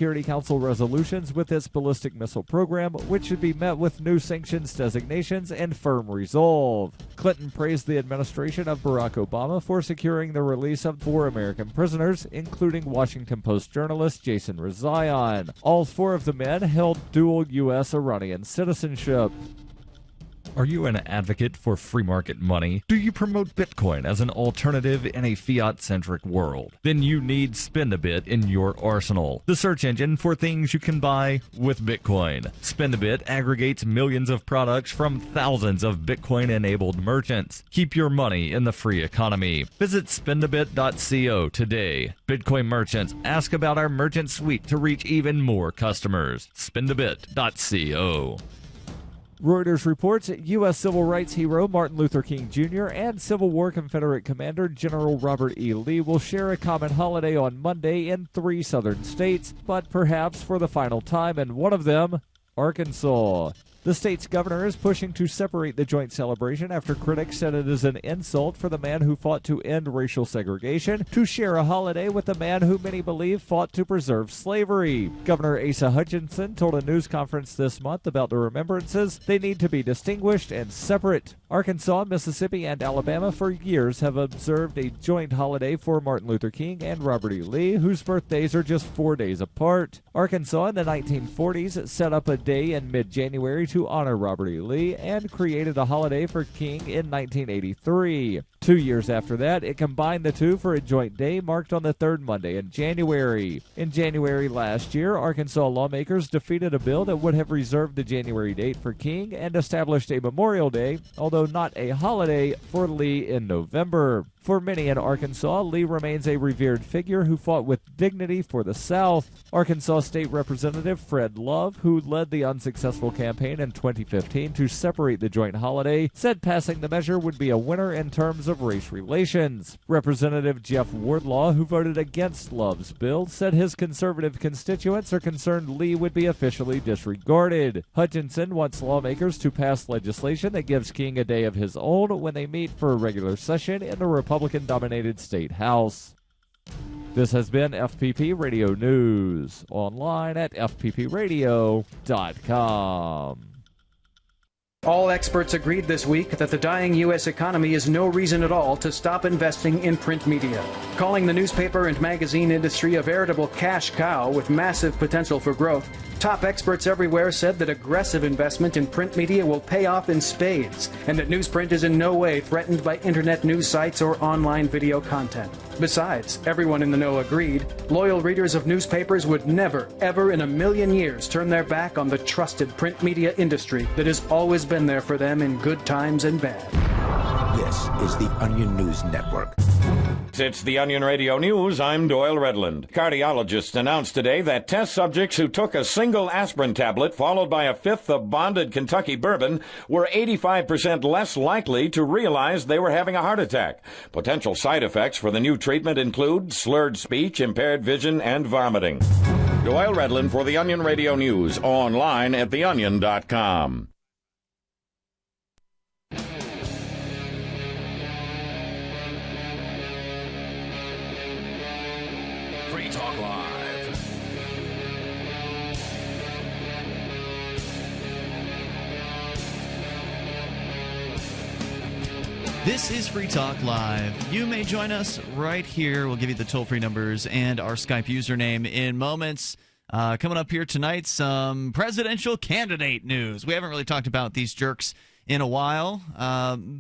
Security Council resolutions with its ballistic missile program, which should be met with new sanctions designations and firm resolve. Clinton praised the administration of Barack Obama for securing the release of 4 American prisoners, including Washington Post journalist Jason Rezaian. All 4 of the men held dual U.S. Iranian citizenship. Are you an advocate for free market money? Do you promote Bitcoin as an alternative in a fiat-centric world? Then you need Spendabit in your arsenal, the search engine for things you can buy with Bitcoin. Spendabit aggregates millions of products from thousands of Bitcoin-enabled merchants. Keep your money in the free economy. Visit spendabit.co today. Bitcoin merchants, ask about our merchant suite to reach even more customers. Spendabit.co. Reuters reports U.S. civil rights hero Martin Luther King Jr. and Civil War Confederate Commander General Robert E. Lee will share a common holiday on Monday in 3 southern states, but perhaps for the final time in one of them, Arkansas. The state's governor is pushing to separate the joint celebration after critics said it is an insult for the man who fought to end racial segregation to share a holiday with the man who many believe fought to preserve slavery. Governor Asa Hutchinson told a news conference this month about the remembrances. They need to be distinguished and separate. Arkansas, Mississippi, and Alabama for years have observed a joint holiday for Martin Luther King and Robert E. Lee, whose birthdays are just 4 days apart. Arkansas in the 1940s set up a day in mid-January to honor Robert E. Lee and created a holiday for King in 1983. 2 years after that, it combined the two for a joint day marked on the third Monday in January. In January last year, Arkansas lawmakers defeated a bill that would have reserved the January date for King and established a Memorial Day, although not a holiday, for Lee in November. For many in Arkansas, Lee remains a revered figure who fought with dignity for the South. Arkansas State Representative Fred Love, who led the unsuccessful campaign in 2015 to separate the joint holiday, said passing the measure would be a winner in terms of race relations. Representative Jeff Wardlaw, who voted against Love's bill, said his conservative constituents are concerned Lee would be officially disregarded. Hutchinson wants lawmakers to pass legislation that gives King a day of his own when they meet for a regular session in the Republican-dominated state house. This has been FPP Radio News, online at fppradio.com. All experts agreed this week that the dying U.S. economy is no reason at all to stop investing in print media, calling the newspaper and magazine industry a veritable cash cow with massive potential for growth. Top experts everywhere said that aggressive investment in print media will pay off in spades, and that newsprint is in no way threatened by internet news sites or online video content. Besides, everyone in the know agreed, loyal readers of newspapers would never, ever in a million years turn their back on the trusted print media industry that has always been there for them in good times and bad. This is the Onion News Network. It's the Onion Radio News. I'm Doyle Redland. Cardiologists announced today that test subjects who took a single aspirin tablet followed by a fifth of bonded Kentucky bourbon were 85% less likely to realize they were having a heart attack. Potential side effects for the new treatment include slurred speech, impaired vision, and vomiting. Doyle Redland for the Onion Radio News, online at theonion.com. Talk Live. This is Free Talk Live. You may join us right here. We'll give you the toll-free numbers and our Skype username in moments. Coming up here tonight, some presidential candidate news. We haven't really talked about these jerks in a while.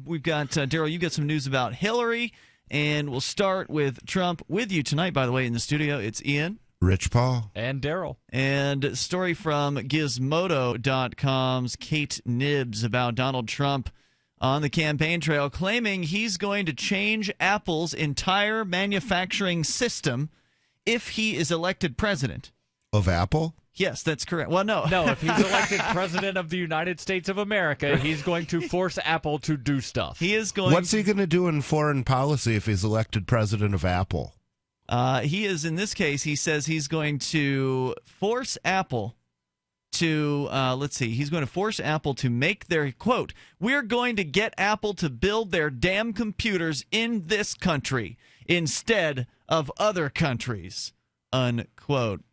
We've got, Daryl, you got some news about Hillary. And we'll start with Trump. With you tonight, by the way, in the studio, it's Ian. Rich Paul. And Daryl. And a story from Gizmodo.com's Kate Nibbs about Donald Trump on the campaign trail, claiming he's going to change Apple's entire manufacturing system if he is elected president. Of Apple? Yes, that's correct. Well, no. No, if he's elected president of the United States of America, he's going to force Apple to do stuff. He is going. What's he going to do in foreign policy if he's elected president of Apple? He is, in this case, he says he's going to force Apple to, he's going to force Apple to make their, quote, "We're going to get Apple to build their damn computers in this country instead of other countries," unquote.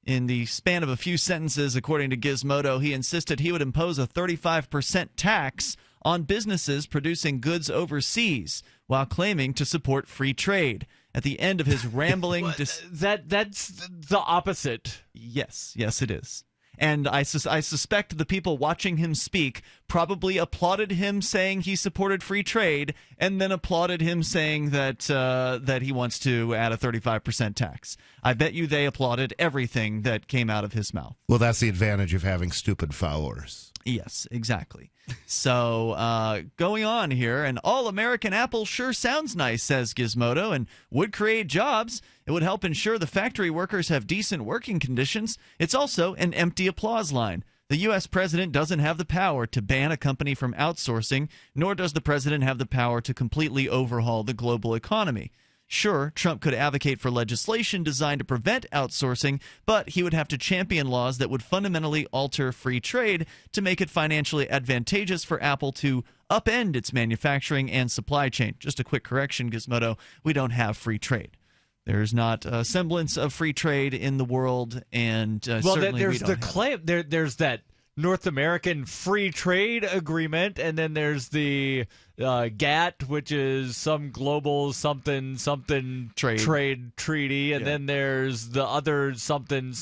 In the span of a few sentences, according to Gizmodo, he insisted he would impose a 35% tax on businesses producing goods overseas while claiming to support free trade. At the end of his rambling... That's the opposite. Yes, it is. And I suspect the people watching him speak probably applauded him saying he supported free trade, and then applauded him saying that he wants to add a 35% tax. I bet you they applauded everything that came out of his mouth. Well, that's the advantage of having stupid followers. Yes, exactly. So going on here, an all-American Apple sure sounds nice, says Gizmodo, and would create jobs. It would help ensure the factory workers have decent working conditions. It's also an empty applause line. The U.S. president doesn't have the power to ban a company from outsourcing, nor does the president have the power to completely overhaul the global economy. Sure, Trump could advocate for legislation designed to prevent outsourcing, but he would have to champion laws that would fundamentally alter free trade to make it financially advantageous for Apple to upend its manufacturing and supply chain. Just a quick correction, Gizmodo, we don't have free trade. There's not a semblance of free trade in the world, and certainly there's we don't the claim. There's that North American Free Trade Agreement, and then there's the GATT, which is some global something trade treaty, and then there's the other something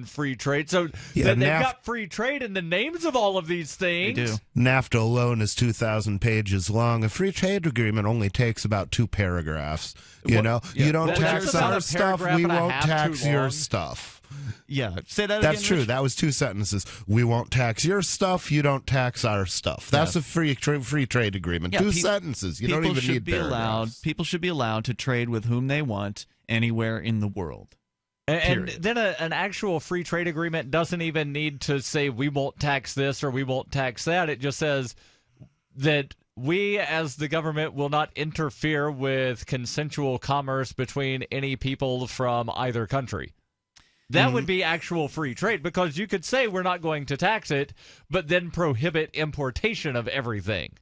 free trade. So they've got free trade in the names of all of these things. They do. NAFTA alone is 2,000 pages long. A free trade agreement only takes about 2 paragraphs. You don't tax our stuff, we won't tax your stuff. Yeah, say that again. That's true. Rich? That was 2 sentences. We won't tax your stuff. You don't tax our stuff. That's a free trade agreement. 2 sentences. You don't even need paragraphs. People should be allowed to trade with whom they want anywhere in the world. And then an actual free trade agreement doesn't even need to say we won't tax this or we won't tax that. It just says that we, as the government, will not interfere with consensual commerce between any people from either country. That would be actual free trade, because you could say we're not going to tax it, but then prohibit importation of everything.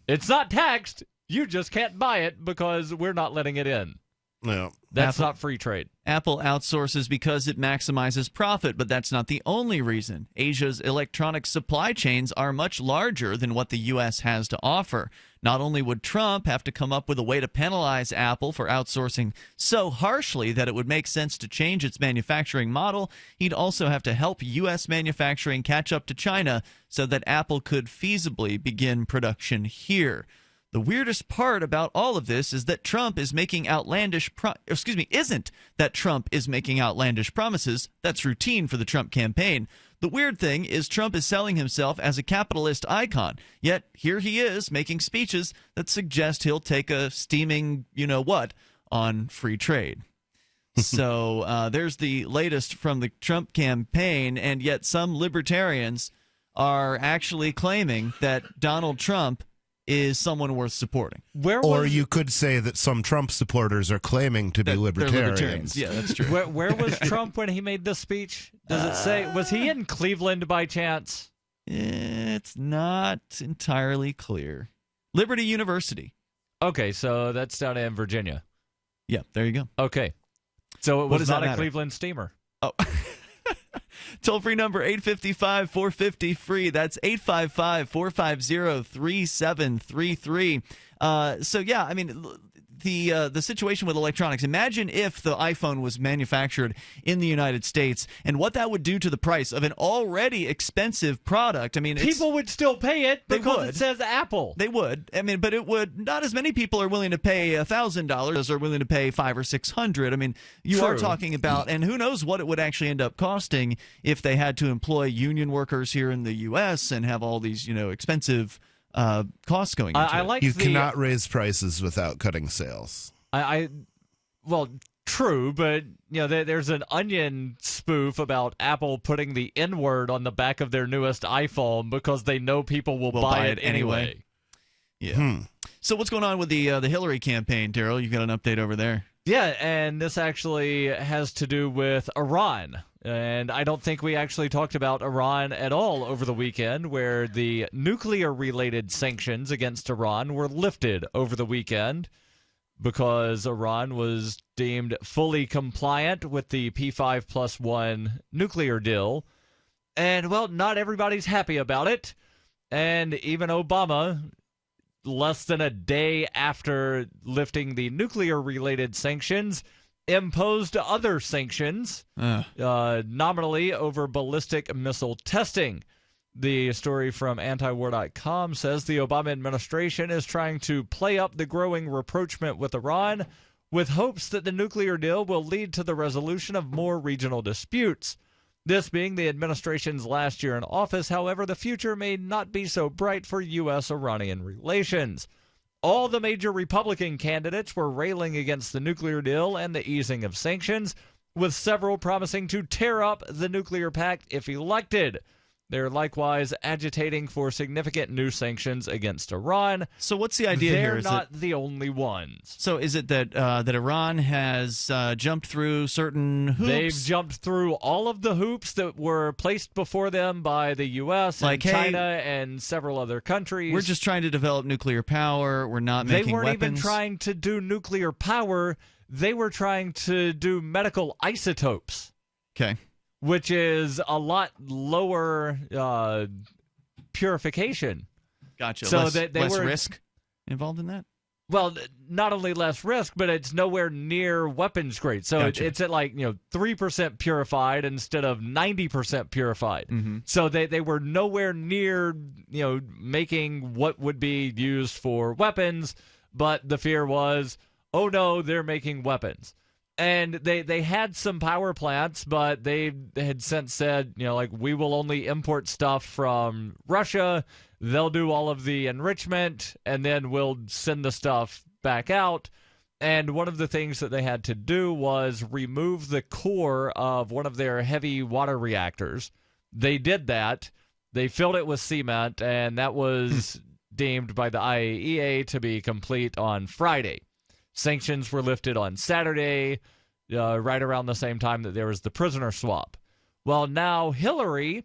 It's not taxed. You just can't buy it because we're not letting it in. No. That's not free trade. Apple outsources because it maximizes profit, but that's not the only reason. Asia's electronic supply chains are much larger than what the U.S. has to offer. Not only would Trump have to come up with a way to penalize Apple for outsourcing so harshly that it would make sense to change its manufacturing model, he'd also have to help U.S. manufacturing catch up to China so that Apple could feasibly begin production here. The weirdest part about all of this is that Trump is making isn't that Trump is making outlandish promises. That's routine for the Trump campaign. The weird thing is Trump is selling himself as a capitalist icon, yet here he is making speeches that suggest he'll take a steaming you-know-what on free trade. So there's the latest from the Trump campaign, and yet some libertarians are actually claiming that Donald Trump is someone worth supporting. Or you could say that some Trump supporters are claiming to be libertarians. Yeah, that's true. Where was Trump when he made this speech? Does it say? Was he in Cleveland by chance? It's not entirely clear. Liberty University. Okay, so that's down in Virginia. Yeah, there you go. Okay. So it was not a matter? Cleveland steamer. Oh. Toll-free number 855-450-FREE. That's 855-450-3733. So, yeah, I mean, the situation with electronics. Imagine if the iPhone was manufactured in the United States and what that would do to the price of an already expensive product. I mean, people would still pay it because it says Apple. They would. I mean, but it would. Not as many people are willing to pay $1,000 as are willing to pay $500 or $600. I mean, you are talking about, and who knows what it would actually end up costing if they had to employ union workers here in the U.S. and have all these, expensive costs going into it. You cannot raise prices without cutting sales. Well, true, but there's an Onion spoof about Apple putting the N-word on the back of their newest iPhone because they know people will buy it anyway. Yeah. So what's going on with the Hillary campaign, Daryl? You've got an update over there. Yeah, and this actually has to do with Iran. And I don't think we actually talked about Iran at all over the weekend, where the nuclear-related sanctions against Iran were lifted over the weekend. because Iran was deemed fully compliant with the P5+1 nuclear deal. And, well, not everybody's happy about it. And even Obama, less than a day after lifting the nuclear-related sanctions, imposed other sanctions, nominally over ballistic missile testing. The story from antiwar.com says the Obama administration is trying to play up the growing rapprochement with Iran with hopes that the nuclear deal will lead to the resolution of more regional disputes. This being the administration's last year in office, however, the future may not be so bright for U.S.-Iranian relations. All the major Republican candidates were railing against the nuclear deal and the easing of sanctions, with several promising to tear up the nuclear pact if elected. They're likewise agitating for significant new sanctions against Iran. So what's the idea here? They're not the only ones. So is it that that Iran has jumped through certain hoops? They've jumped through all of the hoops that were placed before them by the U.S. and China and several other countries. We're just trying to develop nuclear power. We're not making weapons. They weren't even trying to do nuclear power. They were trying to do medical isotopes. Okay. Which is a lot lower purification. Gotcha. So less risk involved in that? Well, not only less risk, but it's nowhere near weapons grade. So it's at 3% purified instead of 90% purified. Mm-hmm. So they were nowhere near making what would be used for weapons. But the fear was, oh no, they're making weapons. And they had some power plants, but they had since said, we will only import stuff from Russia. They'll do all of the enrichment, and then we'll send the stuff back out. And one of the things that they had to do was remove the core of one of their heavy water reactors. They did that. They filled it with cement, and that was deemed by the IAEA to be complete on Friday. Sanctions were lifted on Saturday, right around the same time that there was the prisoner swap. Well, now Hillary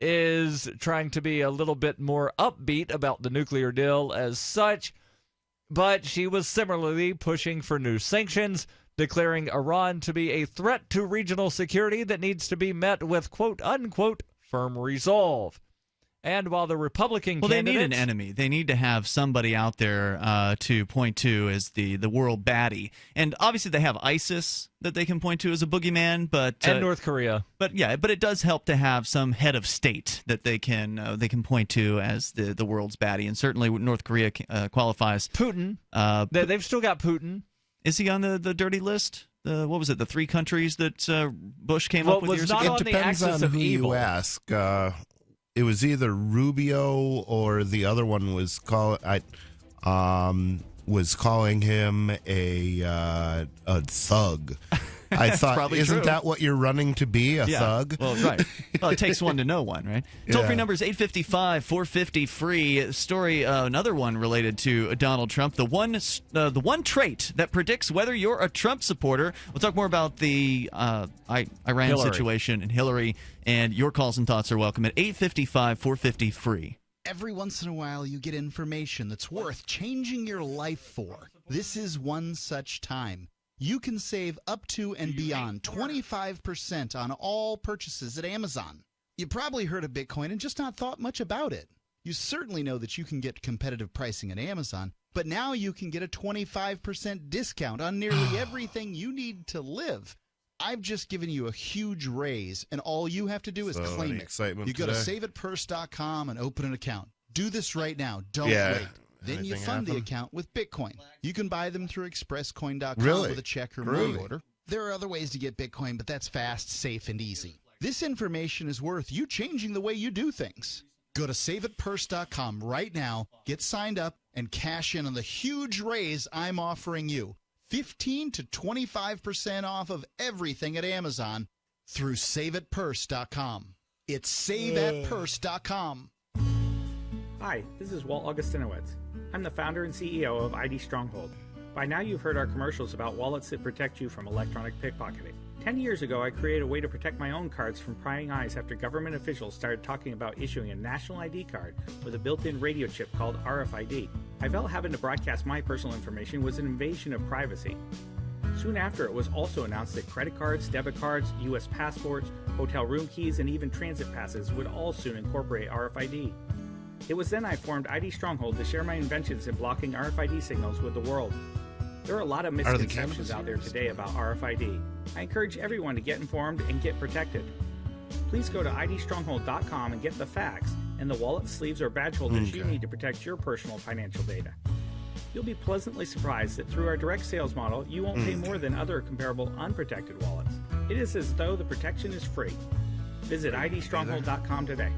is trying to be a little bit more upbeat about the nuclear deal as such, but she was similarly pushing for new sanctions, declaring Iran to be a threat to regional security that needs to be met with quote-unquote firm resolve. And while the Republican candidates... they need an enemy. They need to have somebody out there to point to as the world baddie. And obviously they have ISIS that they can point to as a boogeyman, but... and North Korea. But it does help to have some head of state that they can point to as the world's baddie. And certainly North Korea qualifies. Putin. They've still got Putin. Is he on the dirty list? What was it, the 3 countries that Bush came up with years ago? It depends on who you ask. It was either Rubio or the other one was calling him a thug. I thought, isn't that what you're running to be, a thug? Well, right. Well, it takes one to know one, right? Toll-free number is 855-450-FREE. Story, another one related to Donald Trump. The one trait that predicts whether you're a Trump supporter. We'll talk more about the Iran situation and Hillary, and your calls and thoughts are welcome at 855-450-FREE. Every once in a while, you get information that's worth changing your life for. This is one such time. You can save up to and beyond 25% on all purchases at Amazon. You probably heard of Bitcoin and just not thought much about it. You certainly know that you can get competitive pricing at Amazon, but now you can get a 25% discount on nearly everything you need to live. I've just given you a huge raise, and all you have to do is claim it. You go to SaveItPurse.com and open an account. Do this right now. Don't wait. Then you fund the account with Bitcoin. You can buy them through ExpressCoin.com with a check or money order. There are other ways to get Bitcoin, but that's fast, safe, and easy. This information is worth you changing the way you do things. Go to SaveItPurse.com right now, get signed up, and cash in on the huge raise I'm offering you. 15 to 25% off of everything at Amazon through SaveItPurse.com. It's SaveItPurse.com. Hi, this is Walt Augustinowicz. I'm the founder and CEO of ID Stronghold. By now you've heard our commercials about wallets that protect you from electronic pickpocketing. 10 years ago, I created a way to protect my own cards from prying eyes after government officials started talking about issuing a national ID card with a built-in radio chip called RFID. I felt having to broadcast my personal information was an invasion of privacy. Soon after, it was also announced that credit cards, debit cards, U.S. passports, hotel room keys, and even transit passes would all soon incorporate RFID. It was then I formed ID Stronghold to share my inventions in blocking RFID signals with the world. There are a lot of misconceptions out there today about RFID. I encourage everyone to get informed and get protected. Please go to idstronghold.com and get the facts and the wallet, sleeves, or badge holders you need to protect your personal financial data. You'll be pleasantly surprised that through our direct sales model, you won't pay more than other comparable unprotected wallets. It is as though the protection is free. Visit idstronghold.com today.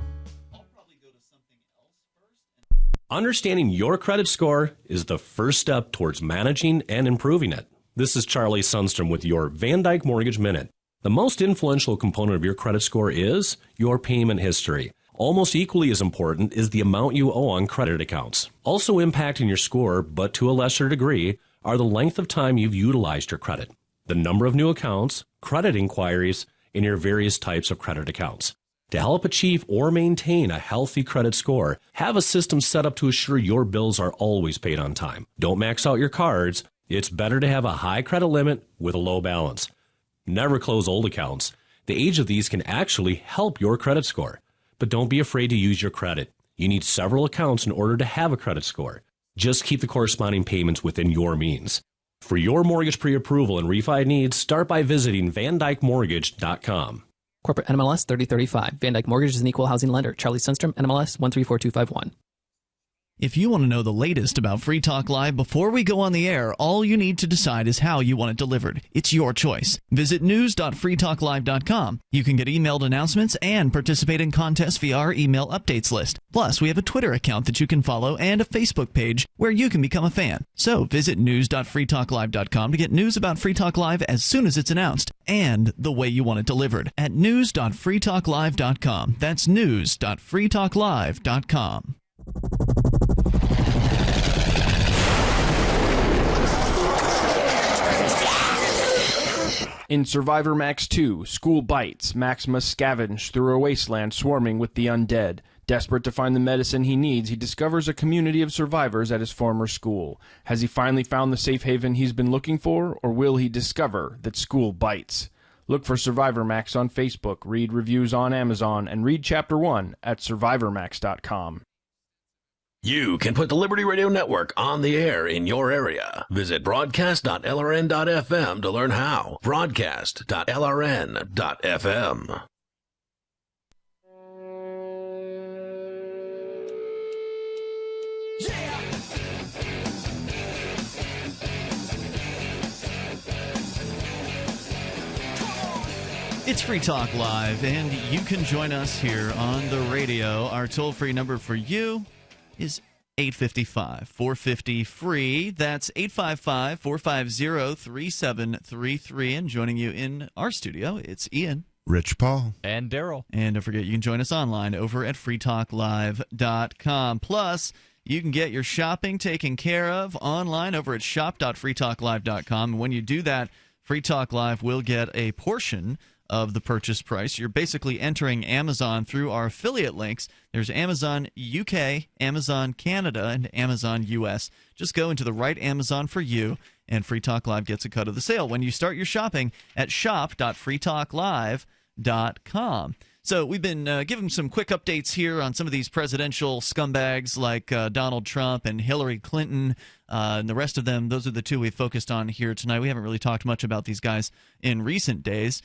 Understanding your credit score is the first step towards managing and improving it. This is Charlie Sundstrom with your Van Dyke Mortgage Minute. The most influential component of your credit score is your payment history. Almost equally as important is the amount you owe on credit accounts. Also impacting your score, but to a lesser degree, are the length of time you've utilized your credit, the number of new accounts, credit inquiries, and your various types of credit accounts. To help achieve or maintain a healthy credit score, have a system set up to assure your bills are always paid on time. Don't max out your cards. It's better to have a high credit limit with a low balance. Never close old accounts. The age of these can actually help your credit score. But don't be afraid to use your credit. You need several accounts in order to have a credit score. Just keep the corresponding payments within your means. For your mortgage pre-approval and refi needs, start by visiting VanDykeMortgage.com. Corporate NMLS 3035. Van Dyke Mortgage is an equal housing lender. Charlie Sundstrom, NMLS 134251. If you want to know the latest about Free Talk Live before we go on the air, all you need to decide is how you want it delivered. It's your choice. Visit news.freetalklive.com. You can get emailed announcements and participate in contests via our email updates list. Plus, we have a Twitter account that you can follow and a Facebook page where you can become a fan. So visit news.freetalklive.com to get news about Free Talk Live as soon as it's announced and the way you want it delivered at news.freetalklive.com. That's news.freetalklive.com. In Survivor Max 2, School Bites, Max must scavenge through a wasteland swarming with the undead. Desperate to find the medicine he needs, he discovers a community of survivors at his former school. Has he finally found the safe haven he's been looking for, or will he discover that school bites? Look for Survivor Max on Facebook, read reviews on Amazon, and read Chapter 1 at survivormax.com. You can put the Liberty Radio Network on the air in your area. Visit broadcast.lrn.fm to learn how. Broadcast.lrn.fm. It's Free Talk Live, and you can join us here on the radio. Our toll-free number for you is 855-450-FREE. That's 855-450-3733. And joining you in our studio, it's Ian, Rich Paul, and Daryl. And don't forget, you can join us online over at freetalklive.com. Plus, you can get your shopping taken care of online over at shop.freetalklive.com. And when you do that, Free Talk Live will get a portion of the purchase price. You're basically entering Amazon through our affiliate links. There's Amazon UK, Amazon Canada, and Amazon US. Just go into the right Amazon for you, and Free Talk Live gets a cut of the sale when you start your shopping at shop.freetalklive.com. So we've been giving some quick updates here on some of these presidential scumbags like Donald Trump and Hillary Clinton and the rest of them. Those are the two we focused on here tonight. We haven't really talked much about these guys in recent days.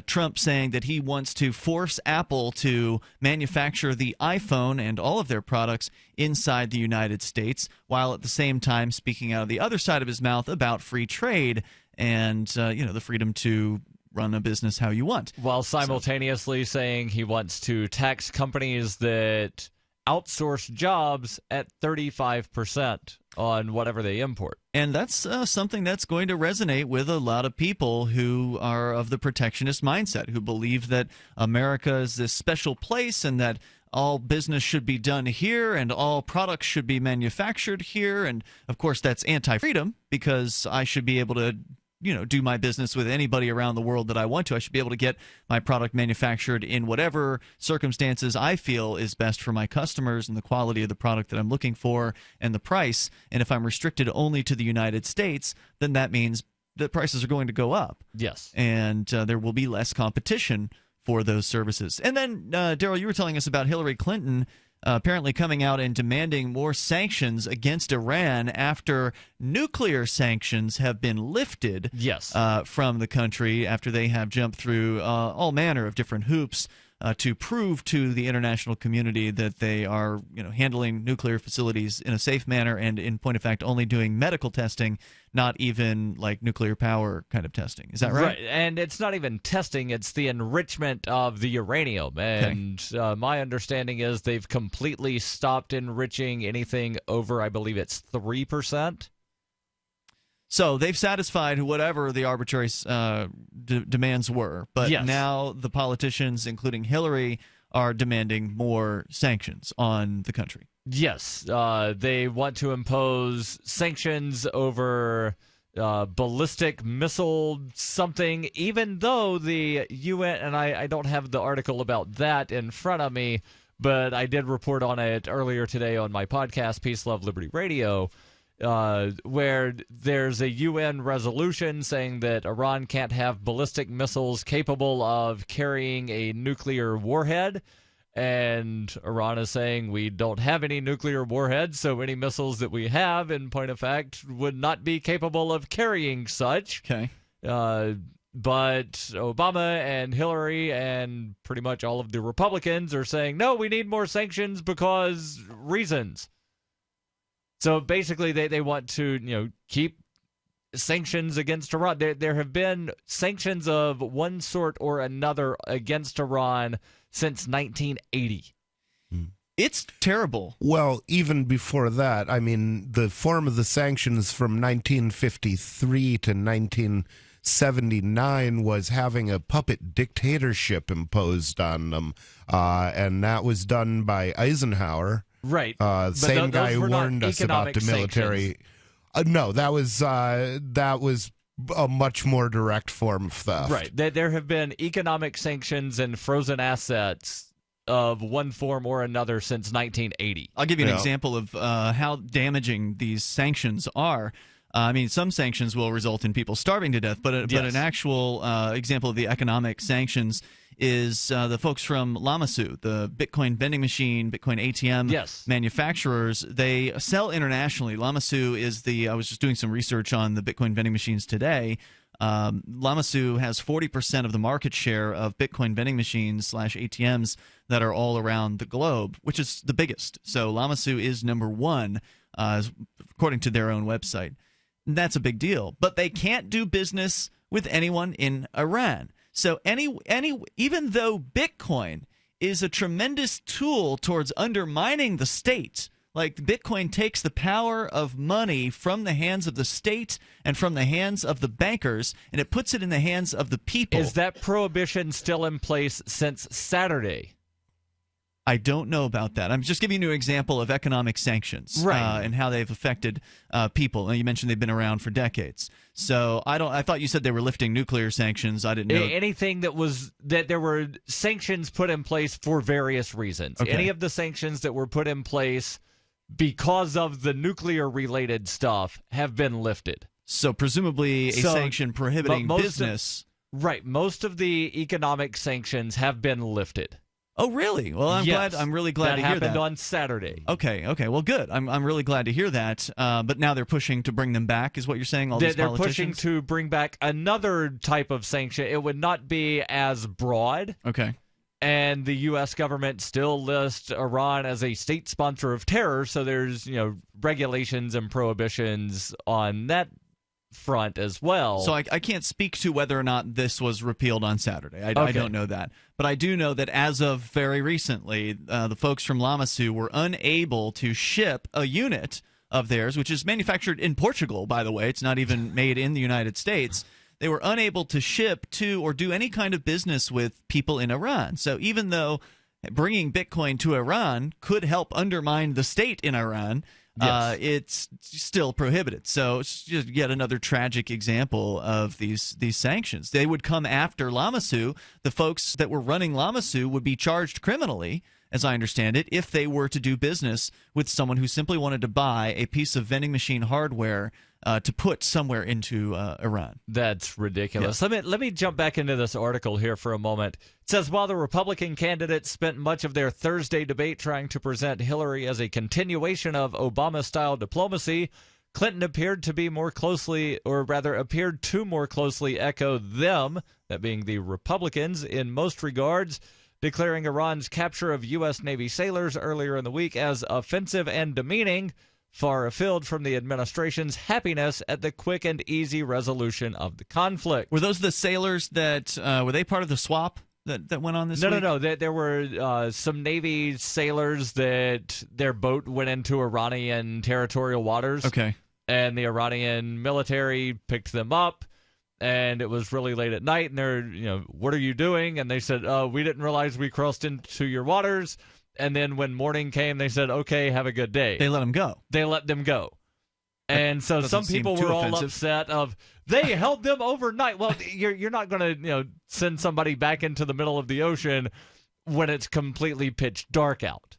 Trump saying that he wants to force Apple to manufacture the iPhone and all of their products inside the United States, while at the same time speaking out of the other side of his mouth about free trade and the freedom to run a business how you want. While simultaneously saying he wants to tax companies that outsource jobs at 35% on whatever they import. And that's something that's going to resonate with a lot of people who are of the protectionist mindset, who believe that America is this special place and that all business should be done here and all products should be manufactured here. And, of course, that's anti-freedom because I should be able to do my business with anybody around the world that I want to. I should be able to get my product manufactured in whatever circumstances I feel is best for my customers and the quality of the product that I'm looking for and the price. And if I'm restricted only to the United States, then that means the prices are going to go up. Yes. And there will be less competition for those services. And then, Daryl, you were telling us about Hillary Clinton apparently coming out and demanding more sanctions against Iran after nuclear sanctions have been lifted from the country after they have jumped through all manner of different hoops to prove to the international community that they are handling nuclear facilities in a safe manner and, in point of fact, only doing medical testing, not even like nuclear power kind of testing. Is that right? Right, and it's not even testing, it's the enrichment of the uranium. And my understanding is they've completely stopped enriching anything over, I believe it's 3%. So they've satisfied whatever the arbitrary demands were, but now the politicians, including Hillary, are demanding more sanctions on the country. Yes, they want to impose sanctions over ballistic missile something, even though the UN, and I don't have the article about that in front of me, but I did report on it earlier today on my podcast, Peace, Love, Liberty Radio, where there's a UN resolution saying that Iran can't have ballistic missiles capable of carrying a nuclear warhead. And Iran is saying we don't have any nuclear warheads, so any missiles that we have, in point of fact, would not be capable of carrying such. Okay. But Obama and Hillary and pretty much all of the Republicans are saying, no, we need more sanctions because reasons. So basically, they want to, keep sanctions against Iran. There have been sanctions of one sort or another against Iran since 1980. It's terrible. Well, even before that, I mean, the form of the sanctions from 1953 to 1979 was having a puppet dictatorship imposed on them, and that was done by Eisenhower. Right. Same guy who warned us about the military. No, that was a much more direct form of theft. Right. There have been economic sanctions and frozen assets of one form or another since 1980. I'll give you an example of how damaging these sanctions are. I mean, some sanctions will result in people starving to death, but an actual example of the economic sanctions is the folks from Lamassu, the Bitcoin vending machine, Bitcoin ATM manufacturers. They sell internationally. Lamassu is I was just doing some research on the Bitcoin vending machines today. Lamassu has 40% of the market share of Bitcoin vending machines / ATMs that are all around the globe, which is the biggest. So Lamassu is number one, according to their own website. That's a big deal. But they can't do business with anyone in Iran. So even though Bitcoin is a tremendous tool towards undermining the state, like Bitcoin takes the power of money from the hands of the state and from the hands of the bankers, and it puts it in the hands of the people. Is that prohibition still in place since Saturday? I don't know about that. I'm just giving you an example of economic sanctions, and how they've affected people. And you mentioned they've been around for decades. So I thought you said they were lifting nuclear sanctions. I didn't know anything that there were sanctions put in place for various reasons. Okay. Any of the sanctions that were put in place because of the nuclear-related stuff have been lifted. So presumably a sanction prohibiting business. Most of the economic sanctions have been lifted. Oh, really? Well, I'm really glad to hear that. That happened on Saturday. Okay. Well, good. I'm really glad to hear that. But now they're pushing to bring them back, is what you're saying? They're pushing to bring back another type of sanction. It would not be as broad. Okay. And the U.S. government still lists Iran as a state sponsor of terror, so there's regulations and prohibitions on that front as well. So I can't speak to whether or not this was repealed on Saturday. I don't know that. But I do know that as of very recently, the folks from Lamassu were unable to ship a unit of theirs, which is manufactured in Portugal, by the way. It's not even made in the United States. They were unable to ship to or do any kind of business with people in Iran. So even though bringing Bitcoin to Iran could help undermine the state in Iran, Yes. It's still prohibited. So it's just yet another tragic example of these sanctions. They would come after Lamassu. The folks that were running Lamassu would be charged criminally, as I understand it, if they were to do business with someone who simply wanted to buy a piece of vending machine hardware to put somewhere into Iran. That's ridiculous. Yeah. Let me jump back into this article here for a moment. It says, while the Republican candidates spent much of their Thursday debate trying to present Hillary as a continuation of Obama-style diplomacy, Clinton appeared to more closely echo them, that being the Republicans, in most regards, declaring Iran's capture of U.S. Navy sailors earlier in the week as offensive and demeaning, far afield from the administration's happiness at the quick and easy resolution of the conflict. Were those the sailors that were they part of the swap that went on this week? No. There were some Navy sailors that their boat went into Iranian territorial waters. Okay. And the Iranian military picked them up, and it was really late at night, and they're, what are you doing? And they said, we didn't realize we crossed into your waters. And then when morning came, they said, okay, have a good day. They let them go. They let them go. And so some people were all upset they held them overnight. Well, you're not going to send somebody back into the middle of the ocean when it's completely pitch dark out.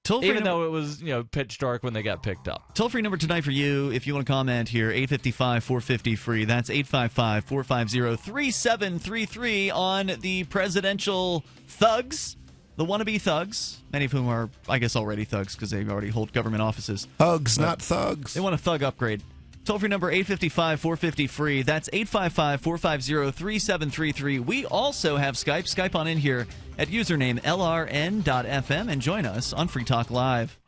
Even though it was pitch dark when they got picked up. Toll-free number tonight for you if you want to comment here, 855-450-FREE. That's 855-450-3733 on the presidential thugs. The wannabe thugs, many of whom are, I guess, already thugs because they already hold government offices. Thugs, not thugs. They want a thug upgrade. Toll-free number 855-450-FREE. That's 855-450-3733. We also have Skype. Skype on in here at username LRN.FM and join us on Free Talk Live.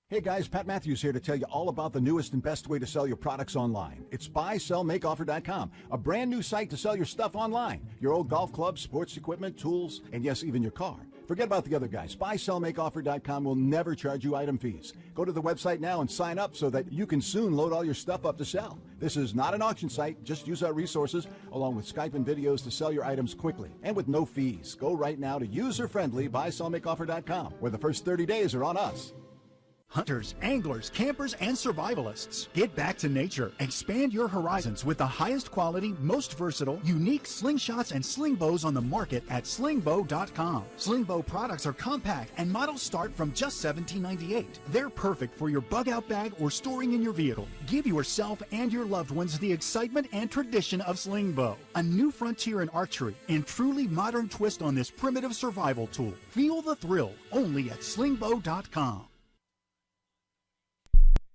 Hey guys, Pat Matthews here to tell you all about the newest and best way to sell your products online. It's buysellmakeoffer.com, a brand new site to sell your stuff online. Your old golf clubs, sports equipment, tools, and yes, even your car. Forget about the other guys. Buysellmakeoffer.com will never charge you item fees. Go to the website now and sign up so that you can soon load all your stuff up to sell. This is not an auction site. Just use our resources along with Skype and videos to sell your items quickly and with no fees. Go right now to user-friendly buysellmakeoffer.com, where the first 30 days are on us. Hunters, anglers, campers, and survivalists. Get back to nature. Expand your horizons with the highest quality, most versatile, unique slingshots and sling bows on the market at slingbow.com. Slingbow products are compact and models start from just $17.98. They're perfect for your bug-out bag or storing in your vehicle. Give yourself and your loved ones the excitement and tradition of Slingbow, a new frontier in archery and truly modern twist on this primitive survival tool. Feel the thrill only at slingbow.com.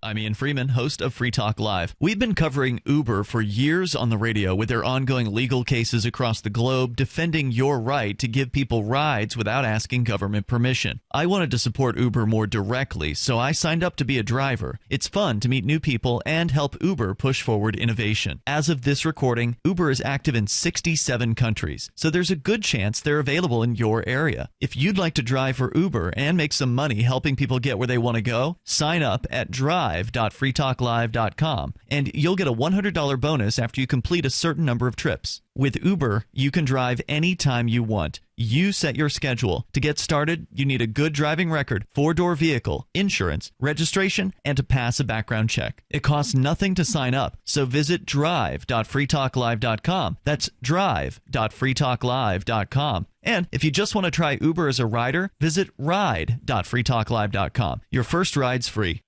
I'm Ian Freeman, host of Free Talk Live. We've been covering Uber for years on the radio with their ongoing legal cases across the globe defending your right to give people rides without asking government permission. I wanted to support Uber more directly, so I signed up to be a driver. It's fun to meet new people and help Uber push forward innovation. As of this recording, Uber is active in 67 countries, so there's a good chance they're available in your area. If you'd like to drive for Uber and make some money helping people get where they want to go, sign up at drive.freetalklive.com, and you'll get a $100 bonus after you complete a certain number of trips. With Uber, you can drive anytime you want. You set your schedule. To get started, you need a good driving record, 4-door vehicle, insurance, registration, and to pass a background check. It costs nothing to sign up, so visit drive.freetalklive.com. That's drive.freetalklive.com. And if you just want to try Uber as a rider, visit ride.freetalklive.com. Your first ride's free.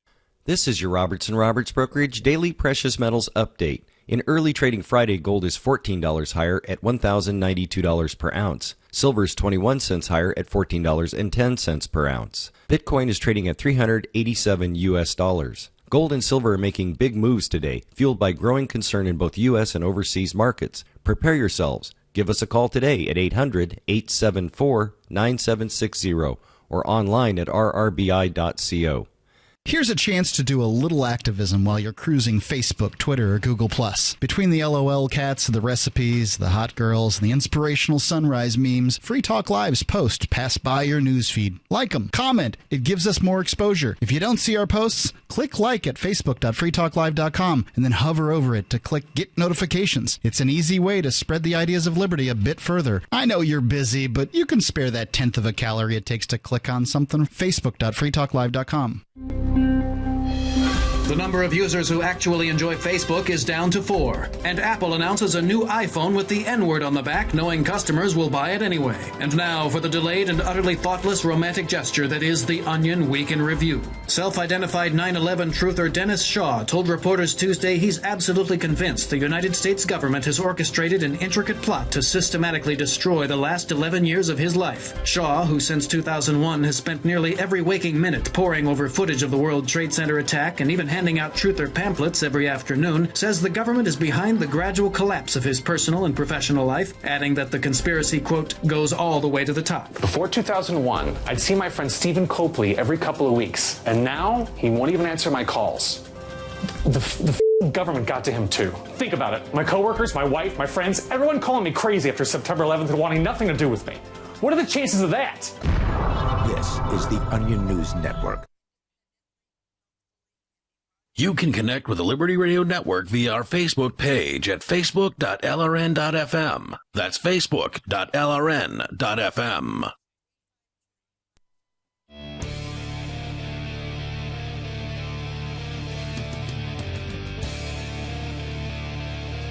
This is your Robertson Roberts Brokerage Daily Precious Metals Update. In early trading Friday, gold is $14 higher at $1,092 per ounce. Silver is 21 cents higher at $14.10 per ounce. Bitcoin is trading at $387 US. Gold and silver are making big moves today, fueled by growing concern in both U.S. and overseas markets. Prepare yourselves. Give us a call today at 800-874-9760 or online at rrbi.co. Here's a chance to do a little activism while you're cruising Facebook, Twitter, or Google+. Between the LOL cats, the recipes, the hot girls, and the inspirational sunrise memes, Free Talk Live's posts pass by your newsfeed. Like them, comment. It gives us more exposure. If you don't see our posts, click like at facebook.freetalklive.com and then hover over it to click Get Notifications. It's an easy way to spread the ideas of liberty a bit further. I know you're busy, but you can spare that 1/10 of a calorie it takes to click on something. Facebook.freetalklive.com. The number of users who actually enjoy Facebook is down to 4. And Apple announces a new iPhone with the N-word on the back, knowing customers will buy it anyway. And now for the delayed and utterly thoughtless romantic gesture that is the Onion Week in Review. Self-identified 9/11 truther Dennis Shaw told reporters Tuesday he's absolutely convinced the United States government has orchestrated an intricate plot to systematically destroy the last 11 years of his life. Shaw, who since 2001 has spent nearly every waking minute poring over footage of the World Trade Center attack and even handing out truther pamphlets every afternoon, says the government is behind the gradual collapse of his personal and professional life, adding that the conspiracy, quote, goes all the way to the top. Before 2001, I'd see my friend Stephen Copley every couple of weeks, and now he won't even answer my calls. The government got to him too. Think about it. My coworkers, my wife, my friends, everyone calling me crazy after September 11th and wanting nothing to do with me. What are the chances of that? This is the Onion News Network. You can connect with the Liberty Radio Network via our Facebook page at facebook.lrn.fm. That's facebook.lrn.fm.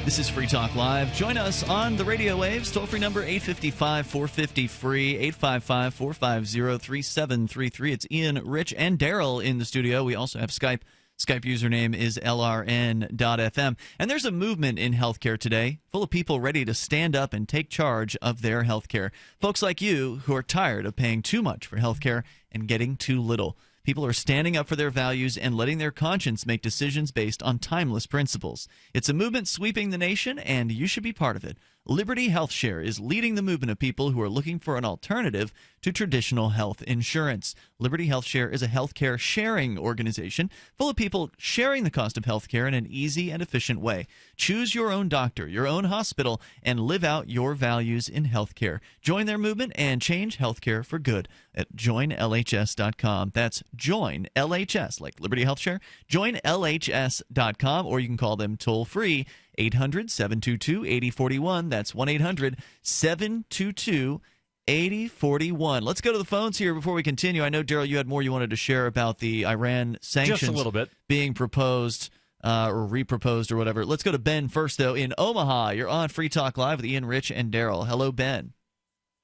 This is Free Talk Live. Join us on the radio waves. Toll-free number 855-450-FREE, 855-450-3733. It's Ian, Rich, and Daryl in the studio. We also have Skype. Skype username is LRN.FM. And there's a movement in healthcare today full of people ready to stand up and take charge of their healthcare. Folks like you who are tired of paying too much for healthcare and getting too little. People are standing up for their values and letting their conscience make decisions based on timeless principles. It's a movement sweeping the nation, and you should be part of it. Liberty HealthShare is leading the movement of people who are looking for an alternative to traditional health insurance. Liberty HealthShare is a healthcare sharing organization full of people sharing the cost of healthcare in an easy and efficient way. Choose your own doctor, your own hospital, and live out your values in healthcare. Join their movement and change healthcare for good at joinlhs.com. That's Join LHS, like Liberty HealthShare. Joinlhs.com, or you can call them toll free 800-722-8041. That's 1-800-722-8041. Let's go to the phones here before we continue. I know, Daryl, you had more you wanted to share about the Iran sanctions. Just a little bit. Being proposed or reproposed or whatever. Let's go to Ben first, though, in Omaha. You're on Free Talk Live with Ian, Rich, and Daryl. Hello, Ben.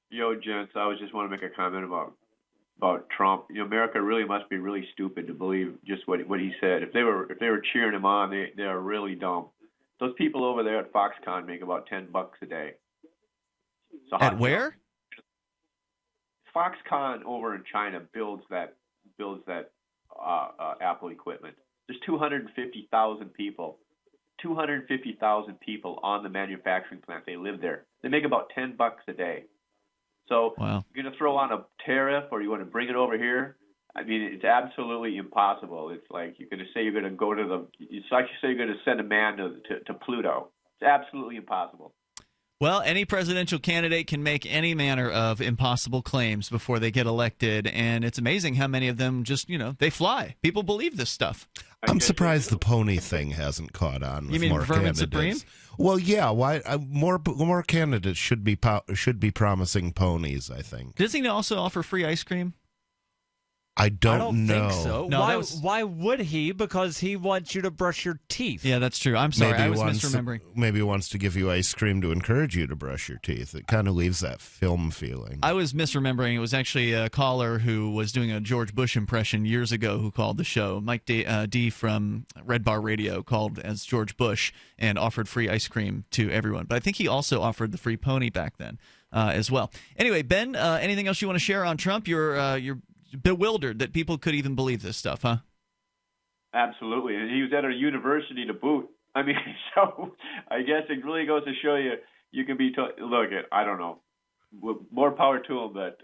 Yo, gents, I just want to make a comment about Trump. You know, America really must be really stupid to believe just what he said. If they were cheering him on, they are really dumb. Those people over there at Foxconn make about $10 a day. At where? Foxconn over in China builds that Apple equipment. There's 250,000 people. 250,000 people on the manufacturing plant. They live there. They make about $10 a day. So wow. You're going to throw on a tariff, or you want to bring it over here? I mean, it's absolutely impossible. It's like you're going to say you're going to go to the. It's like you say you're going to send a man to Pluto. It's absolutely impossible. Well, any presidential candidate can make any manner of impossible claims before they get elected, and it's amazing how many of them just, they fly. People believe this stuff. I'm surprised the pony thing hasn't caught on with you mean more Vermin candidates. Supreme? Well, yeah. Why more candidates should be promising ponies, I think. Does he also offer free ice cream? I don't know. think so. No, why would he? Because he wants you to brush your teeth. Yeah, that's true. I'm sorry. I was misremembering. Maybe he wants to give you ice cream to encourage you to brush your teeth. It kind of leaves that film feeling. I was misremembering. It was actually a caller who was doing a George Bush impression years ago who called the show. Mike D from Red Bar Radio called as George Bush and offered free ice cream to everyone. But I think he also offered the free pony back then as well. Anyway, Ben, anything else you want to share on Trump? You're bewildered that people could even believe this stuff, huh? Absolutely. And he was at a university to boot. I mean, so I guess it really goes to show you can be look, I don't know. More power to him, but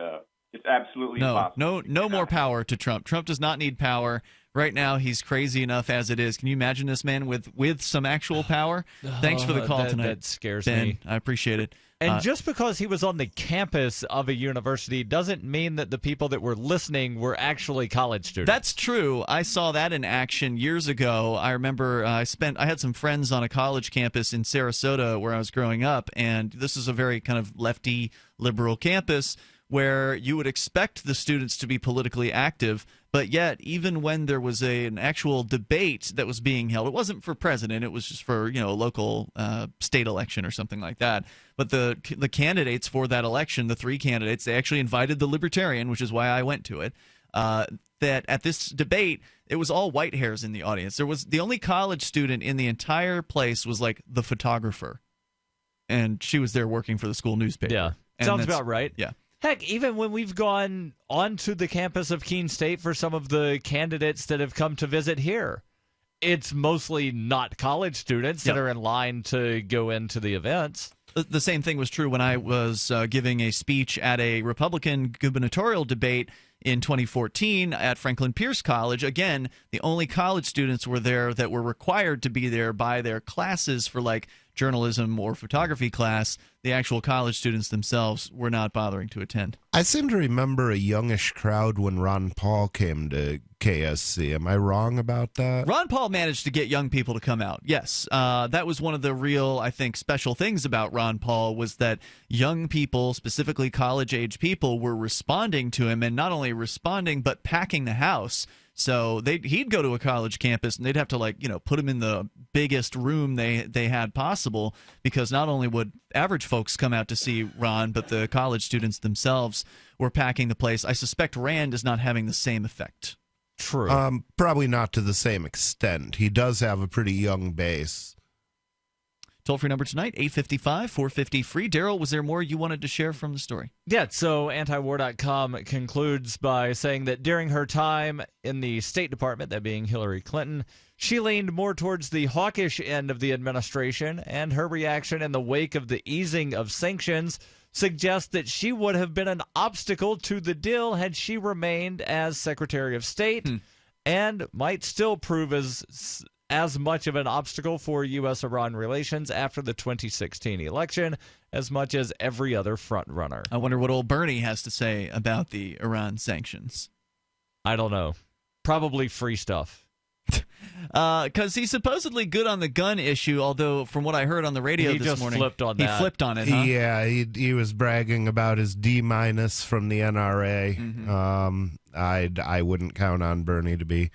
it's absolutely impossible. No more power to Trump. Trump does not need power. Right now, he's crazy enough as it is. Can you imagine this man with some actual power? Thanks for the call tonight. That scares Ben, me. I appreciate it. And just because he was on the campus of a university doesn't mean that the people that were listening were actually college students. That's true. I saw that in action years ago. I remember I had some friends on a college campus in Sarasota where I was growing up, and this is a very kind of lefty liberal campus where you would expect the students to be politically active, but yet even when there was an actual debate that was being held, it wasn't for president, it was just for a local state election or something like that. But the candidates for that election, the 3 candidates, they actually invited the Libertarian, which is why I went to it. That at this debate, it was all white hairs in the audience. There was the only college student in the entire place was like the photographer, and she was there working for the school newspaper. Yeah, and sounds about right. Yeah. Heck, even when we've gone onto the campus of Keene State for some of the candidates that have come to visit here, it's mostly not college students that are in line to go into the events. The same thing was true when I was giving a speech at a Republican gubernatorial debate in 2014 at Franklin Pierce College. Again, the only college students were there that were required to be there by their classes for like journalism or photography class. The actual college students themselves were not bothering to attend. I seem to remember a youngish crowd when Ron Paul came to KSC. Am I wrong about that? Ron Paul managed to get young people to come out. Yes, that was one of the real, I think, special things about Ron Paul was that young people, specifically college-age people, were responding to him, and not only responding but packing the house. So he'd go to a college campus and they'd have to put him in the biggest room they had possible, because not only would average folks come out to see Ron, but the college students themselves were packing the place. I suspect Rand is not having the same effect. True. Probably not to the same extent. He does have a pretty young base. Toll-free number tonight, 855-450-FREE. Daryl, was there more you wanted to share from the story? Yeah, so antiwar.com concludes by saying that during her time in the State Department, that being Hillary Clinton, she leaned more towards the hawkish end of the administration, and her reaction in the wake of the easing of sanctions suggests that she would have been an obstacle to the deal had she remained as Secretary of State, and might still prove as much of an obstacle for U.S.-Iran relations after the 2016 election as much as every other frontrunner. I wonder what old Bernie has to say about the Iran sanctions. I don't know. Probably free stuff. Because he's supposedly good on the gun issue, although from what I heard on the radio this morning, he flipped on it, huh? Yeah, he was bragging about his D- from the NRA. Mm-hmm. I wouldn't count on Bernie to be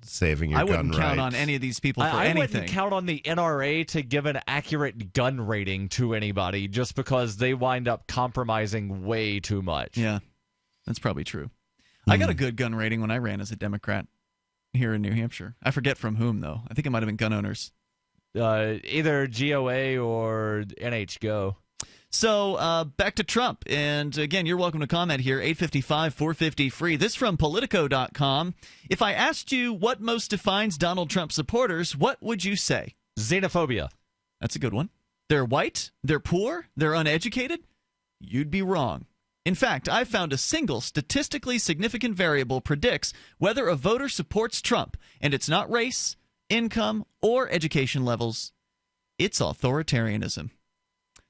saving your gun rights. I wouldn't count on any of these people for anything. I wouldn't count on the NRA to give an accurate gun rating to anybody just because they wind up compromising way too much. Yeah, that's probably true. I got a good gun rating when I ran as a Democrat here in New Hampshire. I forget from whom, though. I think it might have been gun owners. Either GOA or NHGO. So back to Trump. And again, you're welcome to comment here, 855-450-FREE. This from Politico.com. If I asked you what most defines Donald Trump supporters, what would you say? Xenophobia. That's a good one. They're white, they're poor, they're uneducated? You'd be wrong. In fact, I found a single statistically significant variable predicts whether a voter supports Trump, and it's not race, income, or education levels. It's authoritarianism.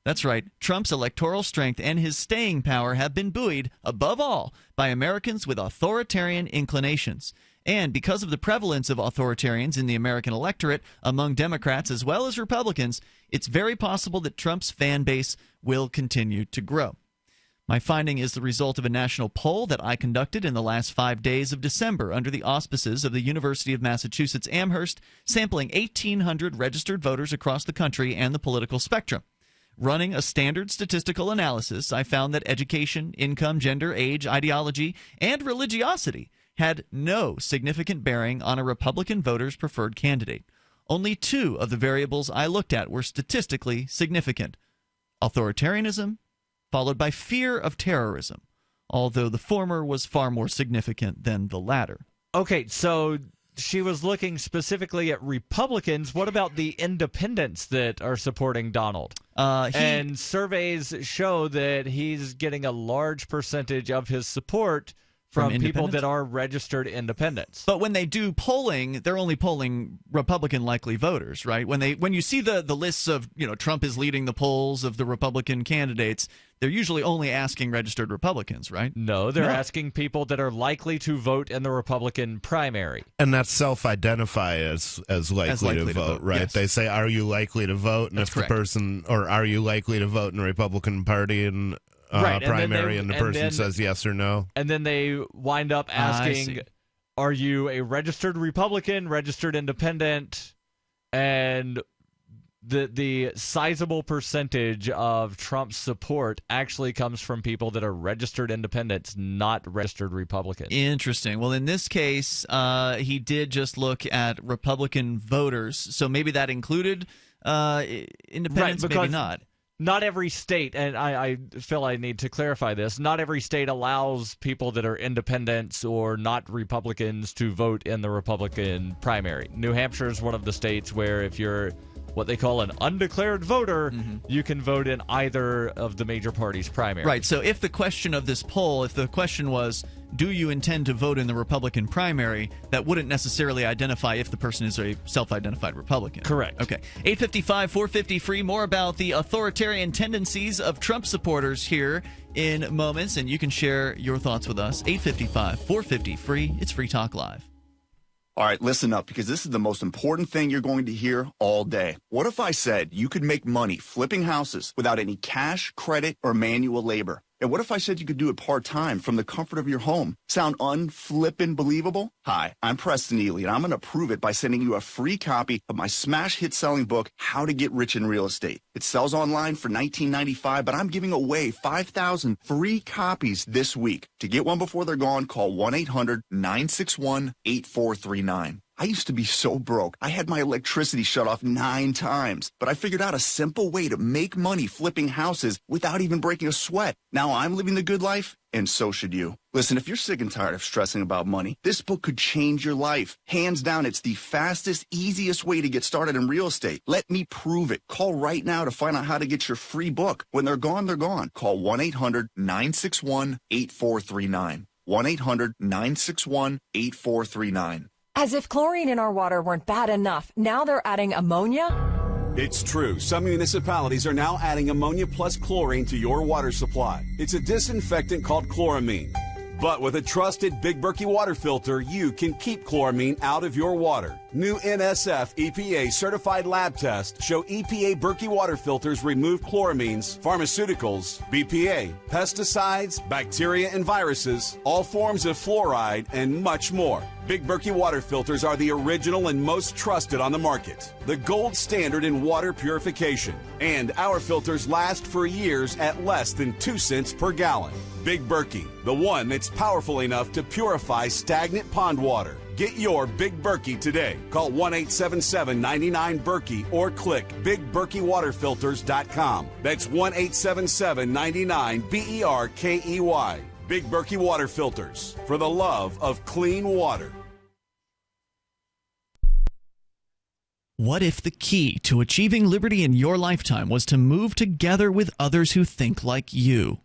That's right. Trump's electoral strength and his staying power have been buoyed, above all, by Americans with authoritarian inclinations. And because of the prevalence of authoritarians in the American electorate among Democrats as well as Republicans, it's very possible that Trump's fan base will continue to grow. My finding is the result of a national poll that I conducted in the last 5 days of December under the auspices of the University of Massachusetts Amherst, sampling 1,800 registered voters across the country and the political spectrum. Running a standard statistical analysis, I found that education, income, gender, age, ideology, and religiosity had no significant bearing on a Republican voter's preferred candidate. Only 2 of the variables I looked at were statistically significant: authoritarianism, followed by fear of terrorism, although the former was far more significant than the latter. Okay, so she was looking specifically at Republicans. What about the independents that are supporting Donald? And surveys show that he's getting a large percentage of his support from people that are registered independents. But when they do polling, they're only polling Republican likely voters, right? When you see the lists of, Trump is leading the polls of the Republican candidates, they're usually only asking registered Republicans, right? No, they're asking people that are likely to vote in the Republican primary. And that's self-identify as likely to vote, right? Yes. They say, are you likely to vote? And That's if correct. the person, or are you likely to vote in the Republican Party? And primary, and the person says yes or no. And then they wind up asking, are you a registered Republican, registered independent? And the sizable percentage of Trump's support actually comes from people that are registered independents, not registered Republicans. Interesting. Well, in this case, he did just look at Republican voters, so maybe that included independents, right, maybe not. Not every state, and I feel I need to clarify this, not every state allows people that are independents or not Republicans to vote in the Republican primary. New Hampshire is one of the states where if you're what they call an undeclared voter, you can vote in either of the major parties' primary. Right, so if the question of this poll, if the question was, do you intend to vote in the Republican primary, that wouldn't necessarily identify if the person is a self-identified Republican. Correct. Okay. 855-450-FREE. More about the authoritarian tendencies of Trump supporters here in moments, and you can share your thoughts with us. 855-450-FREE. It's Free Talk Live. All right, listen up, because this is the most important thing you're going to hear all day. What if I said you could make money flipping houses without any cash, credit, or manual labor? And what if I said you could do it part-time from the comfort of your home? Sound unflippin' believable? Hi, I'm Preston Ely, and I'm going to prove it by sending you a free copy of my smash hit-selling book, How to Get Rich in Real Estate. It sells online for $19.95, but I'm giving away 5,000 free copies this week. To get one before they're gone, call 1-800-961-8439. I used to be so broke. I had my electricity shut off 9 times, but I figured out a simple way to make money flipping houses without even breaking a sweat. Now I'm living the good life, and so should you. Listen, if you're sick and tired of stressing about money, this book could change your life. Hands down, it's the fastest, easiest way to get started in real estate. Let me prove it. Call right now to find out how to get your free book. When they're gone, they're gone. Call 1-800-961-8439. 1-800-961-8439. As if chlorine in our water weren't bad enough, now they're adding ammonia? It's true. Some municipalities are now adding ammonia plus chlorine to your water supply. It's a disinfectant called chloramine. But with a trusted Big Berkey water filter, you can keep chloramine out of your water. New NSF EPA certified lab tests show EPA Berkey water filters remove chloramines, pharmaceuticals, BPA, pesticides, bacteria and viruses, all forms of fluoride, and much more. Big Berkey water filters are the original and most trusted on the market, the gold standard in water purification. And our filters last for years at less than 2 cents per gallon. Big Berkey, the one that's powerful enough to purify stagnant pond water. Get your Big Berkey today. Call 1-877-99-BERKEY or click BigBerkeyWaterFilters.com. That's 1-877-99-BERKEY. Big Berkey Water Filters, for the love of clean water. What if the key to achieving liberty in your lifetime was to move together with others who think like you?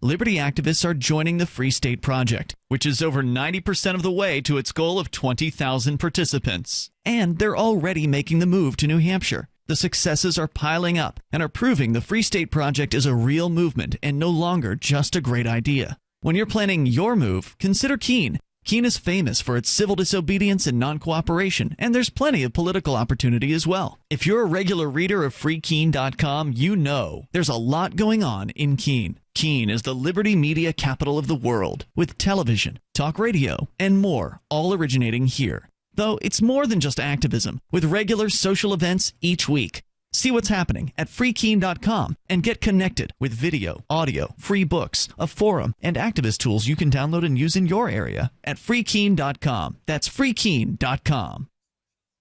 Liberty activists are joining the Free State Project, which is over 90% of the way to its goal of 20,000 participants. And they're already making the move to New Hampshire. The successes are piling up and are proving the Free State Project is a real movement and no longer just a great idea. When you're planning your move, consider Keene. Keene is famous for its civil disobedience and non-cooperation, and there's plenty of political opportunity as well. If you're a regular reader of FreeKeene.com, you know there's a lot going on in Keene. Keene is the liberty media capital of the world, with television, talk radio, and more, all originating here. Though it's more than just activism, with regular social events each week. See what's happening at FreeKeene.com and get connected with video, audio, free books, a forum, and activist tools you can download and use in your area at FreeKeene.com. That's FreeKeene.com.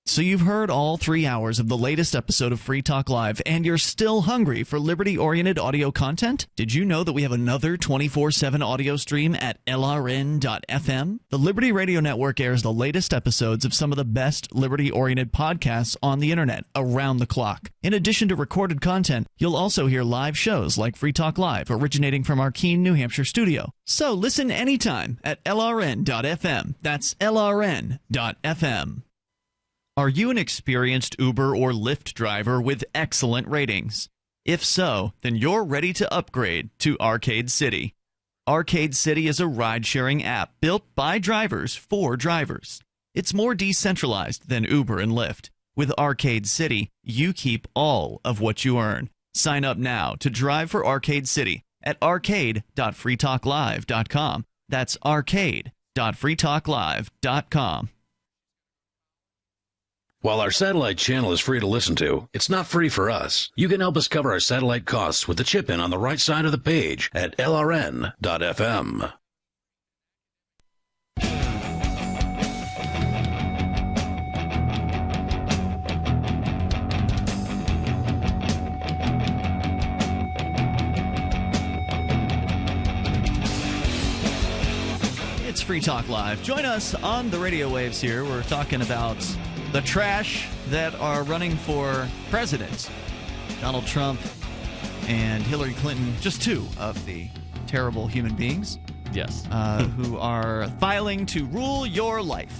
So you've heard all 3 hours of the latest episode of Free Talk Live, and you're still hungry for liberty-oriented audio content? Did you know that we have another 24/7 audio stream at LRN.FM? The Liberty Radio Network airs the latest episodes of some of the best liberty-oriented podcasts on the internet around the clock. In addition to recorded content, you'll also hear live shows like Free Talk Live, originating from our Keene, New Hampshire studio. So listen anytime at LRN.FM. That's LRN.FM. Are you an experienced Uber or Lyft driver with excellent ratings? If so, then you're ready to upgrade to Arcade City. Arcade City is a ride-sharing app built by drivers for drivers. It's more decentralized than Uber and Lyft. With Arcade City, you keep all of what you earn. Sign up now to drive for Arcade City at arcade.freetalklive.com. That's arcade.freetalklive.com. While our satellite channel is free to listen to, it's not free for us. You can help us cover our satellite costs with the chip-in on the right side of the page at lrn.fm. It's Free Talk Live. Join us on the radio waves here. We're talking about the trash that are running for president. Donald Trump and Hillary Clinton, just two of the terrible human beings. Yes. Who are filing to rule your life.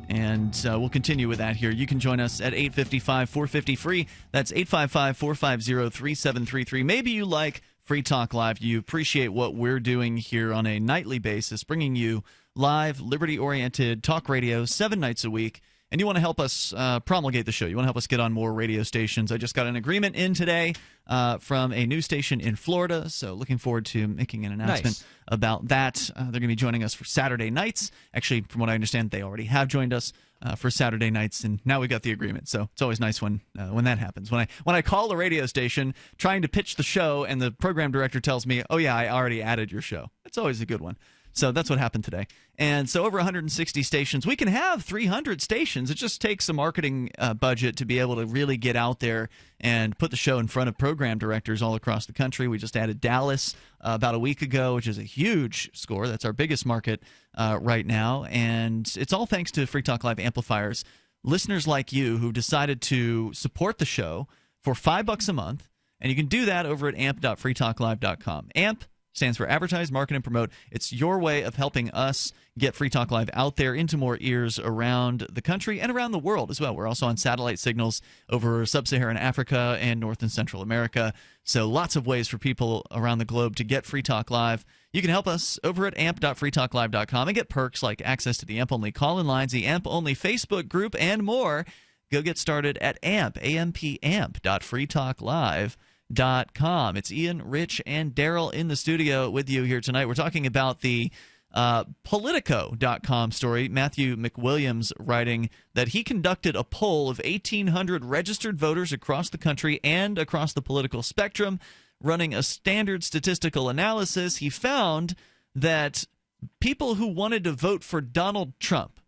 And we'll continue with that here. You can join us at 855-450-FREE. That's 855-450-3733. Maybe you like Free Talk Live. You appreciate what we're doing here on a nightly basis, bringing you live, liberty-oriented talk radio 7 nights a week. And you want to help us promulgate the show. You want to help us get on more radio stations. I just got an agreement in today from a news station in Florida, so looking forward to making an announcement about that. They're going to be joining us for Saturday nights. Actually, from what I understand, they already have joined us for Saturday nights, and now we got the agreement. So it's always nice when that happens. When I call a radio station trying to pitch the show, and the program director tells me, "Oh yeah, I already added your show." It's always a good one. So that's what happened today. And so over 160 stations. We can have 300 stations. It just takes a marketing budget to be able to really get out there and put the show in front of program directors all across the country. We just added Dallas about a week ago, which is a huge score. That's our biggest market right now. And it's all thanks to Free Talk Live amplifiers. Listeners like you who decided to support the show for $5 a month. And you can do that over at amp.freetalklive.com. AMP stands for Advertise, Market, and Promote. It's your way of helping us get Free Talk Live out there into more ears around the country and around the world as well. We're also on satellite signals over sub-Saharan Africa and North and Central America. So lots of ways for people around the globe to get Free Talk Live. You can help us over at amp.freetalklive.com and get perks like access to the AMP-only call-in lines, the AMP-only Facebook group, and more. Go get started at amp.freetalklive.com. It's Ian, Rich, and Daryl in the studio with you here tonight. We're talking about the Politico.com story. Matthew McWilliams writing that he conducted a poll of 1,800 registered voters across the country and across the political spectrum. Running a standard statistical analysis, he found that people who wanted to vote for Donald Trump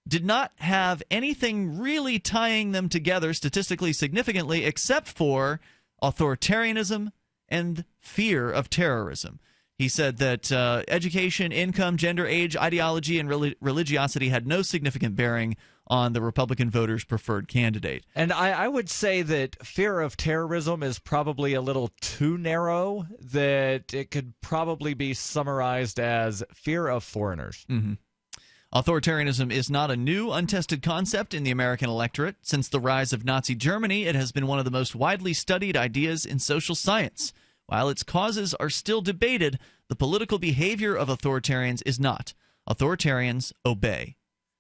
did not have anything really tying them together statistically significantly except for authoritarianism and fear of terrorism. He said that education, income, gender, age, ideology, and religiosity had no significant bearing on the Republican voters' preferred candidate. And I would say that fear of terrorism is probably a little too narrow, that it could probably be summarized as fear of foreigners. Mm-hmm. Authoritarianism is not a new, untested concept in the American electorate. Since the rise of Nazi Germany, it has been one of the most widely studied ideas in social science. While its causes are still debated, the political behavior of authoritarians is not. Authoritarians obey.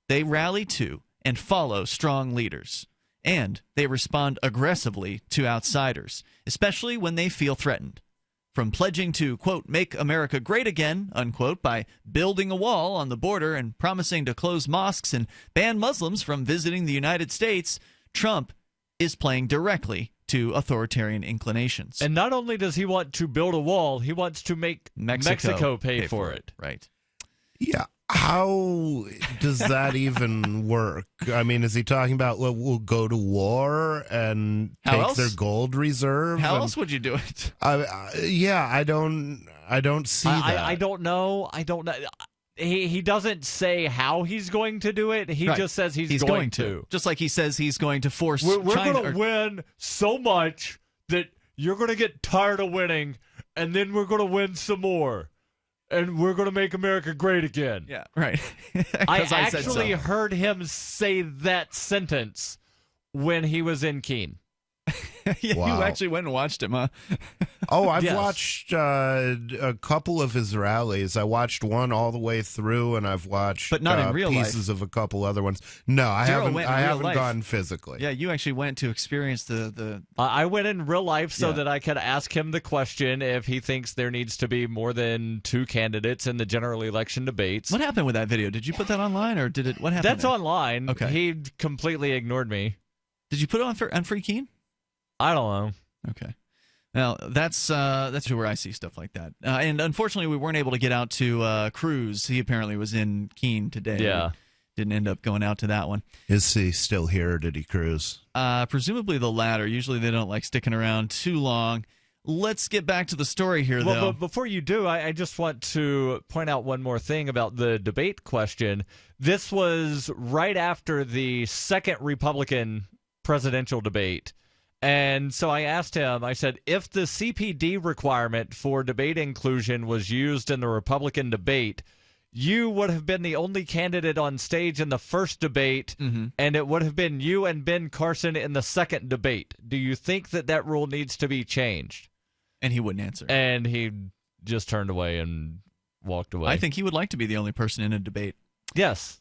They rally to and follow strong leaders. And they respond aggressively to outsiders, especially when they feel threatened. From pledging to, quote, make America great again, unquote, by building a wall on the border and promising to close mosques and ban Muslims from visiting the United States, Trump is playing directly to authoritarian inclinations. And not only does he want to build a wall, he wants to make Mexico pay for it. Right. Yeah. How does that even work? I mean, is he talking about we'll go to war and take their gold reserve? How else would you do it? Yeah, I don't see that. I don't know. He doesn't say how he's going to do it. He just says he's going to. Just like he says he's going to force We're China. Going to win so much that you're going to get tired of winning, and then we're going to win some more. And we're going to make America great again. Yeah, right. I actually heard him say that sentence when he was in Keene. Yeah, Wow. You actually went and watched him, huh? Oh, I've Yes. watched a couple of his rallies. I watched one all the way through, and I've watched But not in real life. pieces of a couple other ones. No, I Zero haven't. went in I real haven't life. gone physically. Yeah, you actually went to experience the I went in real life so Yeah. that I could ask him the question if he thinks there needs to be more than 2 candidates in the general election debates. What happened with that video? Did you put that online, or did it? What happened? That's there? online. Okay. He completely ignored me. Did you put it on Free Keen? I don't know. Okay. Now that's where I see stuff like that. And unfortunately, we weren't able to get out to Cruz. He apparently was in Keene today. Yeah. We didn't end up going out to that one. Is he still here, or did he cruise? Presumably the latter. Usually they don't like sticking around too long. Let's get back to the story here, Well, though. but before you do, I just want to point out one more thing about the debate question. This was right after the second Republican presidential debate. And so I asked him, I said, if the CPD requirement for debate inclusion was used in the Republican debate, you would have been the only candidate on stage in the first debate, and it would have been you and Ben Carson in the second debate. Do you think that rule needs to be changed? And he wouldn't answer. And he just turned away and walked away. I think he would like to be the only person in a debate. Yes.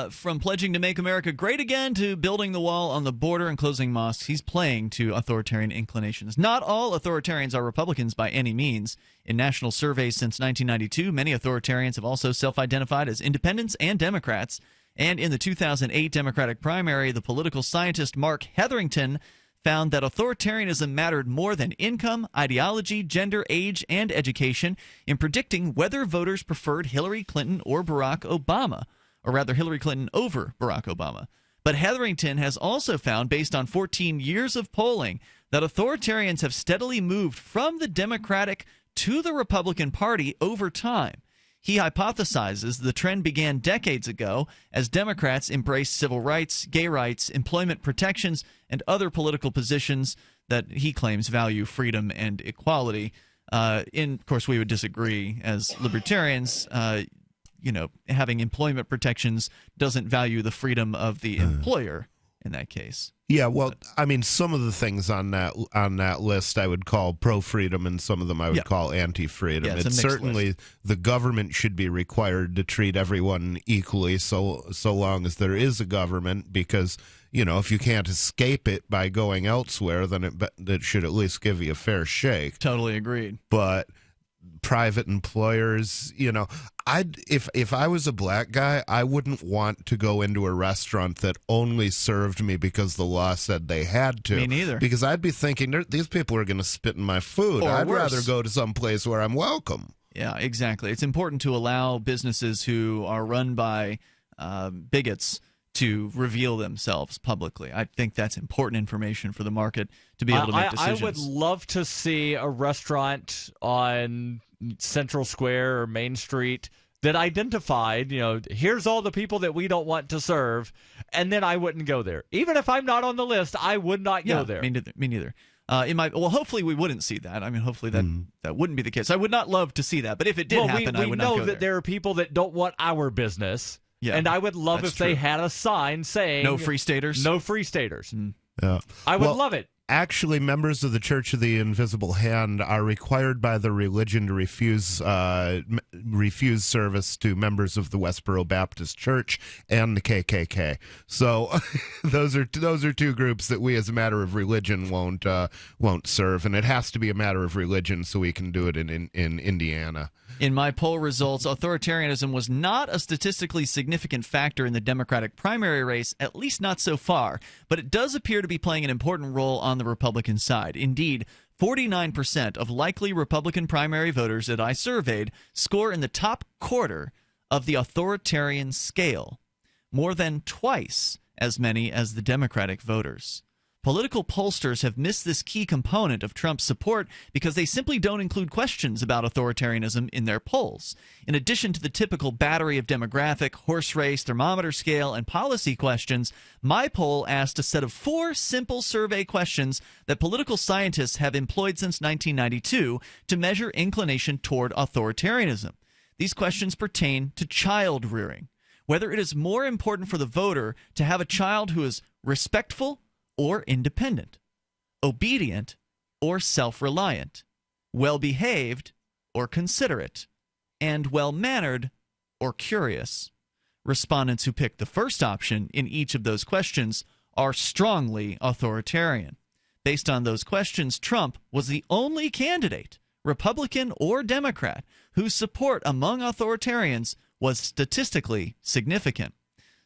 From pledging to make America great again to building the wall on the border and closing mosques, he's playing to authoritarian inclinations. Not all authoritarians are Republicans by any means. In national surveys since 1992, many authoritarians have also self-identified as independents and Democrats. And in the 2008 Democratic primary, the political scientist Mark Hetherington found that authoritarianism mattered more than income, ideology, gender, age, and education in predicting whether voters preferred Hillary Clinton or Barack Obama, or rather Hillary Clinton over Barack Obama. But Hetherington has also found, based on 14 years of polling, that authoritarians have steadily moved from the Democratic to the Republican Party over time. He hypothesizes the trend began decades ago as Democrats embraced civil rights, gay rights, employment protections, and other political positions that he claims value freedom and equality. Of course, we would disagree as libertarians. Having employment protections doesn't value the freedom of the employer in that case. Yeah, well, I mean, some of the things on that list I would call pro-freedom, and some of them I would call anti-freedom. Yeah, it's a mixed certainly list. The government should be required to treat everyone equally, so long as there is a government, because if you can't escape it by going elsewhere, then it should at least give you a fair shake. Totally agreed. But private employers, if I was a black guy, I wouldn't want to go into a restaurant that only served me because the law said they had to. Me neither. Because I'd be thinking, these people are going to spit in my food. Or I'd worse. rather go to some place where I'm welcome. Yeah, exactly. It's important to allow businesses who are run by bigots to reveal themselves publicly. I think that's important information for the market to be able to make decisions. I would love to see a restaurant on Central Square or Main Street that identified, here's all the people that we don't want to serve, and then I wouldn't go there. Even if I'm not on the list, I would not go there. Me neither. Hopefully we wouldn't see that. I mean, hopefully that wouldn't be the case. I would not love to see that, but if it did happen, I would not go We know that there. there are people that don't want our business. Yeah, and I would love that's if they true. had a sign saying No free staters? No free staters. Yeah. I would love it. Actually, members of the Church of the Invisible Hand are required by the religion to refuse service to members of the Westboro Baptist Church and the KKK. So those are two groups that we, as a matter of religion, won't serve, and it has to be a matter of religion so we can do it in Indiana. In my poll results, authoritarianism was not a statistically significant factor in the Democratic primary race, at least not so far, but it does appear to be playing an important role on the Republican side. Indeed, 49% of likely Republican primary voters that I surveyed score in the top quarter of the authoritarian scale, more than twice as many as the Democratic voters. Political pollsters have missed this key component of Trump's support because they simply don't include questions about authoritarianism in their polls. In addition to the typical battery of demographic, horse race, thermometer scale, and policy questions, my poll asked a set of 4 simple survey questions that political scientists have employed since 1992 to measure inclination toward authoritarianism. These questions pertain to child rearing, whether it is more important for the voter to have a child who is respectful or independent, obedient or self-reliant, well-behaved or considerate, and well-mannered or curious. Respondents who picked the first option in each of those questions are strongly authoritarian. Based on those questions, Trump was the only candidate, Republican or Democrat, whose support among authoritarians was statistically significant.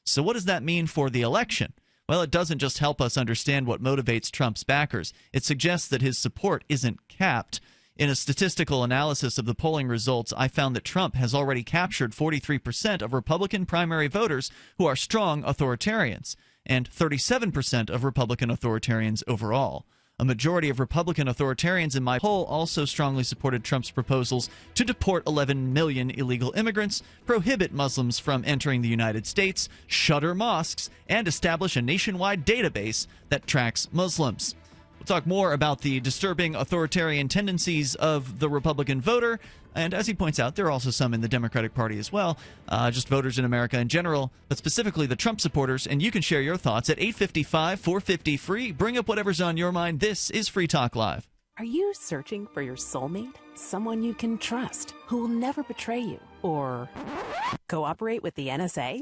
So what does that mean for the election? Well, it doesn't just help us understand what motivates Trump's backers. It suggests that his support isn't capped. In a statistical analysis of the polling results, I found that Trump has already captured 43% of Republican primary voters who are strong authoritarians, and 37% of Republican authoritarians overall. A majority of Republican authoritarians in my poll also strongly supported Trump's proposals to deport 11 million illegal immigrants, prohibit Muslims from entering the United States, shutter mosques, and establish a nationwide database that tracks Muslims. We'll talk more about the disturbing authoritarian tendencies of the Republican voter. And as he points out, there are also some in the Democratic Party as well, just voters in America in general, but specifically the Trump supporters. And you can share your thoughts at 855-450-FREE. Bring up whatever's on your mind. This is Free Talk Live. Are you searching for your soulmate? Someone you can trust, who will never betray you or cooperate with the NSA?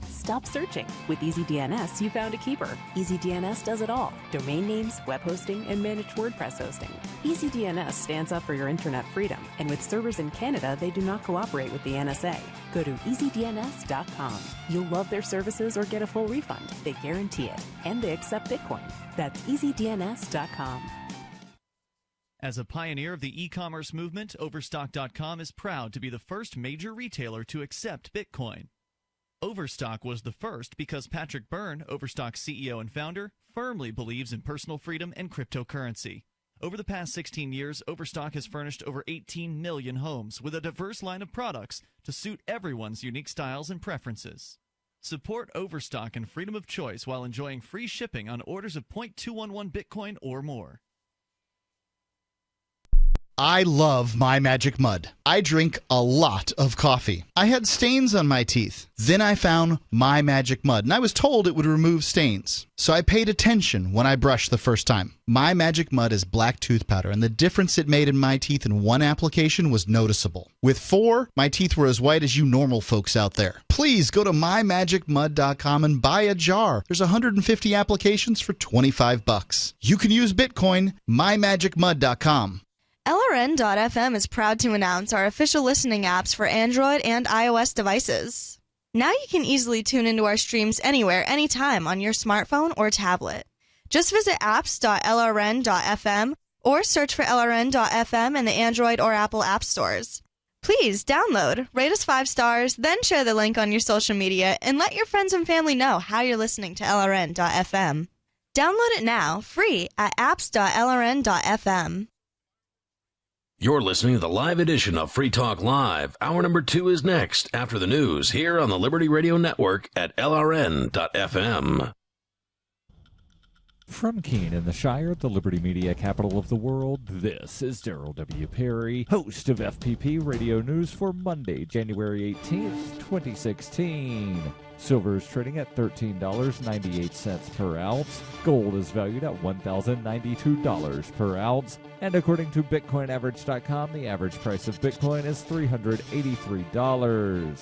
Stop searching. With EasyDNS, you found a keeper. EasyDNS does it all. Domain names, web hosting, and managed WordPress hosting. EasyDNS stands up for your internet freedom, and with servers in Canada, they do not cooperate with the NSA. Go to EasyDNS.com. You'll love their services or get a full refund. They guarantee it. And they accept Bitcoin. That's EasyDNS.com. As a pioneer of the e-commerce movement, Overstock.com is proud to be the first major retailer to accept Bitcoin. Overstock was the first because Patrick Byrne, Overstock's CEO and founder, firmly believes in personal freedom and cryptocurrency. Over the past 16 years, Overstock has furnished over 18 million homes with a diverse line of products to suit everyone's unique styles and preferences. Support Overstock and freedom of choice while enjoying free shipping on orders of 0.211 Bitcoin or more. I love My Magic Mud. I drink a lot of coffee. I had stains on my teeth. Then I found My Magic Mud, and I was told it would remove stains. So I paid attention when I brushed the first time. My Magic Mud is black tooth powder, and the difference it made in my teeth in one application was noticeable. With 4, my teeth were as white as you normal folks out there. Please go to mymagicmud.com and buy a jar. There's 150 applications for $25. You can use Bitcoin. mymagicmud.com. LRN.FM is proud to announce our official listening apps for Android and iOS devices. Now you can easily tune into our streams anywhere, anytime on your smartphone or tablet. Just visit apps.lrn.fm or search for LRN.FM in the Android or Apple app stores. Please download, rate us 5 stars, then share the link on your social media and let your friends and family know how you're listening to LRN.FM. Download it now, free at apps.lrn.fm. You're listening to the live edition of Free Talk Live. Hour number 2 is next after the news here on the Liberty Radio Network at LRN.FM. From Keene in the Shire, the Liberty Media capital of the world, this is Daryl W. Perry, host of FPP Radio News for Monday, January 18th, 2016. Silver is trading at $13.98 per ounce. Gold is valued at $1,092 per ounce. And according to BitcoinAverage.com, the average price of Bitcoin is $383.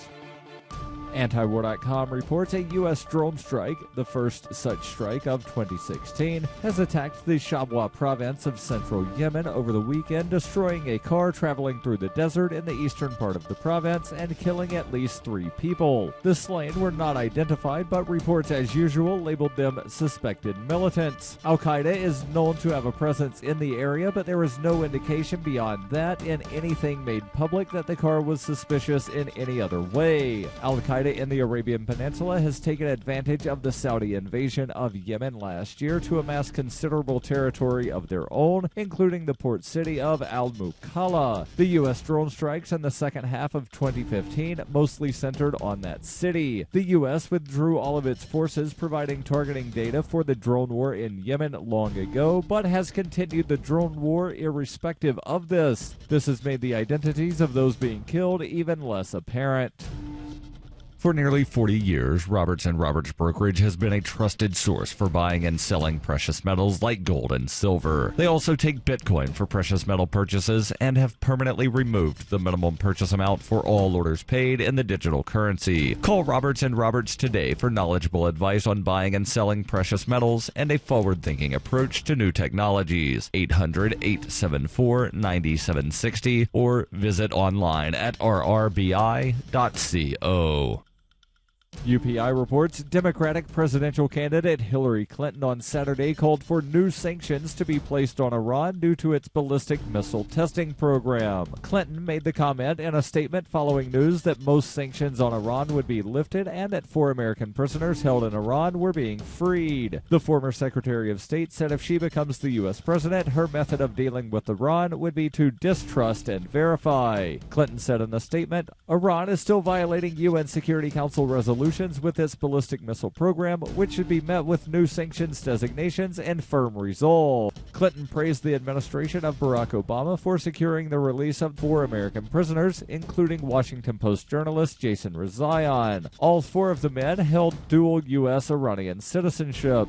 Antiwar.com reports a U.S. drone strike, the first such strike of 2016, has attacked the Shabwa province of central Yemen over the weekend, destroying a car traveling through the desert in the eastern part of the province and killing at least 3 people. The slain were not identified, but reports as usual labeled them suspected militants. Al-Qaeda is known to have a presence in the area, but there is no indication beyond that in anything made public that the car was suspicious in any other way. Al-Qaeda in the Arabian Peninsula has taken advantage of the Saudi invasion of Yemen last year to amass considerable territory of their own, including the port city of Al-Mukalla. The U.S. drone strikes in the second half of 2015 mostly centered on that city. The U.S. withdrew all of its forces providing targeting data for the drone war in Yemen long ago, but has continued the drone war irrespective of this. This has made the identities of those being killed even less apparent. For nearly 40 years, Roberts & Roberts Brokerage has been a trusted source for buying and selling precious metals like gold and silver. They also take Bitcoin for precious metal purchases and have permanently removed the minimum purchase amount for all orders paid in the digital currency. Call Roberts & Roberts today for knowledgeable advice on buying and selling precious metals and a forward-thinking approach to new technologies. 800-874-9760 or visit online at rrbi.co. UPI reports Democratic presidential candidate Hillary Clinton on Saturday called for new sanctions to be placed on Iran due to its ballistic missile testing program. Clinton made the comment in a statement following news that most sanctions on Iran would be lifted and that 4 American prisoners held in Iran were being freed. The former Secretary of State said if she becomes the U.S. president, her method of dealing with Iran would be to distrust and verify. Clinton said in the statement, Iran is still violating UN Security Council resolutions with its ballistic missile program, which should be met with new sanctions designations and firm resolve. Clinton praised the administration of Barack Obama for securing the release of 4 American prisoners, including Washington Post journalist Jason Rezaian. All 4 of the men held dual U.S.-Iranian citizenship.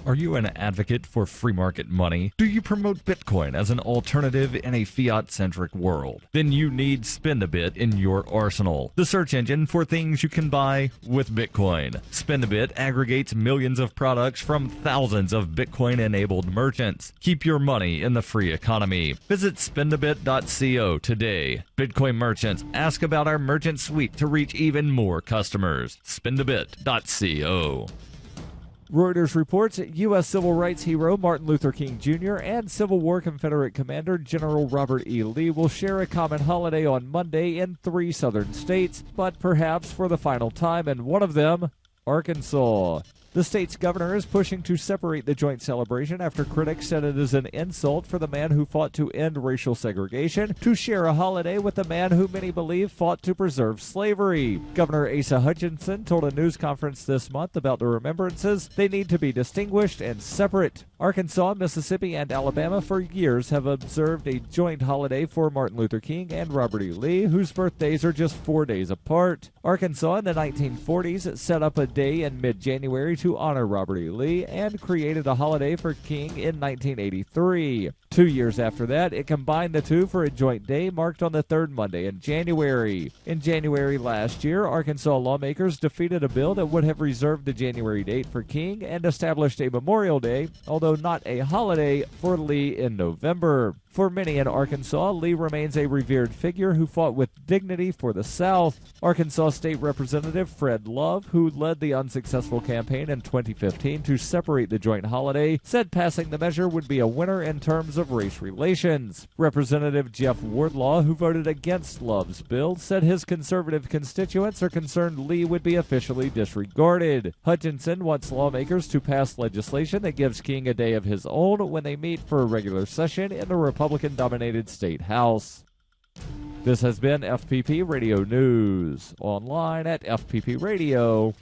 Are you an advocate for free market money? Do you promote Bitcoin as an alternative in a fiat-centric world? Then you need SpendABit in your arsenal, the search engine for things you can buy with Bitcoin. SpendABit aggregates millions of products from thousands of Bitcoin-enabled merchants. Keep your money in the free economy. Visit spendabit.co today. Bitcoin merchants, ask about our merchant suite to reach even more customers. Spendabit.co. Reuters reports U.S. civil rights hero Martin Luther King Jr. and Civil War Confederate Commander General Robert E. Lee will share a common holiday on Monday in 3 southern states, but perhaps for the final time in one of them, Arkansas. The state's governor is pushing to separate the joint celebration after critics said it is an insult for the man who fought to end racial segregation to share a holiday with the man who many believe fought to preserve slavery. Governor Asa Hutchinson told a news conference this month about the remembrances. They need to be distinguished and separate. Arkansas, Mississippi, and Alabama for years have observed a joint holiday for Martin Luther King and Robert E. Lee, whose birthdays are just 4 days apart. Arkansas in the 1940s set up a day in mid-January to honor Robert E. Lee and created a holiday for King in 1983. 2 years after that, it combined the two for a joint day marked on the 3rd Monday in January. In January last year, Arkansas lawmakers defeated a bill that would have reserved the January date for King and established a Memorial Day, although not a holiday, for Lee in November. For many in Arkansas, Lee remains a revered figure who fought with dignity for the South. Arkansas State Representative Fred Love, who led the unsuccessful campaign in 2015 to separate the joint holiday, said passing the measure would be a winner in terms of race relations. Representative Jeff Wardlaw, who voted against Love's bill, said his conservative constituents are concerned Lee would be officially disregarded. Hutchinson wants lawmakers to pass legislation that gives King a day of his own when they meet for a regular session in the Republican-dominated state House. This has been FPP Radio News, online at fppradio.com.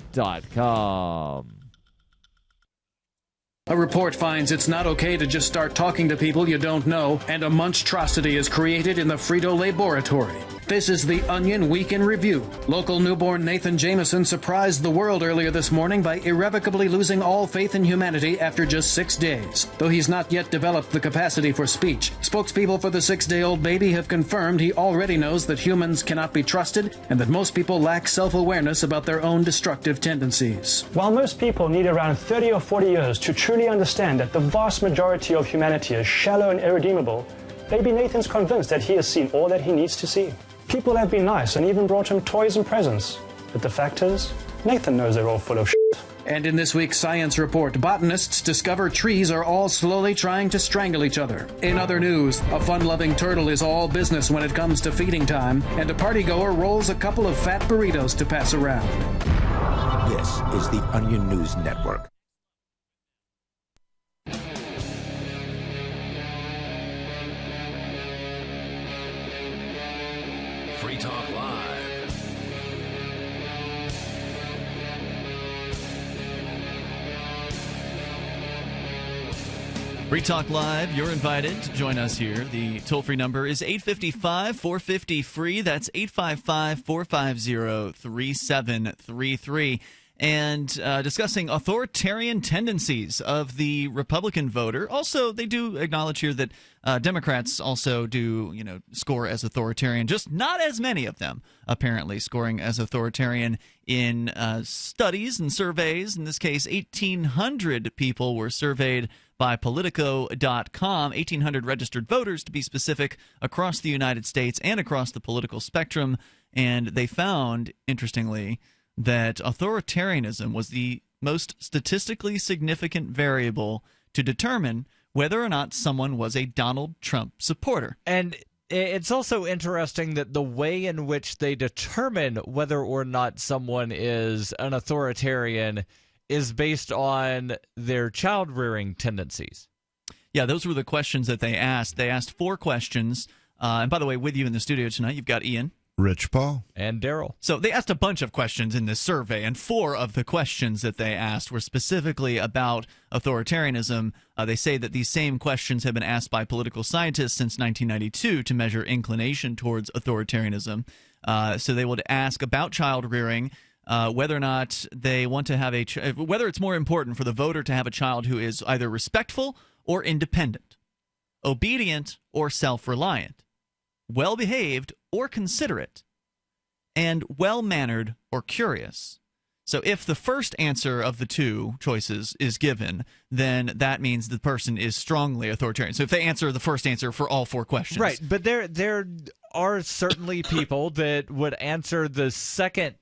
A report finds it's not okay to just start talking to people you don't know, and a monstrosity is created in the Frito-Lay laboratory. This is the Onion Week in Review. Local newborn Nathan Jameson surprised the world earlier this morning by irrevocably losing all faith in humanity after just 6 days. Though he's not yet developed the capacity for speech, spokespeople for the 6-day-old baby have confirmed he already knows that humans cannot be trusted and that most people lack self-awareness about their own destructive tendencies. While most people need around 30 or 40 years to truly understand that the vast majority of humanity is shallow and irredeemable, baby Nathan's convinced that he has seen all that he needs to see. People have been nice and even brought him toys and presents. But the fact is, Nathan knows they're all full of shit. And in this week's science report, botanists discover trees are all slowly trying to strangle each other. In other news, a fun-loving turtle is all business when it comes to feeding time, and a partygoer rolls a couple of fat burritos to pass around. This is the Onion News Network. Free Talk Live. Free Talk Live, you're invited to join us here. The toll-free number is 855-450-FREE. That's 855-450-3733. And discussing authoritarian tendencies of the Republican voter. Also, they do acknowledge here that Democrats also do, score as authoritarian. Just not as many of them, apparently, scoring as authoritarian in studies and surveys. In this case, 1,800 people were surveyed by Politico.com, 1,800 registered voters, to be specific, across the United States and across the political spectrum. And they found, interestingly, that authoritarianism was the most statistically significant variable to determine whether or not someone was a Donald Trump supporter. And it's also interesting that the way in which they determine whether or not someone is an authoritarian is based on their child-rearing tendencies. Yeah, those were the questions that they asked. They asked 4 questions. And by the way, with you in the studio tonight, you've got Ian. Rich Paul. And Daryl. So they asked a bunch of questions in this survey, and 4 of the questions that they asked were specifically about authoritarianism. They say that these same questions have been asked by political scientists since 1992 to measure inclination towards authoritarianism. So they would ask about child rearing, whether or not they want to have whether it's more important for the voter to have a child who is either respectful or independent, obedient or self-reliant, well-behaved or considerate, and well-mannered or curious. So if the first answer of the 2 choices is given, then that means the person is strongly authoritarian. So if they answer the first answer for all 4 questions. Right, but there are certainly people that would answer the second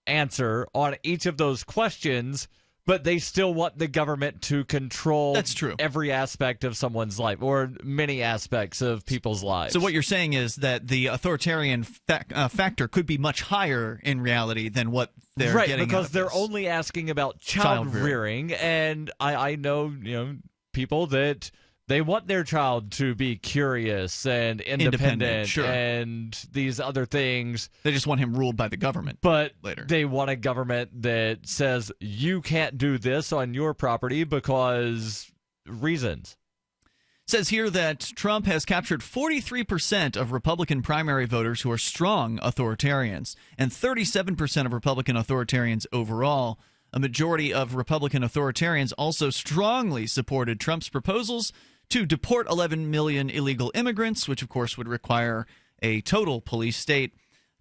answer on each of those questions, but they still want the government to control every aspect of someone's life, or many aspects of people's lives. So what you're saying is that the authoritarian factor could be much higher in reality than what they're getting. Right, because they're only asking about child rearing, and I know people that they want their child to be curious and independent sure. and these other things. They just want him ruled by the government. But later, they want a government that says you can't do this on your property because reasons. It says here that Trump has captured 43% of Republican primary voters who are strong authoritarians and 37% of Republican authoritarians overall. A majority of Republican authoritarians also strongly supported Trump's proposals to deport 11 million illegal immigrants, which of course would require a total police state,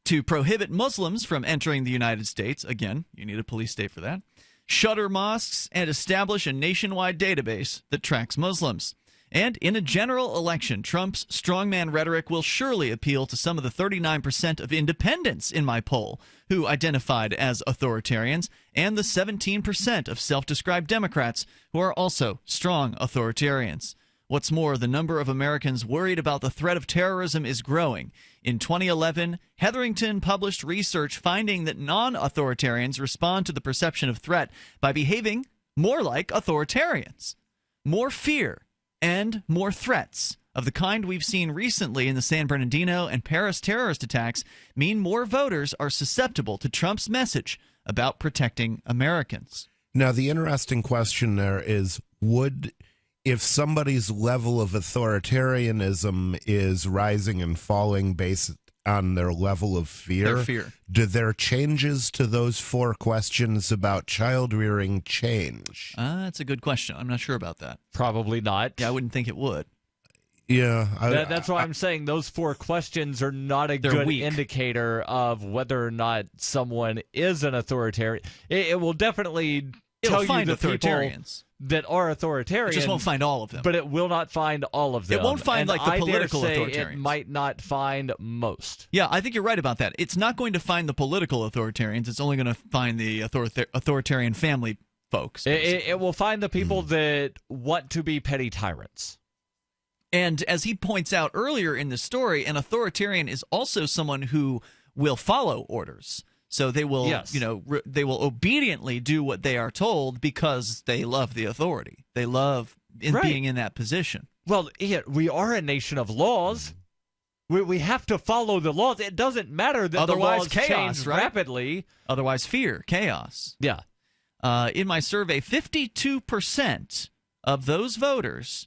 to prohibit Muslims from entering the United States. Again, you need a police state for that. Shutter mosques and establish a nationwide database that tracks Muslims. And in a general election, Trump's strongman rhetoric will surely appeal to some of the 39% of independents in my poll who identified as authoritarians, and the 17% of self-described Democrats who are also strong authoritarians. What's more, the number of Americans worried about the threat of terrorism is growing. In 2011, Hetherington published research finding that non-authoritarians respond to the perception of threat by behaving more like authoritarians. More fear and more threats of the kind we've seen recently in the San Bernardino and Paris terrorist attacks mean more voters are susceptible to Trump's message about protecting Americans. Now, the interesting question there is, if somebody's level of authoritarianism is rising and falling based on their level of fear, do their changes to those 4 questions about child rearing change? That's a good question. I'm not sure about that. Probably not. Yeah, I wouldn't think it would. Yeah. That's why I'm saying those 4 questions are not a good indicator of whether or not someone is an authoritarian. It will definitely tell you the authoritarians that are authoritarian. It just won't find all of them. But it will not find all of them. It won't find and like the political I dare say authoritarians. It might not find most. Yeah, I think you're right about that. It's not going to find the political authoritarians. It's only going to find the authoritarian family folks. It will find the people that want to be petty tyrants. And as he points out earlier in the story, an authoritarian is also someone who will follow orders. So they will, they will obediently do what they are told because they love the authority. They love being in that position. Well, we are a nation of laws. We have to follow the laws. It doesn't matter that otherwise the laws chaos, change right? rapidly. Otherwise fear, chaos. Yeah. In my survey, 52% of those voters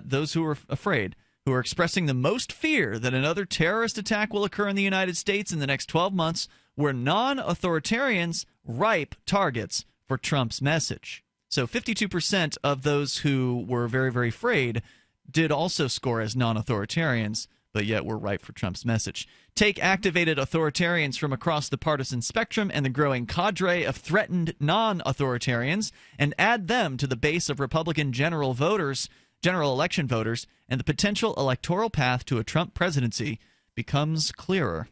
those who are afraid, who are expressing the most fear that another terrorist attack will occur in the United States in the next 12 months, were non-authoritarians ripe targets for Trump's message. So 52% of those who were very, very afraid did also score as non-authoritarians, but yet were ripe for Trump's message. Take activated authoritarians from across the partisan spectrum and the growing cadre of threatened non-authoritarians and add them to the base of Republican general election voters, and the potential electoral path to a Trump presidency becomes clearer.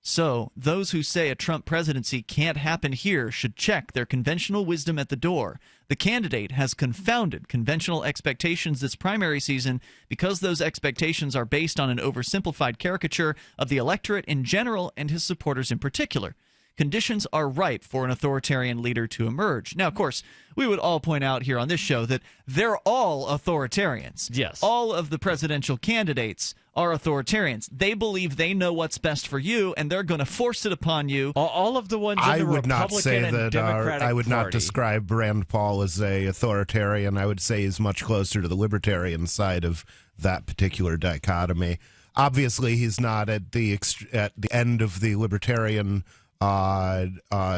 So, those who say a Trump presidency can't happen here should check their conventional wisdom at the door. The candidate has confounded conventional expectations this primary season because those expectations are based on an oversimplified caricature of the electorate in general and his supporters in particular. Conditions are ripe for an authoritarian leader to emerge. Now, of course, we would all point out here on this show that they're all authoritarians. Yes. All of the presidential candidates are authoritarians. They believe they know what's best for you, and they're going to force it upon you. All of the ones in the Republican and Democratic I would not Party. describe Rand Paul as a authoritarian. I would say he's much closer to the libertarian side of that particular dichotomy. Obviously, he's not at the end of the libertarian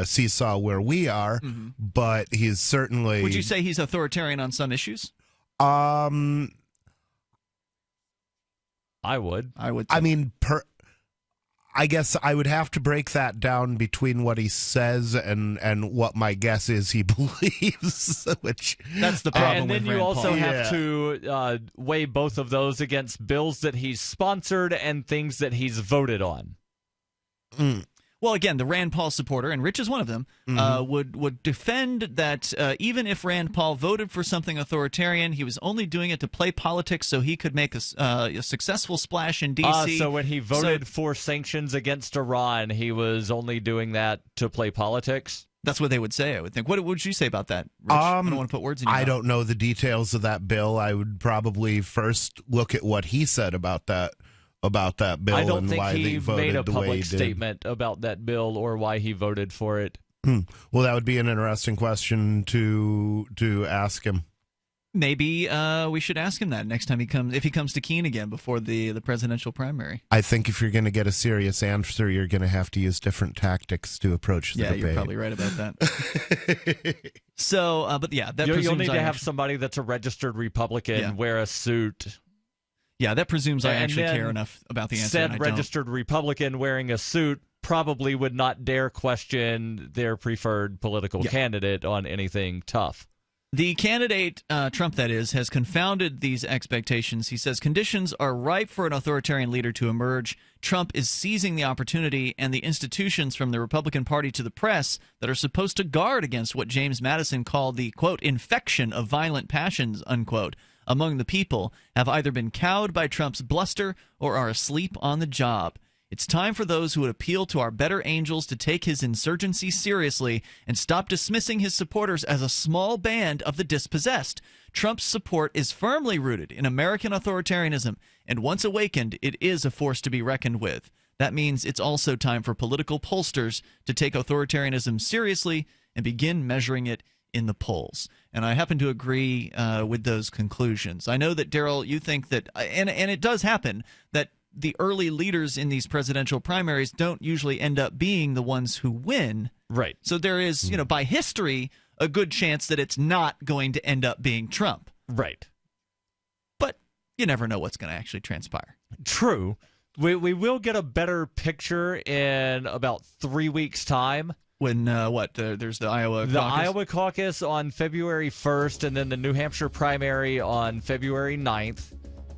seesaw where we are, but he's certainly. Would you say he's authoritarian on some issues? I would. I mean, I guess I would have to break that down between what he says and what my guess is he believes. Which that's the problem. And then with you Rand also Paul. have to weigh both of those against bills that he's sponsored and things that he's voted on. Well, again, the Rand Paul supporter, and Rich is one of them, would defend that even if Rand Paul voted for something authoritarian, he was only doing it to play politics so he could make a successful splash in D.C. So when he voted for sanctions against Iran, he was only doing that to play politics? That's what they would say, I would think. What would you say about that, Rich? I don't want to put words in your mouth. I don't know the details of that bill. I would probably first look at what he said about that bill I don't and think why he they voted made a the way he public did. statement about that bill or why he voted for it. Well, that would be an interesting question to ask him. Maybe we should ask him that next time he comes, if he comes to Keene again before the presidential primary. I think if you're going to get a serious answer, you're going to have to use different tactics to approach the debate. Yeah, you're probably right about that. So, but yeah, that You'll need I to have actually- somebody that's a registered Republican wear a suit. Yeah, that presumes I And actually then care enough about the answer. Said and I don't. registered Republican wearing a suit probably would not dare question their preferred political candidate on anything tough. The candidate, Trump that is, has confounded these expectations. He says conditions are ripe for an authoritarian leader to emerge. Trump is seizing the opportunity, and the institutions from the Republican Party to the press that are supposed to guard against what James Madison called the, quote, infection of violent passions, unquote, among the people have either been cowed by Trump's bluster or are asleep on the job. It's time for those who would appeal to our better angels to take his insurgency seriously and stop dismissing his supporters as a small band of the dispossessed. Trump's support is firmly rooted in American authoritarianism, and once awakened, it is a force to be reckoned with. That means it's also time for political pollsters to take authoritarianism seriously and begin measuring it in the polls. And I happen to agree with those conclusions. I know that, Daryl, you think that, and it does happen, that the early leaders in these presidential primaries don't usually end up being the ones who win. Right. So there is, by history, a good chance that it's not going to end up being Trump. Right. But you never know what's going to actually transpire. True. We will get a better picture in about 3 weeks' time. When, there's the Iowa caucus? The Iowa caucus on February 1st, and then the New Hampshire primary on February 9th.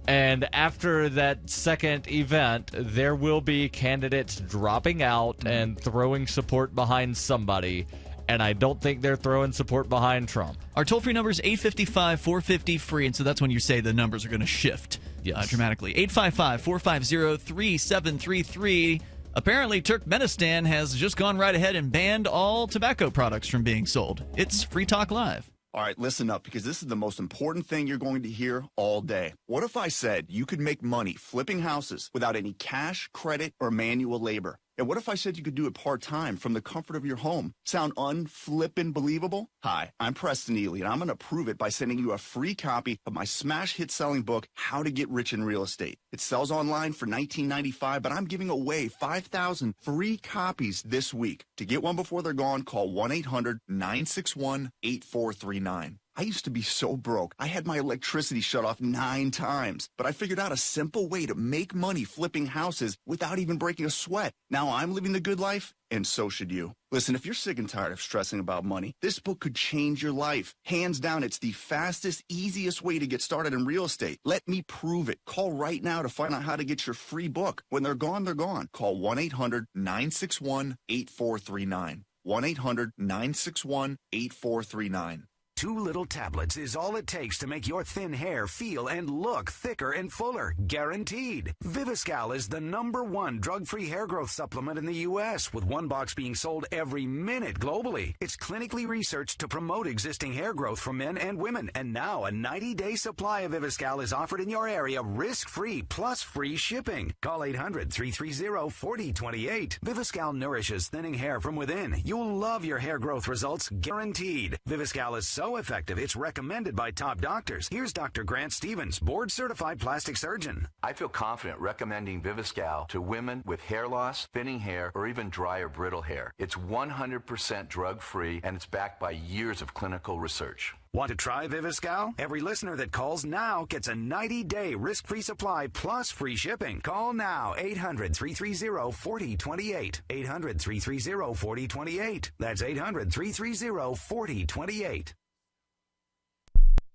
And after that second event, there will be candidates dropping out and throwing support behind somebody. And I don't think they're throwing support behind Trump. Our toll-free number is 855-450-FREE, and so that's when you say the numbers are going to shift dramatically. 855-450-3733. Apparently, Turkmenistan has just gone right ahead and banned all tobacco products from being sold. It's Free Talk Live. All right, listen up, because this is the most important thing you're going to hear all day. What if I said you could make money flipping houses without any cash, credit, or manual labor? And what if I said you could do it part-time from the comfort of your home? Sound unflippin' believable? Hi, I'm Preston Ely, and I'm going to prove it by sending you a free copy of my smash hit-selling book, How to Get Rich in Real Estate. It sells online for $19.95, but I'm giving away 5,000 free copies this week. To get one before they're gone, call 1-800-961-8439. I used to be so broke, I had my electricity shut off 9 times, but I figured out a simple way to make money flipping houses without even breaking a sweat. Now I'm living the good life, and so should you. Listen, if you're sick and tired of stressing about money, this book could change your life. Hands down, it's the fastest, easiest way to get started in real estate. Let me prove it. Call right now to find out how to get your free book. When they're gone, they're gone. Call 1-800-961-8439. 1-800-961-8439. 2 little tablets is all it takes to make your thin hair feel and look thicker and fuller, guaranteed. Viviscal is the #1 drug-free hair growth supplement in the U.S., with 1 box being sold every minute globally. It's clinically researched to promote existing hair growth for men and women, and now a 90-day supply of Viviscal is offered in your area risk-free plus free shipping. Call 800-330-4028. Viviscal nourishes thinning hair from within. You'll love your hair growth results, guaranteed. Viviscal is so effective, it's recommended by top doctors. Here's Dr. Grant Stevens, board-certified plastic surgeon. I feel confident recommending Viviscal to women with hair loss, thinning hair, or even dry or brittle hair. It's 100% drug-free, and it's backed by years of clinical research. Want to try Viviscal? Every listener that calls now gets a 90-day risk-free supply plus free shipping. Call now, 800-330-4028. 800-330-4028. That's 800-330-4028.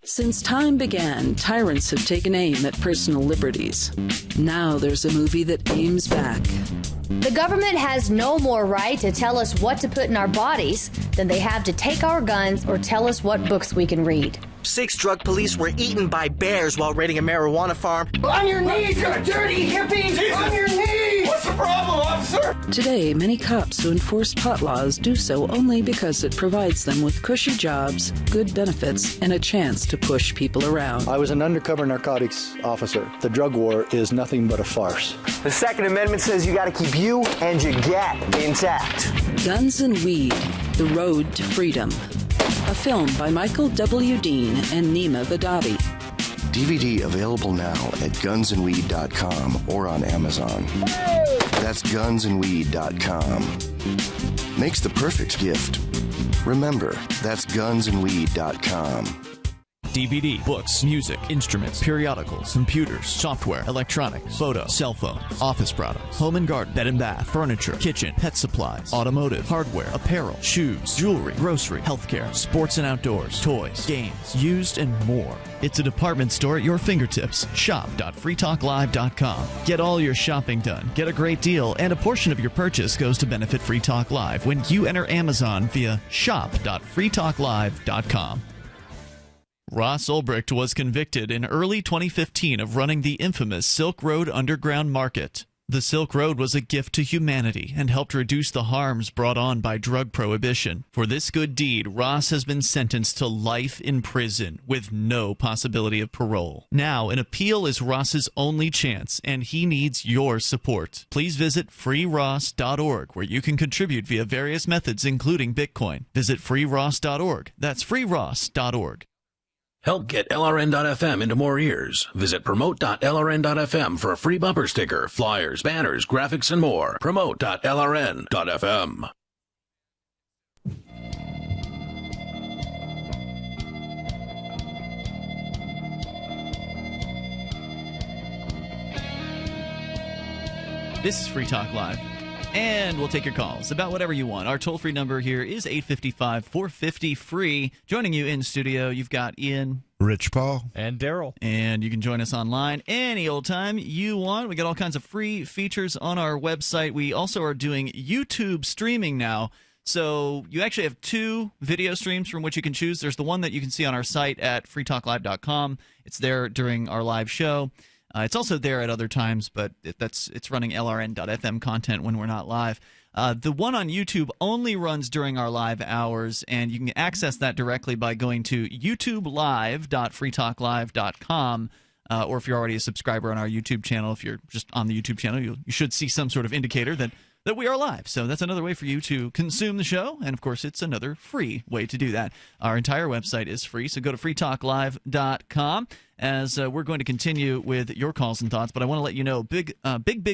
Since time began, tyrants have taken aim at personal liberties. Now there's a movie that aims back. The government has no more right to tell us what to put in our bodies than they have to take our guns or tell us what books we can read. 6 drug police were eaten by bears while raiding a marijuana farm. On your knees, you dirty hippies! Jesus. On your knees! What's the problem, officer? Today, many cops who enforce pot laws do so only because it provides them with cushy jobs, good benefits, and a chance to push people around. I was an undercover narcotics officer. The drug war is nothing but a farce. The Second Amendment says you got to keep you and your gat intact. Guns and Weed, The Road to Freedom. A film by Michael W. Dean and Nima Vadavi. DVD available now at gunsandweed.com or on Amazon. That's gunsandweed.com. Makes the perfect gift. Remember, that's gunsandweed.com. DVD, books, music, instruments, periodicals, computers, software, electronics, photo, cell phones, office products, home and garden, bed and bath, furniture, kitchen, pet supplies, automotive, hardware, apparel, shoes, jewelry, grocery, healthcare, sports and outdoors, toys, games, used, and more. It's a department store at your fingertips. Shop.freetalklive.com. Get all your shopping done, get a great deal, and a portion of your purchase goes to benefit Free Talk Live when you enter Amazon via shop.freetalklive.com. Ross Ulbricht was convicted in early 2015 of running the infamous Silk Road Underground Market. The Silk Road was a gift to humanity and helped reduce the harms brought on by drug prohibition. For this good deed, Ross has been sentenced to life in prison with no possibility of parole. Now, an appeal is Ross's only chance, and he needs your support. Please visit freeross.org, where you can contribute via various methods, including Bitcoin. Visit freeross.org. That's freeross.org. Help get LRN.FM into more ears. Visit promote.lrn.fm for a free bumper sticker, flyers, banners, graphics, and more. Promote.lrn.fm. This is Free Talk Live, and we'll take your calls about whatever you want. Our toll-free number here is 855-450-FREE. Joining you in studio, you've got Ian, Rich Paul, and Daryl. And you can join us online any old time you want. We got all kinds of free features on our website. We also are doing YouTube streaming now. So you actually have 2 video streams from which you can choose. There's the one that you can see on our site at freetalklive.com. It's there during our live show. It's also there at other times, but it's running LRN.FM content when we're not live. The one on YouTube only runs during our live hours, and you can access that directly by going to youtubelive.freetalklive.com. Or if you're already a subscriber on our YouTube channel, if you're just on the YouTube channel, you should see some sort of indicator that that we are live. So that's another way for you to consume the show. And, of course, it's another free way to do that. Our entire website is free, so go to freetalklive.com as we're going to continue with your calls and thoughts. But I want to let you know, big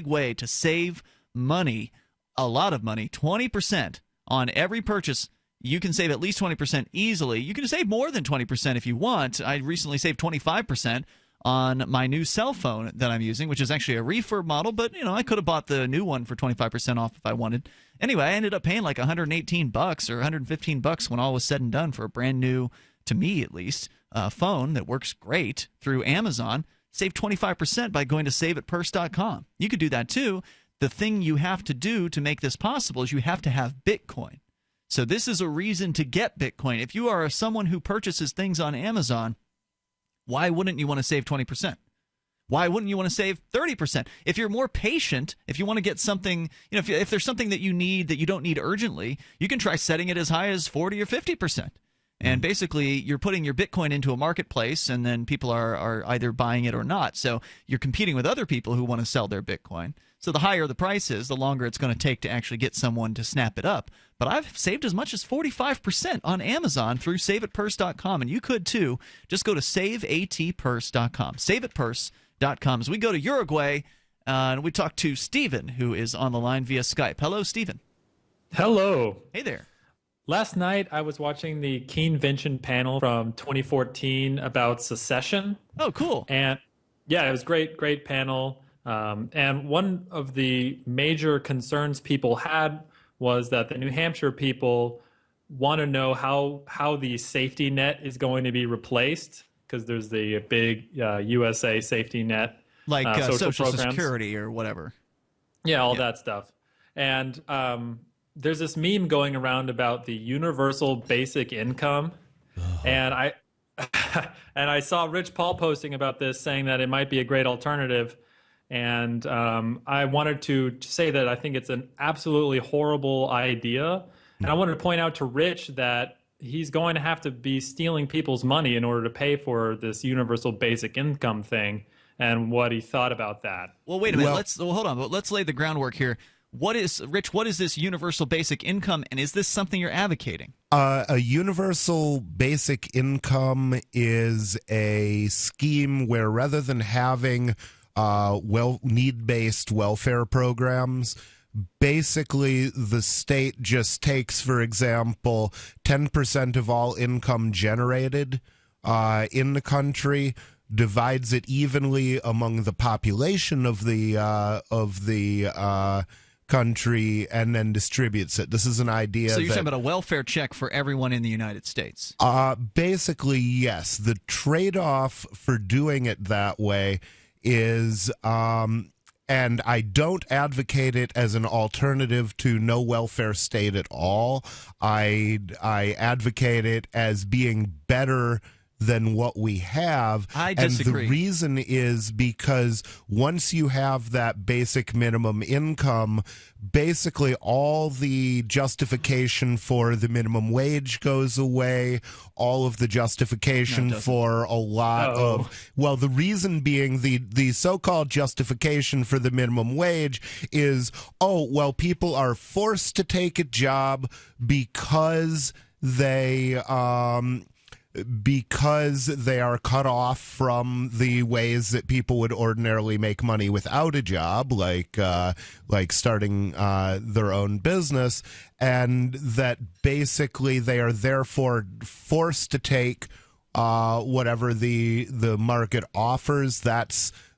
way to save money, a lot of money, 20% on every purchase. You can save at least 20% easily. You can save more than 20% if you want. I recently saved 25% on my new cell phone that I'm using, which is actually a refurb model, but I could have bought the new one for 25% off if I wanted. Anyway, I ended up paying like $118 or $115 when all was said and done for a brand new, to me at least, phone that works great through Amazon. Save 25% by going to saveatpurse.com. You could do that too. The thing you have to do to make this possible is you have to have Bitcoin. So this is a reason to get Bitcoin. If you are someone who purchases things on Amazon, why wouldn't you want to save 20%? Why wouldn't you want to save 30%? If you're more patient, if you want to get something, if there's something that you need that you don't need urgently, you can try setting it as high as 40 or 50%. And basically, you're putting your Bitcoin into a marketplace, and then people are either buying it or not. So you're competing with other people who want to sell their Bitcoin. So the higher the price is, the longer it's going to take to actually get someone to snap it up. But I've saved as much as 45% on Amazon through saveatpurse.com, and you could too. Just go to saveatpurse.com. Saveatpurse.com. As we go to Uruguay, and we talk to Stephen, who is on the line via Skype. Hello, Stephen. Hello. Hey there. Last night, I was watching the Keenvention panel from 2014 about secession. Oh, cool. And yeah, it was great panel. And one of the major concerns people had was that the New Hampshire people want to know how the safety net is going to be replaced, because there's the big USA safety net. Like Social programs. Security or whatever. Yeah, all that stuff. And there's this meme going around about the universal basic income. And I saw Rich Paul posting about this, saying that it might be a great alternative. And I wanted to say that I think it's an absolutely horrible idea. And I wanted to point out to Rich that he's going to have to be stealing people's money in order to pay for this universal basic income thing, and what he thought about that. Well, wait a minute. Hold on. But let's lay the groundwork here. What is this universal basic income, and is this something you're advocating? A universal basic income is a scheme where, rather than having need-based welfare programs, basically the state just takes, for example, 10% of all income generated in the country, divides it evenly among the population of the country, and then distributes it. This is an idea. So you're talking about a welfare check for everyone in the United States? Basically, yes. The trade-off for doing it that way is, and I don't advocate it as an alternative to no welfare state at all. I advocate it as being better than what we have. I disagree. And the reason is because once you have that basic minimum income, basically all the justification for the minimum wage goes away, all of the justification for a lot of, well, the reason being the so-called justification for the minimum wage is, people are forced to take a job because they are cut off from the ways that people would ordinarily make money without a job, like starting their own business, and that basically they are therefore forced to take whatever the market offers.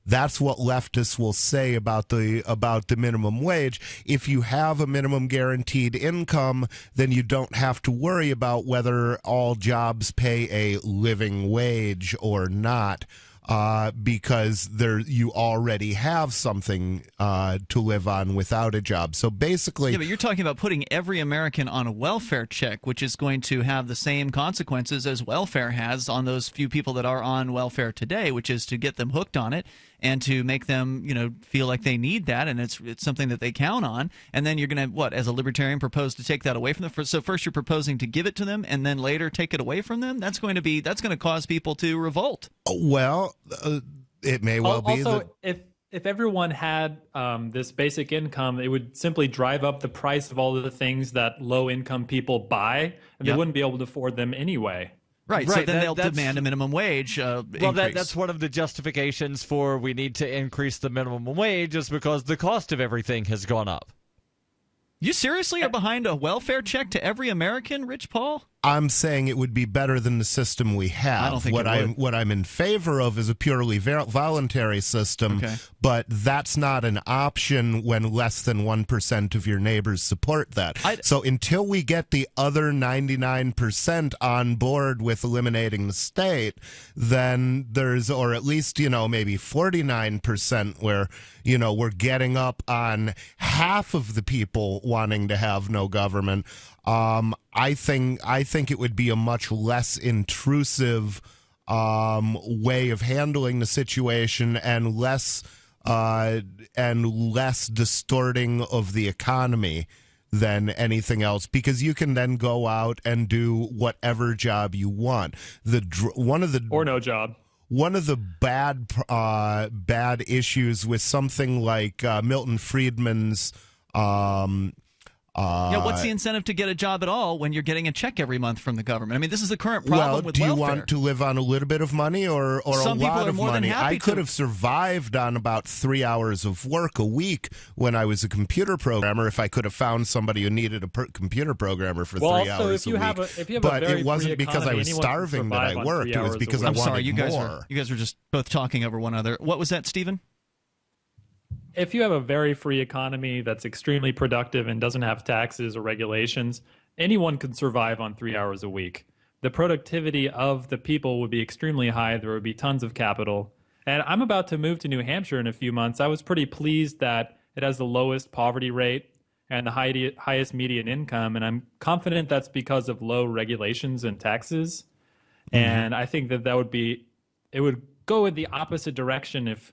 That's what leftists will say about the minimum wage. If you have a minimum guaranteed income, then you don't have to worry about whether all jobs pay a living wage or not, because you already have something to live on without a job. So basically, yeah, but you're talking about putting every American on a welfare check, which is going to have the same consequences as welfare has on those few people that are on welfare today, which is to get them hooked on it and to make them, feel like they need that, and it's something that they count on. And then you're going to, as a libertarian, propose to take that away from them? So first you're proposing to give it to them, and then later take it away from them? That's going to cause people to revolt. Well, it may well be also, that. if everyone had this basic income, it would simply drive up the price of all of the things that low-income people buy, and they wouldn't be able to afford them anyway. Right, so then they'll demand a minimum wage increase. That's one of the justifications for we need to increase the minimum wage is because the cost of everything has gone up. You seriously are behind a welfare check to every American, Rich Paul? I'm saying it would be better than the system we have. I don't think what I'm in favor of is a purely voluntary system, but that's not an option when less than 1% of your neighbors support that. So until we get the other 99% on board with eliminating the state, then there's, or at least, maybe 49% where, we're getting up on half of the people wanting to have no government. I think it would be a much less intrusive way of handling the situation and less distorting of the economy than anything else, because you can then go out and do whatever job you want. Or no job. One of the bad issues with something like Milton Friedman's what's the incentive to get a job at all when you're getting a check every month from the government? I mean, this is the current problem with welfare. Do you want to live on a little bit of money or Some a lot people are of more money? than happy I could have survived on about 3 hours of work a week when I was a computer programmer if I could have found somebody who needed a computer programmer for 3 hours a week. But it wasn't because I was starving that I worked. It was because I wanted more. You guys were just both talking over one another. What was that, Stephen? If you have a very free economy that's extremely productive and doesn't have taxes or regulations, anyone could survive on 3 hours a week. The productivity of the people would be extremely high. There would be tons of capital. And I'm about to move to New Hampshire in a few months. I was pretty pleased that it has the lowest poverty rate and the highest median income. And I'm confident that's because of low regulations and taxes. Mm-hmm. And I think that it would go in the opposite direction if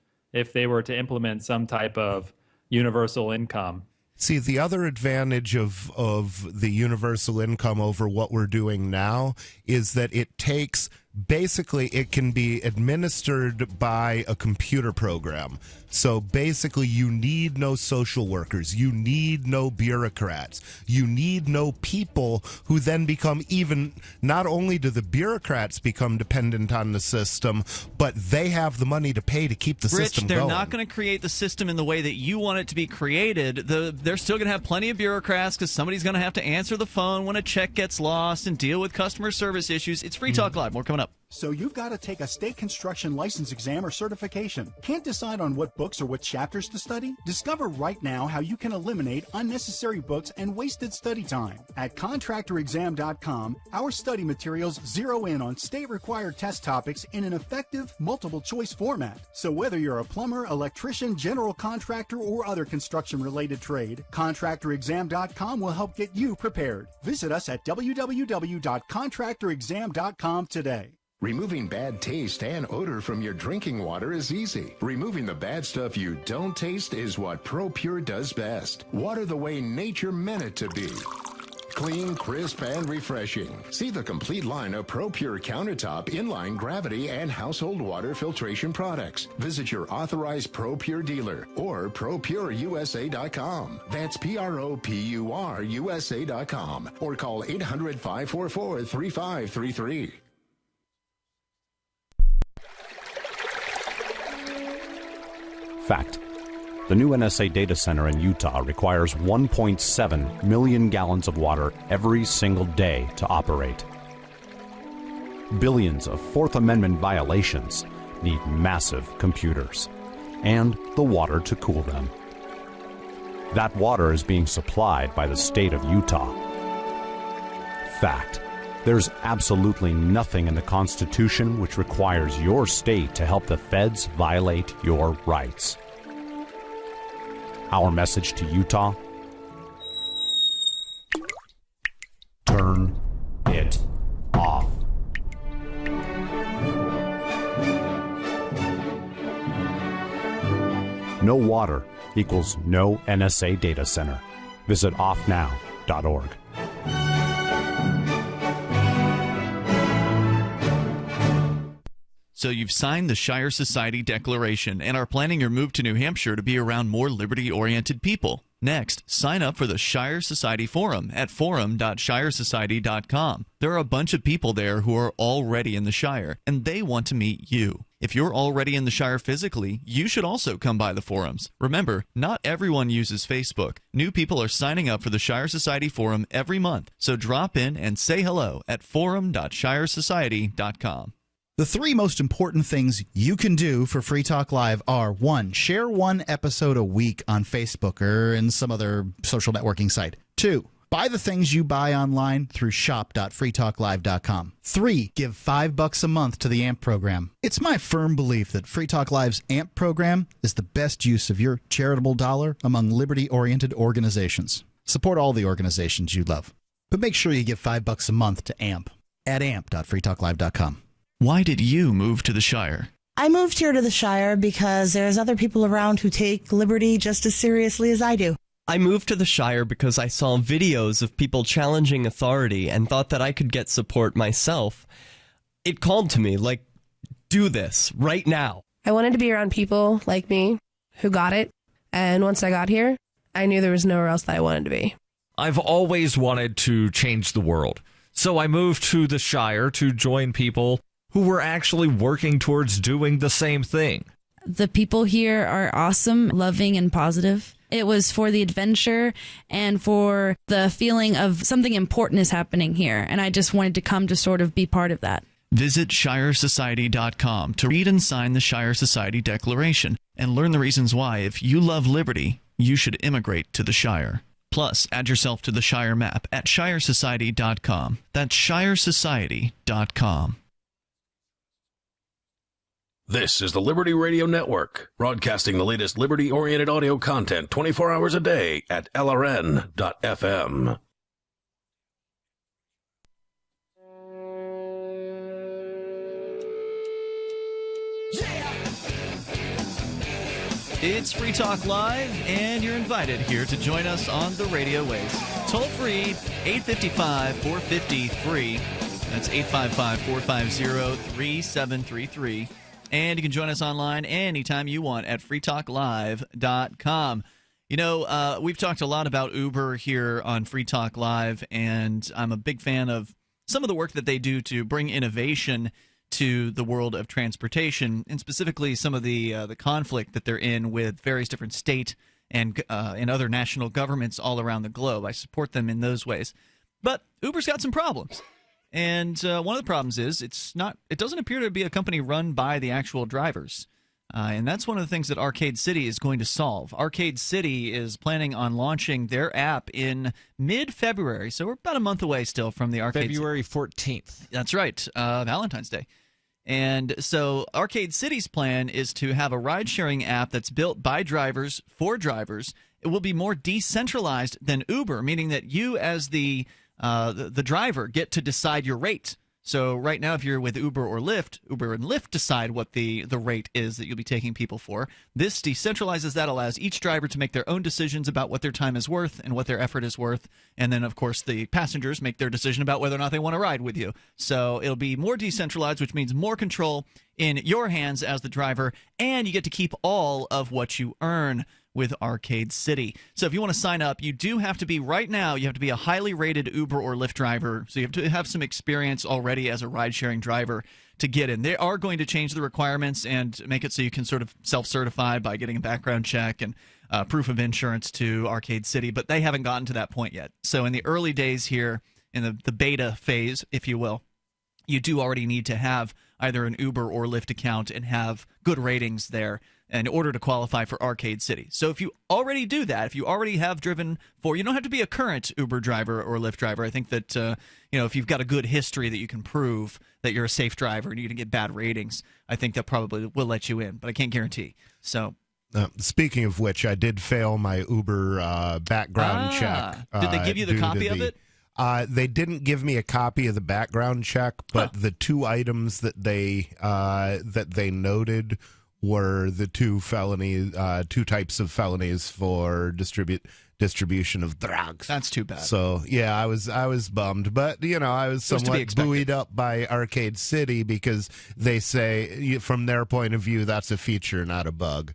they were to implement some type of universal income. See, the other advantage of the universal income over what we're doing now is that it can be administered by a computer program. So basically, you need no social workers. You need no bureaucrats. You need no people who then become not only do the bureaucrats become dependent on the system, but they have the money to pay to keep the system going. Rich, they're not going to create the system in the way that you want it to be created. They're still going to have plenty of bureaucrats because somebody's going to have to answer the phone when a check gets lost and deal with customer service issues. It's Free Talk Live. More coming up. So you've got to take a state construction license exam or certification. Can't decide on what books or what chapters to study? Discover right now how you can eliminate unnecessary books and wasted study time. At contractorexam.com, our study materials zero in on state-required test topics in an effective multiple-choice format. So whether you're a plumber, electrician, general contractor, or other construction-related trade, contractorexam.com will help get you prepared. Visit us at www.contractorexam.com today. Removing bad taste and odor from your drinking water is easy. Removing the bad stuff you don't taste is what ProPure does best. Water the way nature meant it to be. Clean, crisp, and refreshing. See the complete line of ProPure countertop, inline, gravity, and household water filtration products. Visit your authorized ProPure dealer or ProPureUSA.com. That's PROPUR USA.com or call 800-544-3533. Fact. The new NSA data center in Utah requires 1.7 million gallons of water every single day to operate. Billions of Fourth Amendment violations need massive computers and the water to cool them. That water is being supplied by the state of Utah. Fact. There's absolutely nothing in the Constitution which requires your state to help the feds violate your rights. Our message to Utah: turn it off. No water equals no NSA data center. Visit offnow.org. So you've signed the Shire Society Declaration and are planning your move to New Hampshire to be around more liberty-oriented people. Next, sign up for the Shire Society Forum at forum.shiresociety.com. There are a bunch of people there who are already in the Shire, and they want to meet you. If you're already in the Shire physically, you should also come by the forums. Remember, not everyone uses Facebook. New people are signing up for the Shire Society Forum every month, so drop in and say hello at forum.shiresociety.com. The 3 most important things you can do for Free Talk Live are: 1, share 1 episode a week on Facebook or in some other social networking site. 2, buy the things you buy online through shop.freetalklive.com. 3, give $5 a month to the AMP program. It's my firm belief that Free Talk Live's AMP program is the best use of your charitable dollar among liberty-oriented organizations. Support all the organizations you love, but make sure you give $5 a month to AMP at amp.freetalklive.com. Why did you move to the Shire? I moved here to the Shire because there's other people around who take liberty just as seriously as I do. I moved to the Shire because I saw videos of people challenging authority and thought that I could get support myself. It called to me, like, do this right now. I wanted to be around people like me who got it, and once I got here, I knew there was nowhere else that I wanted to be. I've always wanted to change the world, so I moved to the Shire to join people who were actually working towards doing the same thing. The people here are awesome, loving, and positive. It was for the adventure and for the feeling of something important is happening here, and I just wanted to come to sort of be part of that. Visit shiresociety.com to read and sign the Shire Society Declaration and learn the reasons why, if you love liberty, you should immigrate to the Shire. Plus, add yourself to the Shire map at shiresociety.com. That's shiresociety.com. This is the Liberty Radio Network, broadcasting the latest liberty-oriented audio content 24 hours a day at LRN.FM. It's Free Talk Live, and you're invited here to join us on the radio waves. Toll free, 855-450-FREE. That's 855-450-3733. And you can join us online anytime you want at freetalklive.com. You know, we've talked a lot about Uber here on Free Talk Live, and I'm a big fan of some of the work that they do to bring innovation to the world of transportation, and specifically some of the conflict that they're in with various different state and other national governments all around the globe. I support them in those ways. But Uber's got some problems. And one of the problems is it doesn't appear to be a company run by the actual drivers. And that's one of the things that Arcade City is going to solve. Arcade City is planning on launching their app in mid-February. So we're about a month away still from the Arcade February 14th. That's right, Valentine's Day. And so Arcade City's plan is to have a ride-sharing app that's built by drivers for drivers. It will be more decentralized than Uber, meaning that you as the driver get to decide your rate. So right now, if you're with Uber or Lyft, Uber and Lyft decide what the rate is that you'll be taking people for. This decentralizes that, allows each driver to make their own decisions about what their time is worth and what their effort is worth. And then, of course, the passengers make their decision about whether or not they want to ride with you. So it'll be more decentralized, which means more control in your hands as the driver, and you get to keep all of what you earn with Arcade City. So if you want to sign up, you do have to be, right now, you have to be a highly rated Uber or Lyft driver. So you have to have some experience already as a ride-sharing driver to get in. They are going to change the requirements and make it so you can sort of self-certify by getting a background check and proof of insurance to Arcade City, but they haven't gotten to that point yet. So in the early days here, in the beta phase, if you will, you do already need to have either an Uber or Lyft account and have good ratings there in order to qualify for Arcade City. So if you already do that, if you already have driven for, you don't have to be a current Uber driver or Lyft driver. I think that if you've got a good history that you can prove that you're a safe driver and you can get bad ratings, I think that probably will let you in, but I can't guarantee. So speaking of which, I did fail my Uber background check. Did they give you the copy of it? They didn't give me a copy of the background check, but the two items that they noted were the two types of felonies for distribution of drugs. That's too bad. So yeah, I was bummed, but I was somewhat buoyed up by Arcade City because they say from their point of view that's a feature, not a bug.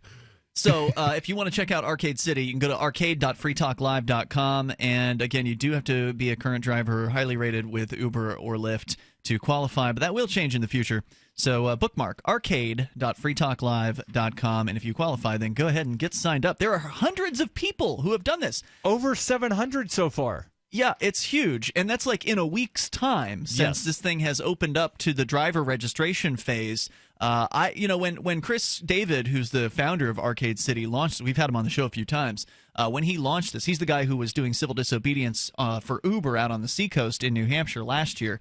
So if you want to check out Arcade City, you can go to arcade.freetalklive.com. And again, you do have to be a current driver, highly rated with Uber or Lyft to qualify, but that will change in the future. So bookmark arcade.freetalklive.com. And if you qualify, then go ahead and get signed up. There are hundreds of people who have done this. Over 700 so far. Yeah, it's huge. And that's like in a week's time since this thing has opened up to the driver registration phase. When Chris David, who's the founder of Arcade City, launched, we've had him on the show a few times. When he launched this, he's the guy who was doing civil disobedience for Uber out on the seacoast in New Hampshire last year.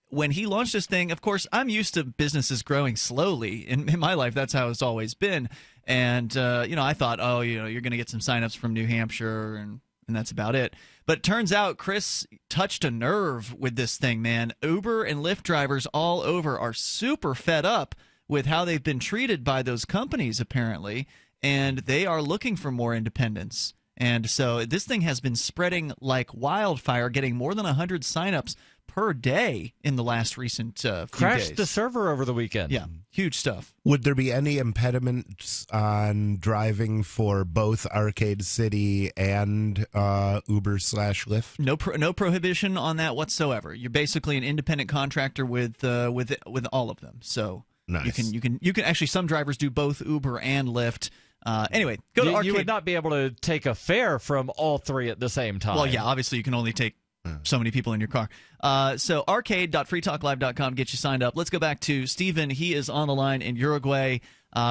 When he launched this thing, of course, I'm used to businesses growing slowly. In my life, that's how it's always been. And, I thought, you're going to get some signups from New Hampshire and that's about it. But it turns out Chris touched a nerve with this thing, man. Uber and Lyft drivers all over are super fed up with how they've been treated by those companies, apparently, and they are looking for more independence. And so this thing has been spreading like wildfire, getting more than 100 signups per day in the last recent few days. Crashed the server over the weekend. Yeah, huge stuff. Would there be any impediments on driving for both Arcade City and Uber/Lyft? No prohibition on that whatsoever. You're basically an independent contractor with all of them. So nice. You can actually, some drivers do both Uber and Lyft. Anyway, go to Arcade. You would not be able to take a fare from all three at the same time. Well, yeah, obviously you can only take so many people in your car. So arcade.freetalklive.com, get you signed up. Let's go back to Stephen. He is on the line in Uruguay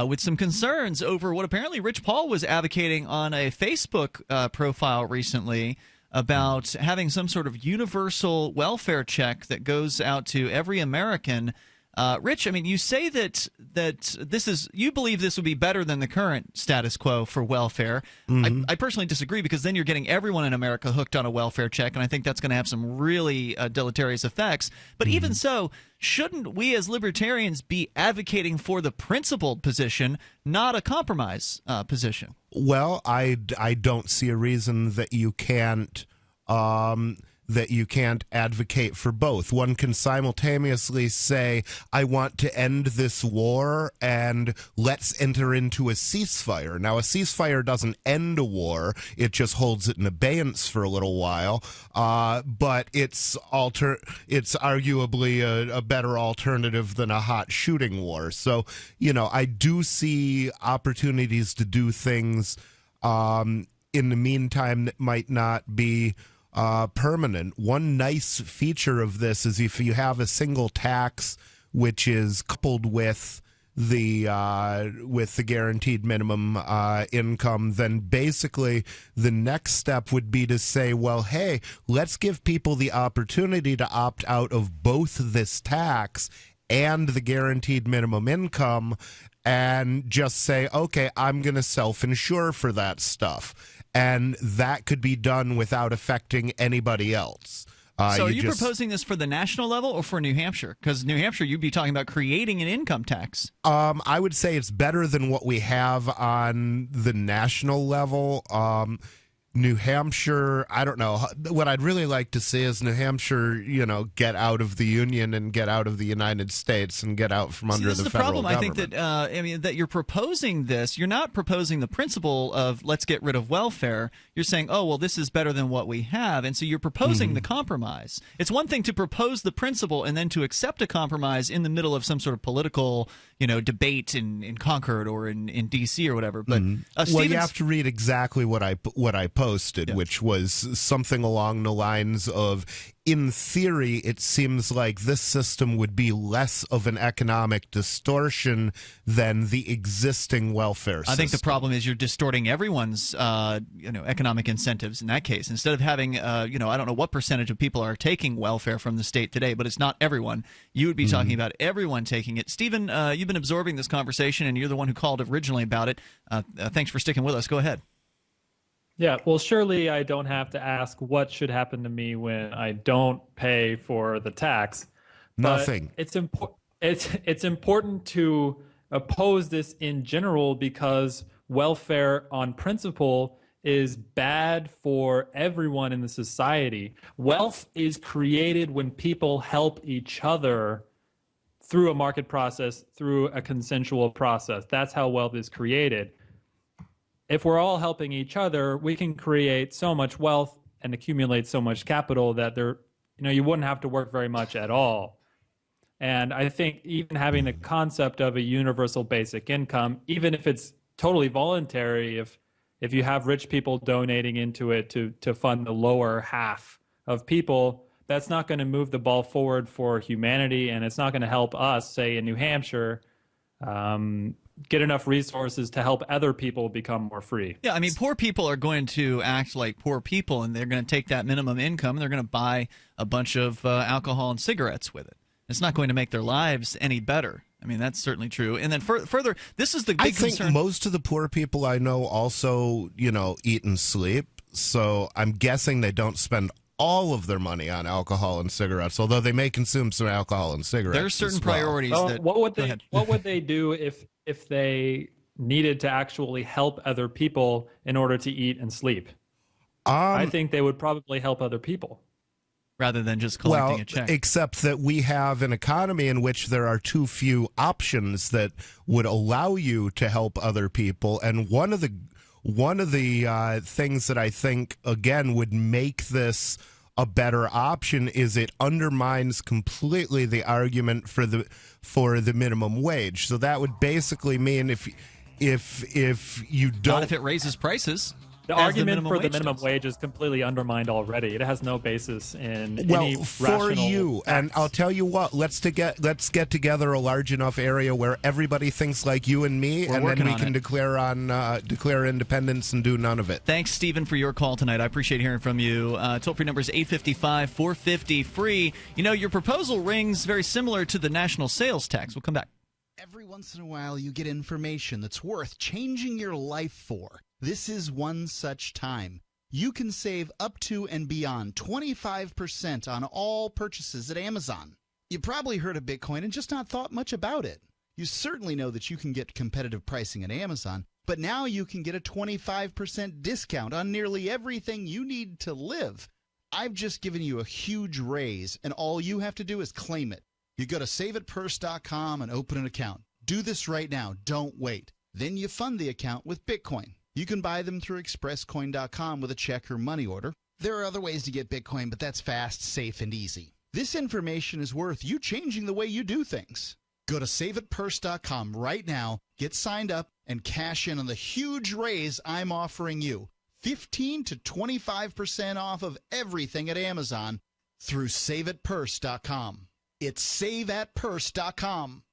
with some concerns over what apparently Rich Paul was advocating on a Facebook profile recently about having some sort of universal welfare check that goes out to every American. Rich, I mean, you say that this is, you believe this would be better than the current status quo for welfare. Mm-hmm. I personally disagree because then you're getting everyone in America hooked on a welfare check, and I think that's going to have some really deleterious effects. But even so, shouldn't we as libertarians be advocating for the principled position, not a compromise position? Well, I don't see a reason that you can't advocate for both. One can simultaneously say, I want to end this war and let's enter into a ceasefire. Now, a ceasefire doesn't end a war. It just holds it in abeyance for a little while. But it's arguably a better alternative than a hot shooting war. So, I do see opportunities to do things in the meantime that might not be permanent. One nice feature of this is if you have a single tax which is coupled with the guaranteed minimum income, then basically the next step would be to say, well, hey, let's give people the opportunity to opt out of both this tax and the guaranteed minimum income and just say, okay, I'm going to self-insure for that stuff. And that could be done without affecting anybody else. So are you proposing this for the national level or for New Hampshire? Because New Hampshire, you'd be talking about creating an income tax. I would say it's better than what we have on the national level. New Hampshire, I don't know. What I'd really like to see is New Hampshire, get out of the Union and get out of the United States and get out from under the federal problem. government. I think that you're proposing this. You're not proposing the principle of let's get rid of welfare. You're saying, oh, well, this is better than what we have. And so you're proposing the compromise. It's one thing to propose the principle and then to accept a compromise in the middle of some sort of political, debate in Concord or in D.C. or whatever. But well, you have to read exactly what I posted, which was something along the lines of, in theory, it seems like this system would be less of an economic distortion than the existing welfare system. I think the problem is you're distorting everyone's, economic incentives in that case. Instead of having, I don't know what percentage of people are taking welfare from the state today, but it's not everyone. You would be talking about everyone taking it. Stephen, you've been absorbing this conversation, and you're the one who called originally about it. Thanks for sticking with us. Go ahead. Yeah, well, surely I don't have to ask what should happen to me when I don't pay for the tax. Nothing. It's important to oppose this in general because welfare on principle is bad for everyone in the society. Wealth is created when people help each other through a market process, through a consensual process. That's how wealth is created. If we're all helping each other, we can create so much wealth and accumulate so much capital that you wouldn't have to work very much at all. And I think even having the concept of a universal basic income, even if it's totally voluntary, if you have rich people donating into it to fund the lower half of people, that's not going to move the ball forward for humanity, and it's not going to help us, say in New Hampshire, get enough resources to help other people become more free. Yeah, I mean, poor people are going to act like poor people, and they're going to take that minimum income, and they're going to buy a bunch of alcohol and cigarettes with it. It's not going to make their lives any better. I mean, that's certainly true. And then further, this is the big concern. I think most of the poor people I know also, eat and sleep. So I'm guessing they don't spend all of their money on alcohol and cigarettes, although they may consume some alcohol and cigarettes. There are certain priorities that. What would they do if they needed to actually help other people in order to eat and sleep? I think they would probably help other people. Rather than just collecting a check. Except that we have an economy in which there are too few options that would allow you to help other people. And one of the things that I think, again, would make this a better option is it undermines completely the argument for the minimum wage. So that would basically mean if you don't, not if it raises prices. The argument for the minimum wage is completely undermined already. It has no basis in any for rational you. facts. And I'll tell you what. Let's get together a large enough area where everybody thinks like you and me, and then we can declare independence and do none of it. Thanks, Stephen, for your call tonight. I appreciate hearing from you. Toll-free number is 855-450-FREE. Your proposal rings very similar to the national sales tax. We'll come back. Every once in a while, you get information that's worth changing your life for. This is one such time. You can save up to and beyond 25% on all purchases at Amazon. You probably heard of Bitcoin and just not thought much about it. You certainly know that you can get competitive pricing at Amazon, but now you can get a 25% discount on nearly everything you need to live. I've just given you a huge raise, and all you have to do is claim it. You go to saveitpurse.com and open an account. Do this right now. Don't wait. Then you fund the account with Bitcoin. You can buy them through expresscoin.com with a check or money order. There are other ways to get Bitcoin, but that's fast, safe, and easy. This information is worth you changing the way you do things. Go to saveitpurse.com right now, get signed up, and cash in on the huge raise I'm offering you. 15 to 25% off of everything at Amazon through saveitpurse.com. It's saveatpurse.com.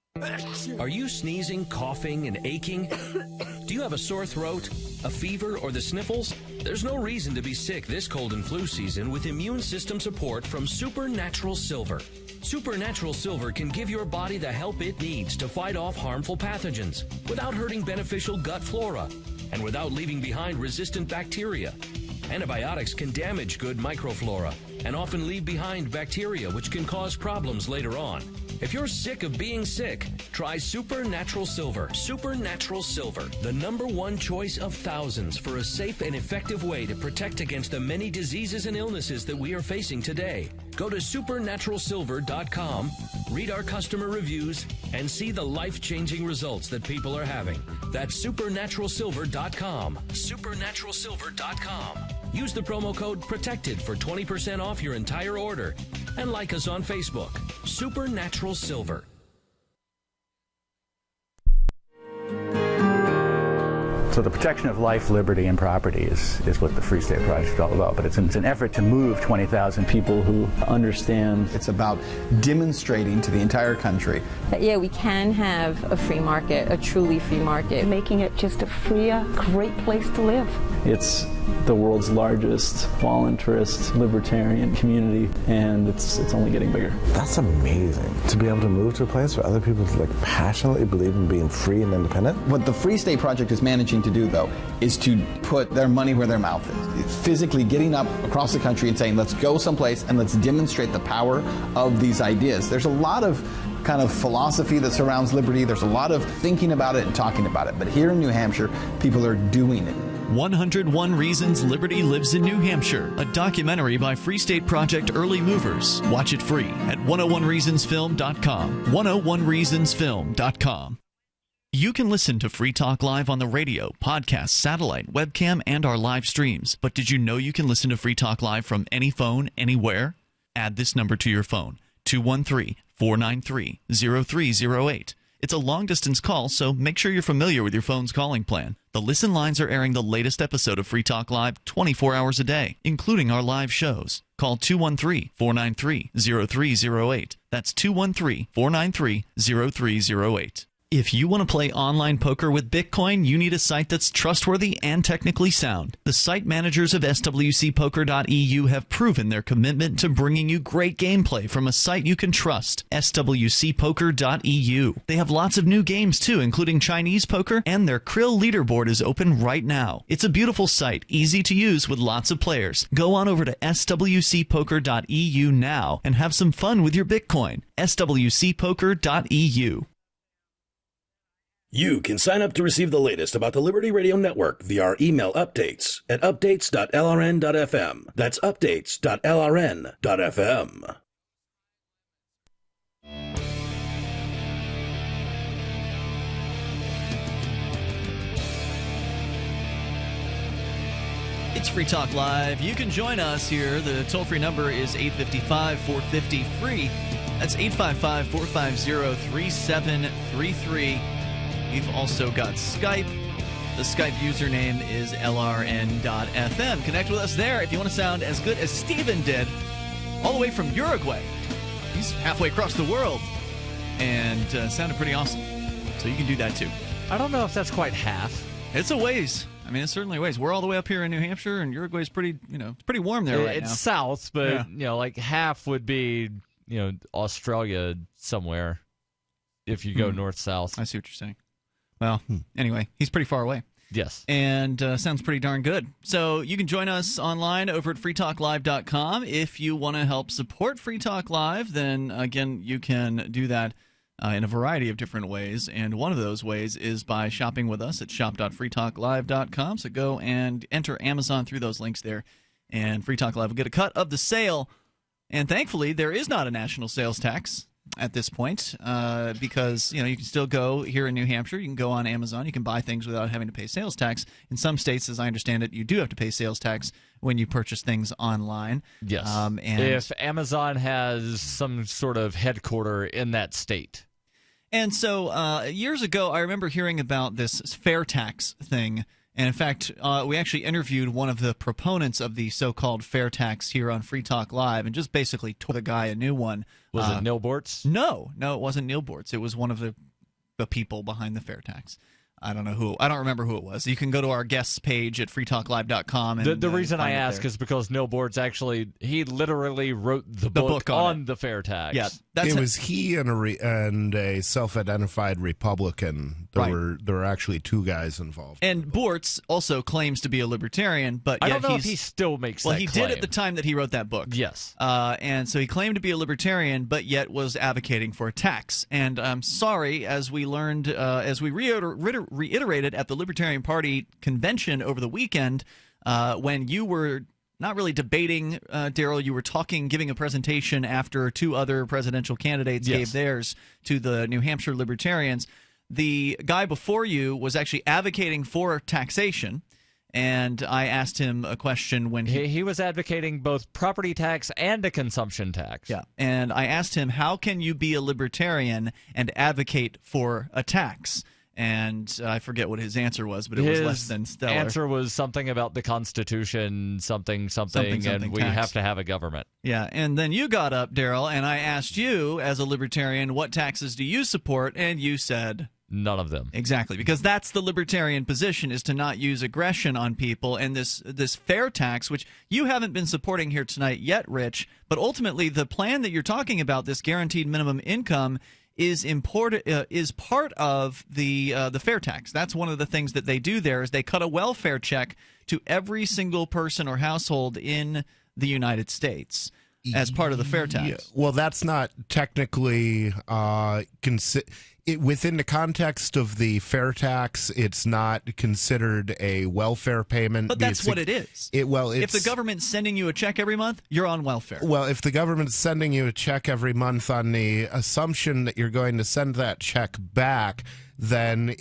Are you sneezing, coughing, and aching? Do you have a sore throat, a fever, or the sniffles? There's no reason to be sick this cold and flu season with immune system support from Supernatural Silver. Supernatural Silver can give your body the help it needs to fight off harmful pathogens without hurting beneficial gut flora and without leaving behind resistant bacteria. Antibiotics can damage good microflora and often leave behind bacteria which can cause problems later on. If you're sick of being sick, try Supernatural Silver. Supernatural Silver, the #1 choice of thousands for a safe and effective way to protect against the many diseases and illnesses that we are facing today. Go to supernaturalsilver.com, read our customer reviews, and see the life-changing results that people are having. That's supernaturalsilver.com. Supernaturalsilver.com. Use the promo code PROTECTED for 20% off your entire order. And like us on Facebook. Supernatural Silver. So the protection of life, liberty, and property is what the Free State Project is all about. But it's an effort to move 20,000 people who understand. It's about demonstrating to the entire country that, yeah, we can have a free market, a truly free market. Making it just a freer, great place to live. It's the world's largest voluntarist libertarian community, and it's only getting bigger. That's amazing, to be able to move to a place where other people like passionately believe in being free and independent. What the Free State Project is managing to do, though, is to put their money where their mouth is. Physically getting up across the country and saying, let's go someplace and let's demonstrate the power of these ideas. There's a lot of kind of philosophy that surrounds liberty. There's a lot of thinking about it and talking about it. But here in New Hampshire, people are doing it. 101 Reasons Liberty Lives in New Hampshire, a documentary by Free State Project Early Movers. Watch it free at 101reasonsfilm.com. 101reasonsfilm.com. You can listen to Free Talk Live on the radio, podcast, satellite, webcam, and our live streams. But did you know you can listen to Free Talk Live from any phone, anywhere? Add this number to your phone, 213-493-0308. It's a long-distance call, so make sure you're familiar with your phone's calling plan. The Listen Lines are airing the latest episode of Free Talk Live 24 hours a day, including our live shows. Call 213-493-0308. That's 213-493-0308. If you want to play online poker with Bitcoin, you need a site that's trustworthy and technically sound. The site managers of swcpoker.eu have proven their commitment to bringing you great gameplay from a site you can trust, swcpoker.eu. They have lots of new games too, including Chinese poker, and their Krill leaderboard is open right now. It's a beautiful site, easy to use with lots of players. Go on over to swcpoker.eu now and have some fun with your Bitcoin. swcpoker.eu. You can sign up to receive the latest about the Liberty Radio Network via our email updates at updates.lrn.fm. That's updates.lrn.fm. It's Free Talk Live. You can join us here. The toll-free number is 855-450-FREE. That's 855-450-3733. We've also got Skype. The Skype username is lrn.fm. Connect with us there if you want to sound as good as Steven did, all the way from Uruguay. He's halfway across the world and sounded pretty awesome. So you can do that too. I don't know if that's quite half. It's a ways. I mean, it's certainly a ways. We're all the way up here in New Hampshire, and Uruguay's pretty, it's pretty warm there right now. It's south, but, like half would be, Australia somewhere if you go north-south. I see what you're saying. Well, anyway, he's pretty far away. Yes. And sounds pretty darn good. So you can join us online over at freetalklive.com. If you want to help support Free Talk Live, then, again, you can do that in a variety of different ways. And one of those ways is by shopping with us at shop.freetalklive.com. So go and enter Amazon through those links there, and Free Talk Live will get a cut of the sale. And thankfully, there is not a national sales tax at this point, because you can still go here in New Hampshire. You can go on Amazon. You can buy things without having to pay sales tax. In some states, as I understand it, you do have to pay sales tax when you purchase things online. Yes. And if Amazon has some sort of headquarter in that state. And so years ago, I remember hearing about this fair tax thing. And in fact, we actually interviewed one of the proponents of the so-called fair tax here on Free Talk Live, and just basically told the guy a new one. Was it Neil Bortz? No, it wasn't Neil Bortz. It was one of the people behind the fair tax. I don't know who. I don't remember who it was. You can go to our guests page at freetalklive.com. And, the reason I ask is because Neil Bortz he literally wrote the book on the fair tax. Yeah, it was he and a self-identified Republican. There were actually two guys involved. And Bortz also claims to be a libertarian, but I don't know if he still makes that claim. Well, he did at the time that he wrote that book. Yes. And so he claimed to be a libertarian, but yet was advocating for a tax. And I'm sorry, as we learned, as we reiterated at the Libertarian Party convention over the weekend, when you were not really debating, Daryl, you were giving a presentation after two other presidential candidates gave theirs to the New Hampshire Libertarians. The guy before you was actually advocating for taxation, and I asked him a question when he was advocating both property tax and a consumption tax. Yeah, and I asked him, how can you be a libertarian and advocate for a tax? And I forget what his answer was, but it was less than stellar. His answer was something about the Constitution, something, and we have to have a government. Yeah, and then you got up, Daryl, and I asked you, as a libertarian, what taxes do you support? And you said... None of them. Exactly, because that's the libertarian position, is to not use aggression on people. And this fair tax, which you haven't been supporting here tonight yet, Rich, but ultimately the plan that you're talking about, this guaranteed minimum income, is part of the fair tax. That's one of the things that they do there, is they cut a welfare check to every single person or household in the United States as part of the fair tax. Yeah. Well, that's not technically within the context of the fair tax. It's not considered a welfare payment. But that's what it is. If the government's sending you a check every month, you're on welfare. Well, if the government's sending you a check every month on the assumption that you're going to send that check back, then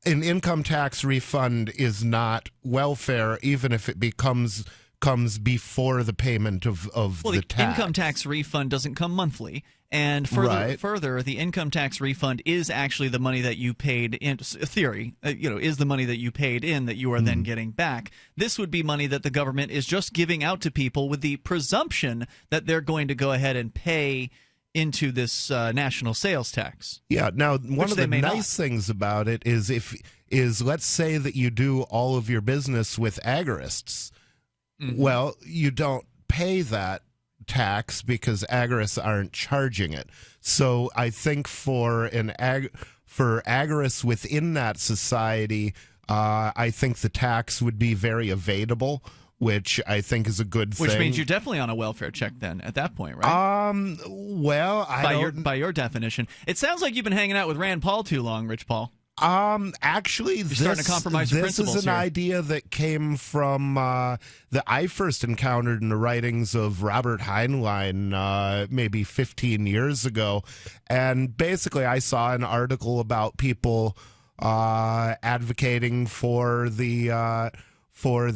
an income tax refund is not welfare, even if it comes before the payment of the tax. Income tax refund doesn't come monthly. And further, the income tax refund is actually the money that you paid in theory, is the money that you paid in that you are then getting back. This would be money that the government is just giving out to people with the presumption that they're going to go ahead and pay into this national sales tax. Yeah. Now, one of the nice things about it is let's say that you do all of your business with agorists. Mm-hmm. Well, you don't pay that tax because agorists aren't charging it. So I think for agorists within that society, I think the tax would be very evadable, which I think is a good thing. Which means you're definitely on a welfare check then at that point, right? Well, by your definition. It sounds like you've been hanging out with Rand Paul too long, Rich Paul. Actually, you're starting to compromise your principles this is an here. idea that came from that I first encountered in the writings of Robert Heinlein maybe 15 years ago. And basically, I saw an article about people advocating for the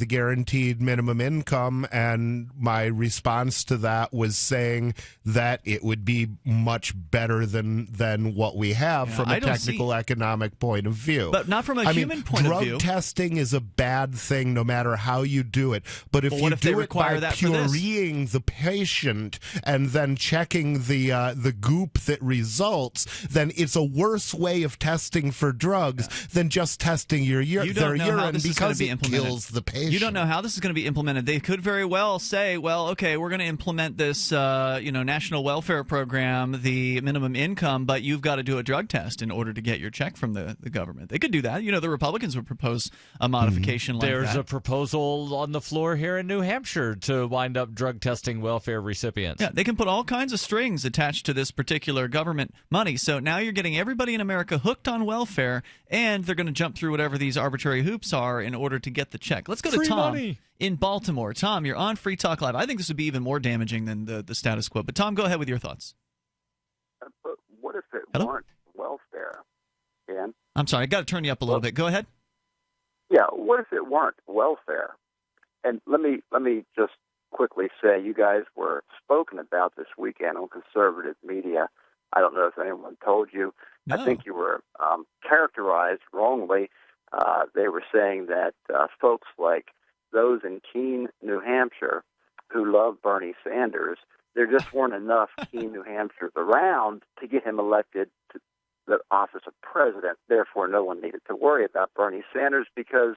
guaranteed minimum income, and my response to that was saying that it would be much better than what we have from a technical economic point of view. But not from a human point of view. Drug testing is a bad thing no matter how you do it. But if you do it by pureeing the patient and then checking the goop that results, then it's a worse way of testing for drugs than just testing their urine because it kills the patient. You don't know how this is going to be implemented. They could very well say, well, okay, we're going to implement this national welfare program, the minimum income, but you've got to do a drug test in order to get your check from the government. They could do that. The Republicans would propose a modification like that. There's a proposal on the floor here in New Hampshire to wind up drug testing welfare recipients. Yeah, they can put all kinds of strings attached to this particular government money. So now you're getting everybody in America hooked on welfare, and they're going to jump through whatever these arbitrary hoops are in order to get the check. Let's go to Tom in Baltimore. Tom, you're on Free Talk Live. I think this would be even more damaging than the status quo. But Tom, go ahead with your thoughts. But what if it weren't welfare, Dan? I'm sorry, I got to turn you up a little bit. Go ahead. Yeah, what if it weren't welfare? And let me just quickly say, you guys were spoken about this weekend on conservative media. I don't know if anyone told you. No. I think you were characterized wrongly. They were saying that folks like those in Keene, New Hampshire, who love Bernie Sanders, there just weren't enough Keene, New Hampshires around to get him elected to the office of president. Therefore, no one needed to worry about Bernie Sanders because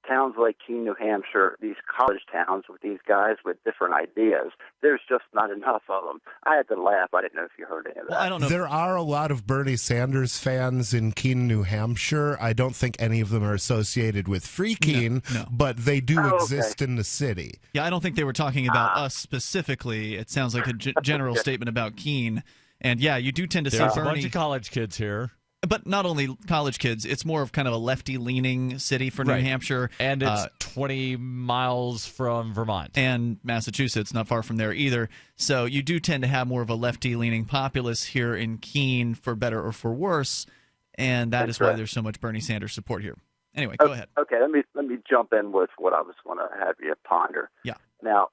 towns like Keene, New Hampshire, these college towns with these guys with different ideas, there's just not enough of them. I had to laugh. I didn't know if you heard any of that. Well, I don't know. There are a lot of Bernie Sanders fans in Keene, New Hampshire. I don't think any of them are associated with Free Keene, but they do exist in the city. Yeah, I don't think they were talking about us specifically. It sounds like a general statement about Keene. And yeah, you do tend to see Bernie. There's a bunch of college kids here. But not only college kids, it's more of kind of a lefty-leaning city for New Hampshire. And it's 20 miles from Vermont. And Massachusetts, not far from there either. So you do tend to have more of a lefty-leaning populace here in Keene, for better or for worse. And that is why there's so much Bernie Sanders support here. Anyway, go ahead. Okay, let me jump in with what I was going to have you ponder. Yeah. Now,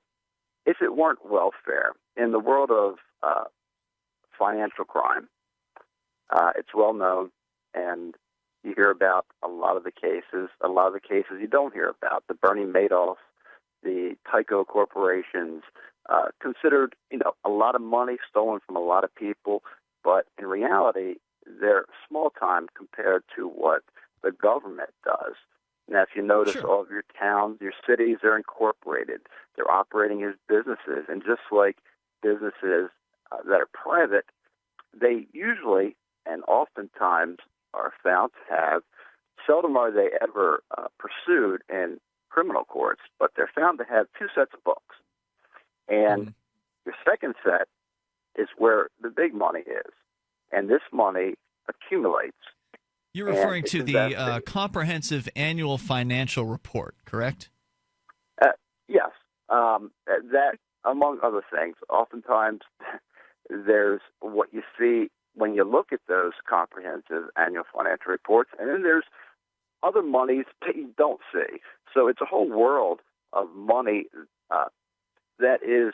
if it weren't welfare, in the world of financial crime, it's well known, and you hear about a lot of the cases you don't hear about. The Bernie Madoff, the Tyco corporations, considered, a lot of money stolen from a lot of people. but in reality, they're small time compared to what the government does. Now, if you notice, all of your towns, your cities are incorporated. They're operating as businesses, and just like businesses that are private, they usually and oftentimes are found to have, seldom are they ever pursued in criminal courts, but they're found to have two sets of books. And your second set is where the big money is. And this money accumulates. You're referring to the Comprehensive Annual Financial Report, correct? Yes. That, among other things, oftentimes there's what you see when you look at those comprehensive annual financial reports, and then there's other monies that you don't see. So it's a whole world of money that is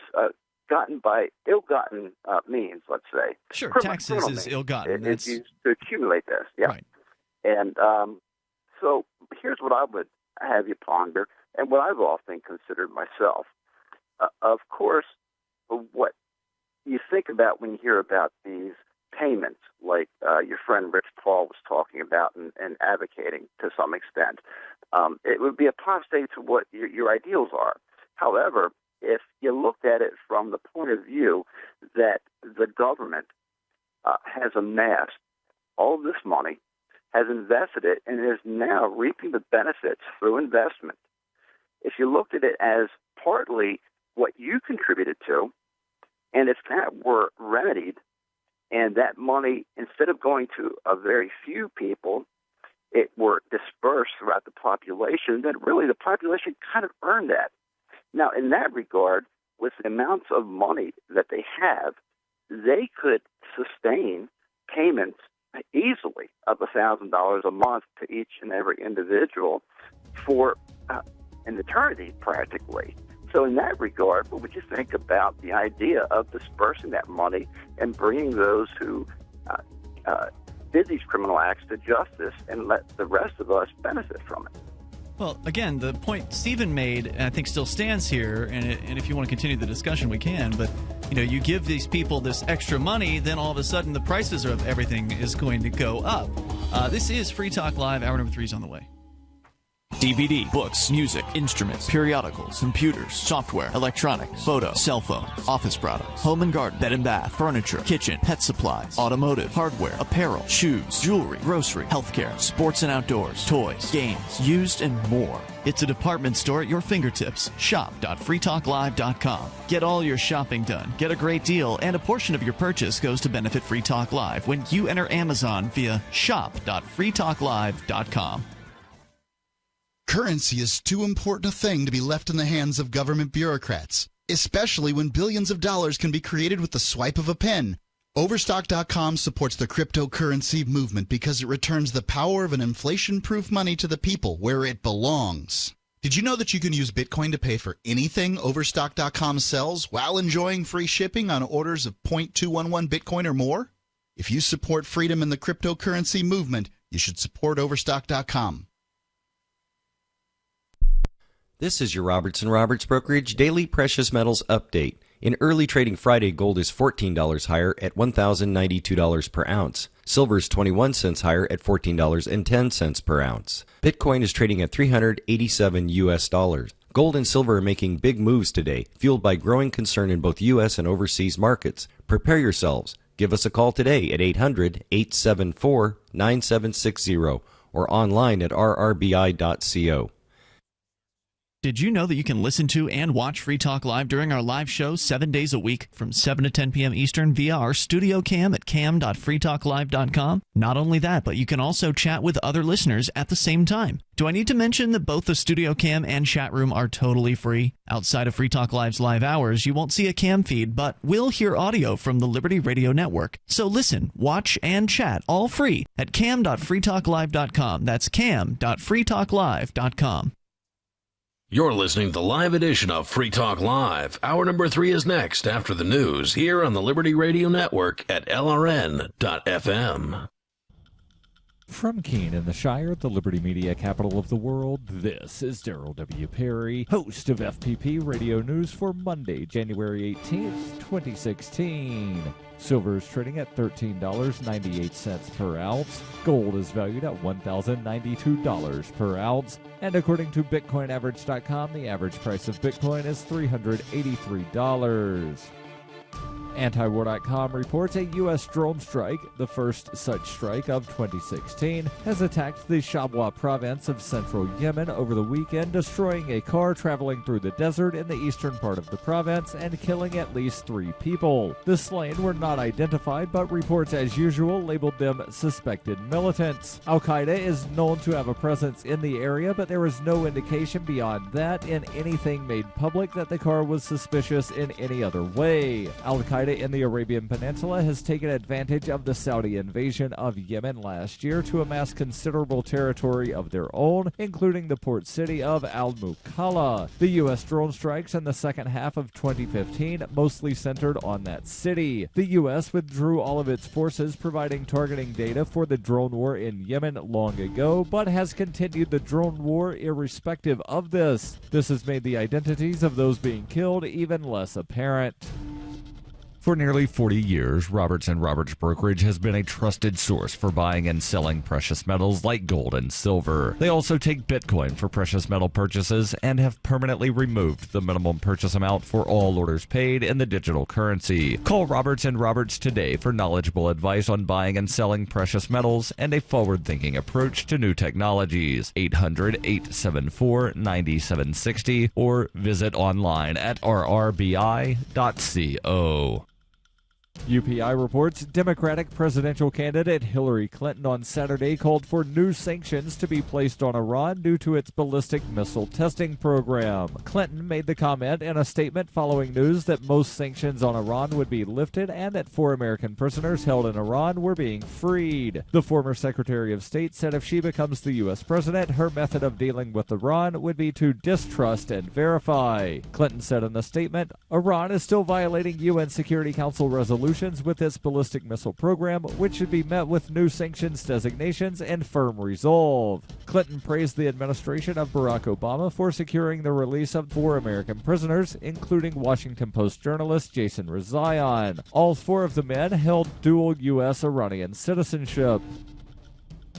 gotten by ill-gotten means, let's say. Sure, taxes is ill-gotten. It's used to accumulate this, yeah. Right. And so here's what I would have you ponder, and what I've often considered myself. Of course, what you think about when you hear about these payments, like your friend Rich Paul was talking about and advocating to some extent, it would be apostate to what your ideals are. However, if you looked at it from the point of view that the government has amassed all of this money, has invested it, and is now reaping the benefits through investment, if you looked at it as partly what you contributed to, and if that were remedied, and that money, instead of going to a very few people, it were dispersed throughout the population, then really the population kind of earned that. Now, in that regard, with the amounts of money that they have, they could sustain payments easily of $1,000 a month to each and every individual for an eternity, practically. So in that regard, what would you think about the idea of dispersing that money and bringing those who did these criminal acts to justice and let the rest of us benefit from it? Well, again, the point Stephen made, I think, still stands here, and if you want to continue the discussion, we can, but you give these people this extra money, then all of a sudden the prices of everything is going to go up. This is Free Talk Live. Hour number 3 is on the way. DVD, books, music, instruments, periodicals, computers, software, electronics, photo, cell phone, office products, home and garden, bed and bath, furniture, kitchen, pet supplies, automotive, hardware, apparel, shoes, jewelry, grocery, healthcare, sports and outdoors, toys, games, used, and more. It's a department store at your fingertips. Shop.freetalklive.com. Get all your shopping done, get a great deal, and a portion of your purchase goes to benefit Free Talk Live when you enter Amazon via shop.freetalklive.com. Currency is too important a thing to be left in the hands of government bureaucrats, especially when billions of dollars can be created with the swipe of a pen. Overstock.com supports the cryptocurrency movement because it returns the power of an inflation-proof money to the people where it belongs. Did you know that you can use Bitcoin to pay for anything Overstock.com sells while enjoying free shipping on orders of 0.211 Bitcoin or more? If you support freedom in the cryptocurrency movement, you should support Overstock.com. This is your Robertson Roberts Brokerage Daily Precious Metals Update. In early trading Friday, gold is $14 higher at $1,092 per ounce. Silver is 21 cents higher at $14.10 per ounce. Bitcoin is trading at $387 US. Gold and silver are making big moves today, fueled by growing concern in both U.S. and overseas markets. Prepare yourselves. Give us a call today at 800-874-9760 or online at rrbi.co. Did you know that you can listen to and watch Free Talk Live during our live show 7 days a week from 7 to 10 p.m. Eastern via our studio cam at cam.freetalklive.com? Not only that, but you can also chat with other listeners at the same time. Do I need to mention that both the studio cam and chat room are totally free? Outside of Free Talk Live's live hours, you won't see a cam feed, but will hear audio from the Liberty Radio Network. So listen, watch, and chat all free at cam.freetalklive.com. That's cam.freetalklive.com. You're listening to the live edition of Free Talk Live. Hour number 3 is next after the news here on the Liberty Radio Network at LRN.FM. From Keene in the Shire, the Liberty Media capital of the world, this is Daryl W. Perry, host of FPP Radio News for Monday, January 18th, 2016. Silver is trading at $13.98 per ounce. Gold is valued at $1,092 per ounce. And according to BitcoinAverage.com, the average price of Bitcoin is $383. Antiwar.com reports a U.S. drone strike, the first such strike of 2016, has attacked the Shabwa province of central Yemen over the weekend, destroying a car traveling through the desert in the eastern part of the province and killing at least 3 people. The slain were not identified, but reports as usual labeled them suspected militants. Al-Qaeda is known to have a presence in the area, but there is no indication beyond that in anything made public that the car was suspicious in any other way. Al-Qaeda in the Arabian Peninsula has taken advantage of the Saudi invasion of Yemen last year to amass considerable territory of their own, including the port city of Al-Mukalla. The U.S. drone strikes in the second half of 2015 mostly centered on that city. The U.S. withdrew all of its forces providing targeting data for the drone war in Yemen long ago, but has continued the drone war irrespective of this. This has made the identities of those being killed even less apparent. For nearly 40 years, Roberts & Roberts Brokerage has been a trusted source for buying and selling precious metals like gold and silver. They also take Bitcoin for precious metal purchases and have permanently removed the minimum purchase amount for all orders paid in the digital currency. Call Roberts & Roberts today for knowledgeable advice on buying and selling precious metals and a forward-thinking approach to new technologies. 800-874-9760 or visit online at rrbi.co. UPI reports Democratic presidential candidate Hillary Clinton on Saturday called for new sanctions to be placed on Iran due to its ballistic missile testing program. Clinton made the comment in a statement following news that most sanctions on Iran would be lifted and that 4 American prisoners held in Iran were being freed. The former Secretary of State said if she becomes the U.S. president, her method of dealing with Iran would be to distrust and verify. Clinton said in the statement, Iran is still violating UN Security Council resolutions with its ballistic missile program, which should be met with new sanctions designations and firm resolve. Clinton praised the administration of Barack Obama for securing the release of 4 American prisoners, including Washington Post journalist Jason Rezaian. All 4 of the men held dual U.S.-Iranian citizenship.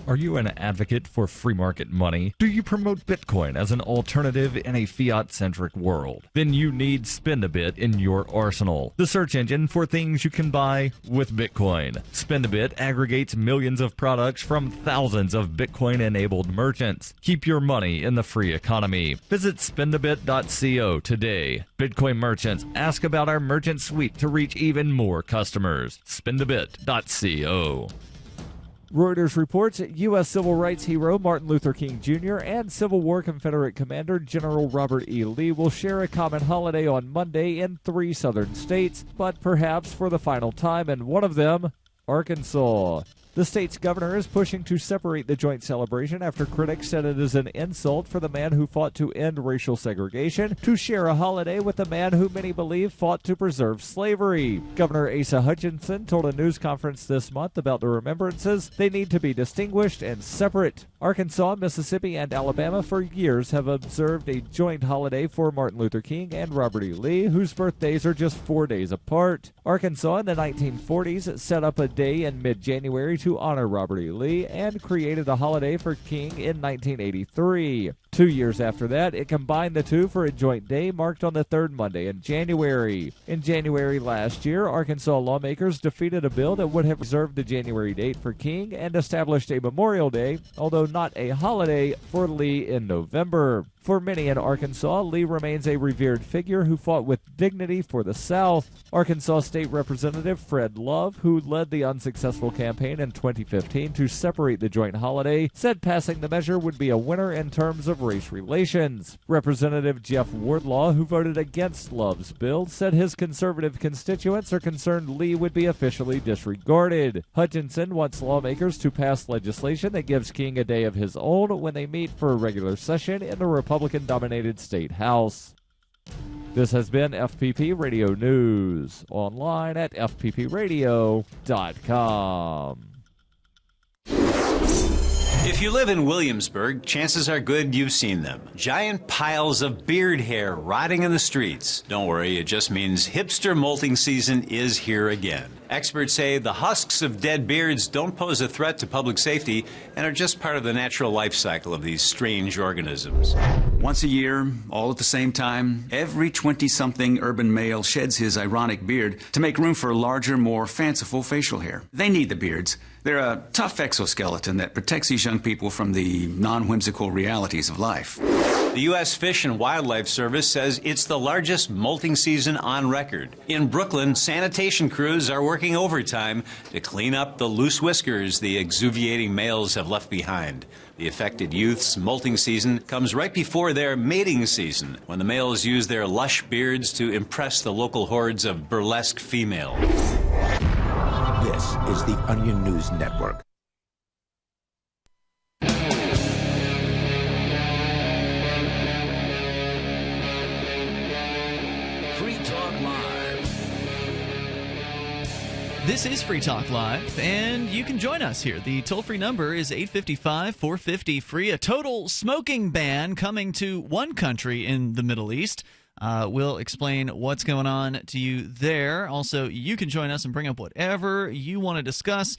Are you an advocate for free market money? Do you promote Bitcoin as an alternative in a fiat-centric world? Then you need Spendabit in your arsenal, the search engine for things you can buy with Bitcoin. Spendabit aggregates millions of products from thousands of Bitcoin-enabled merchants. Keep your money in the free economy. Visit spendabit.co today. Bitcoin merchants, ask about our merchant suite to reach even more customers. Spendabit.co. Reuters reports U.S. civil rights hero Martin Luther King Jr. and Civil War Confederate Commander General Robert E. Lee will share a common holiday on Monday in 3 southern states, but perhaps for the final time in one of them, Arkansas. The state's governor is pushing to separate the joint celebration after critics said it is an insult for the man who fought to end racial segregation to share a holiday with the man who many believe fought to preserve slavery. Governor Asa Hutchinson told a news conference this month about the remembrances. They need to be distinguished and separate. Arkansas, Mississippi, and Alabama for years have observed a joint holiday for Martin Luther King and Robert E. Lee, whose birthdays are just 4 days apart. Arkansas in the 1940s set up a day in mid-January to honor Robert E. Lee and created a holiday for King in 1983. 2 years after that, it combined the two for a joint day marked on the 3rd Monday in January. In January last year, Arkansas lawmakers defeated a bill that would have reserved the January date for King and established a Memorial Day, although not a holiday, for Lee in November. For many in Arkansas, Lee remains a revered figure who fought with dignity for the South. Arkansas State Representative Fred Love, who led the unsuccessful campaign in 2015 to separate the joint holiday, said passing the measure would be a winner in terms of race relations. Representative Jeff Wardlaw, who voted against Love's bill, said his conservative constituents are concerned Lee would be officially disregarded. Hutchinson wants lawmakers to pass legislation that gives King a day of his own when they meet for a regular session in the Republican-dominated state House. This has been FPP Radio News, online at fppradio.com. If you live in Williamsburg, chances are good you've seen them. Giant piles of beard hair rotting in the streets. Don't worry, it just means hipster molting season is here again. Experts say the husks of dead beards don't pose a threat to public safety and are just part of the natural life cycle of these strange organisms. Once a year, all at the same time, every 20-something urban male sheds his ironic beard to make room for larger, more fanciful facial hair. They need the beards. They're a tough exoskeleton that protects these young people from the non-whimsical realities of life. The U.S. Fish and Wildlife Service says it's the largest molting season on record. In Brooklyn, sanitation crews are working overtime to clean up the loose whiskers the exuviating males have left behind. The affected youth's molting season comes right before their mating season, when the males use their lush beards to impress the local hordes of burlesque females. This is the Onion News Network. Free Talk Live. This is Free Talk Live, and you can join us here. The toll-free number is 855-450-FREE. A total smoking ban coming to one country in the Middle East. We'll explain what's going on to you there. Also, you can join us and bring up whatever you want to discuss.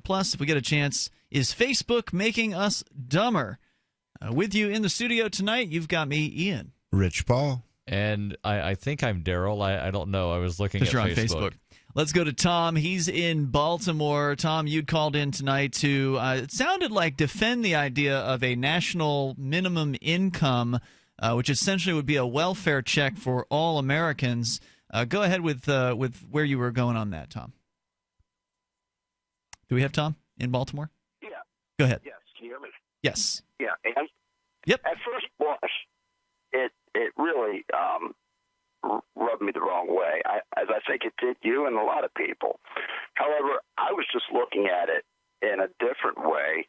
Plus, if we get a chance, is Facebook making us dumber? With you in the studio tonight, you've got me, Ian. Rich Paul. And I think I'm Daryl. I don't know. I was looking at You're on Facebook. Let's go to Tom. He's in Baltimore. Tom, you'd called in tonight to, it sounded like, defend the idea of a national minimum income, which essentially would be a welfare check for all Americans. Go ahead with where you were going on that, Tom. Do we have Tom in Baltimore? Yeah. Go ahead. Yes. Can you hear me? Yes. Yeah. And yep. At first blush, it really rubbed me the wrong way, as I think it did you and a lot of people. However, I was just looking at it in a different way,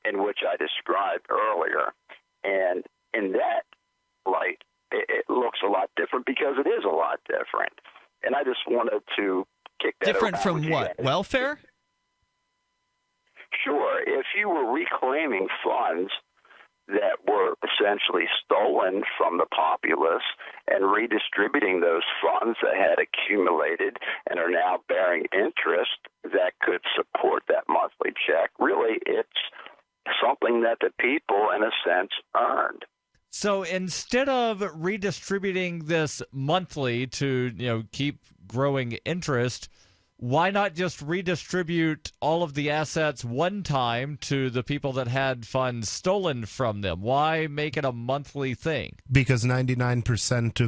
in which I described earlier, and in that light, it looks a lot different because it is a lot different. And I just wanted to kick that Different around from with you what? guys. Welfare? Sure. If you were reclaiming funds that were essentially stolen from the populace and redistributing those funds that had accumulated and are now bearing interest that could support that monthly check, really it's something that the people, in a sense, earned. So instead of redistributing this monthly to keep growing interest, why not just redistribute all of the assets one time to the people that had funds stolen from them? Why make it a monthly thing? Because 99%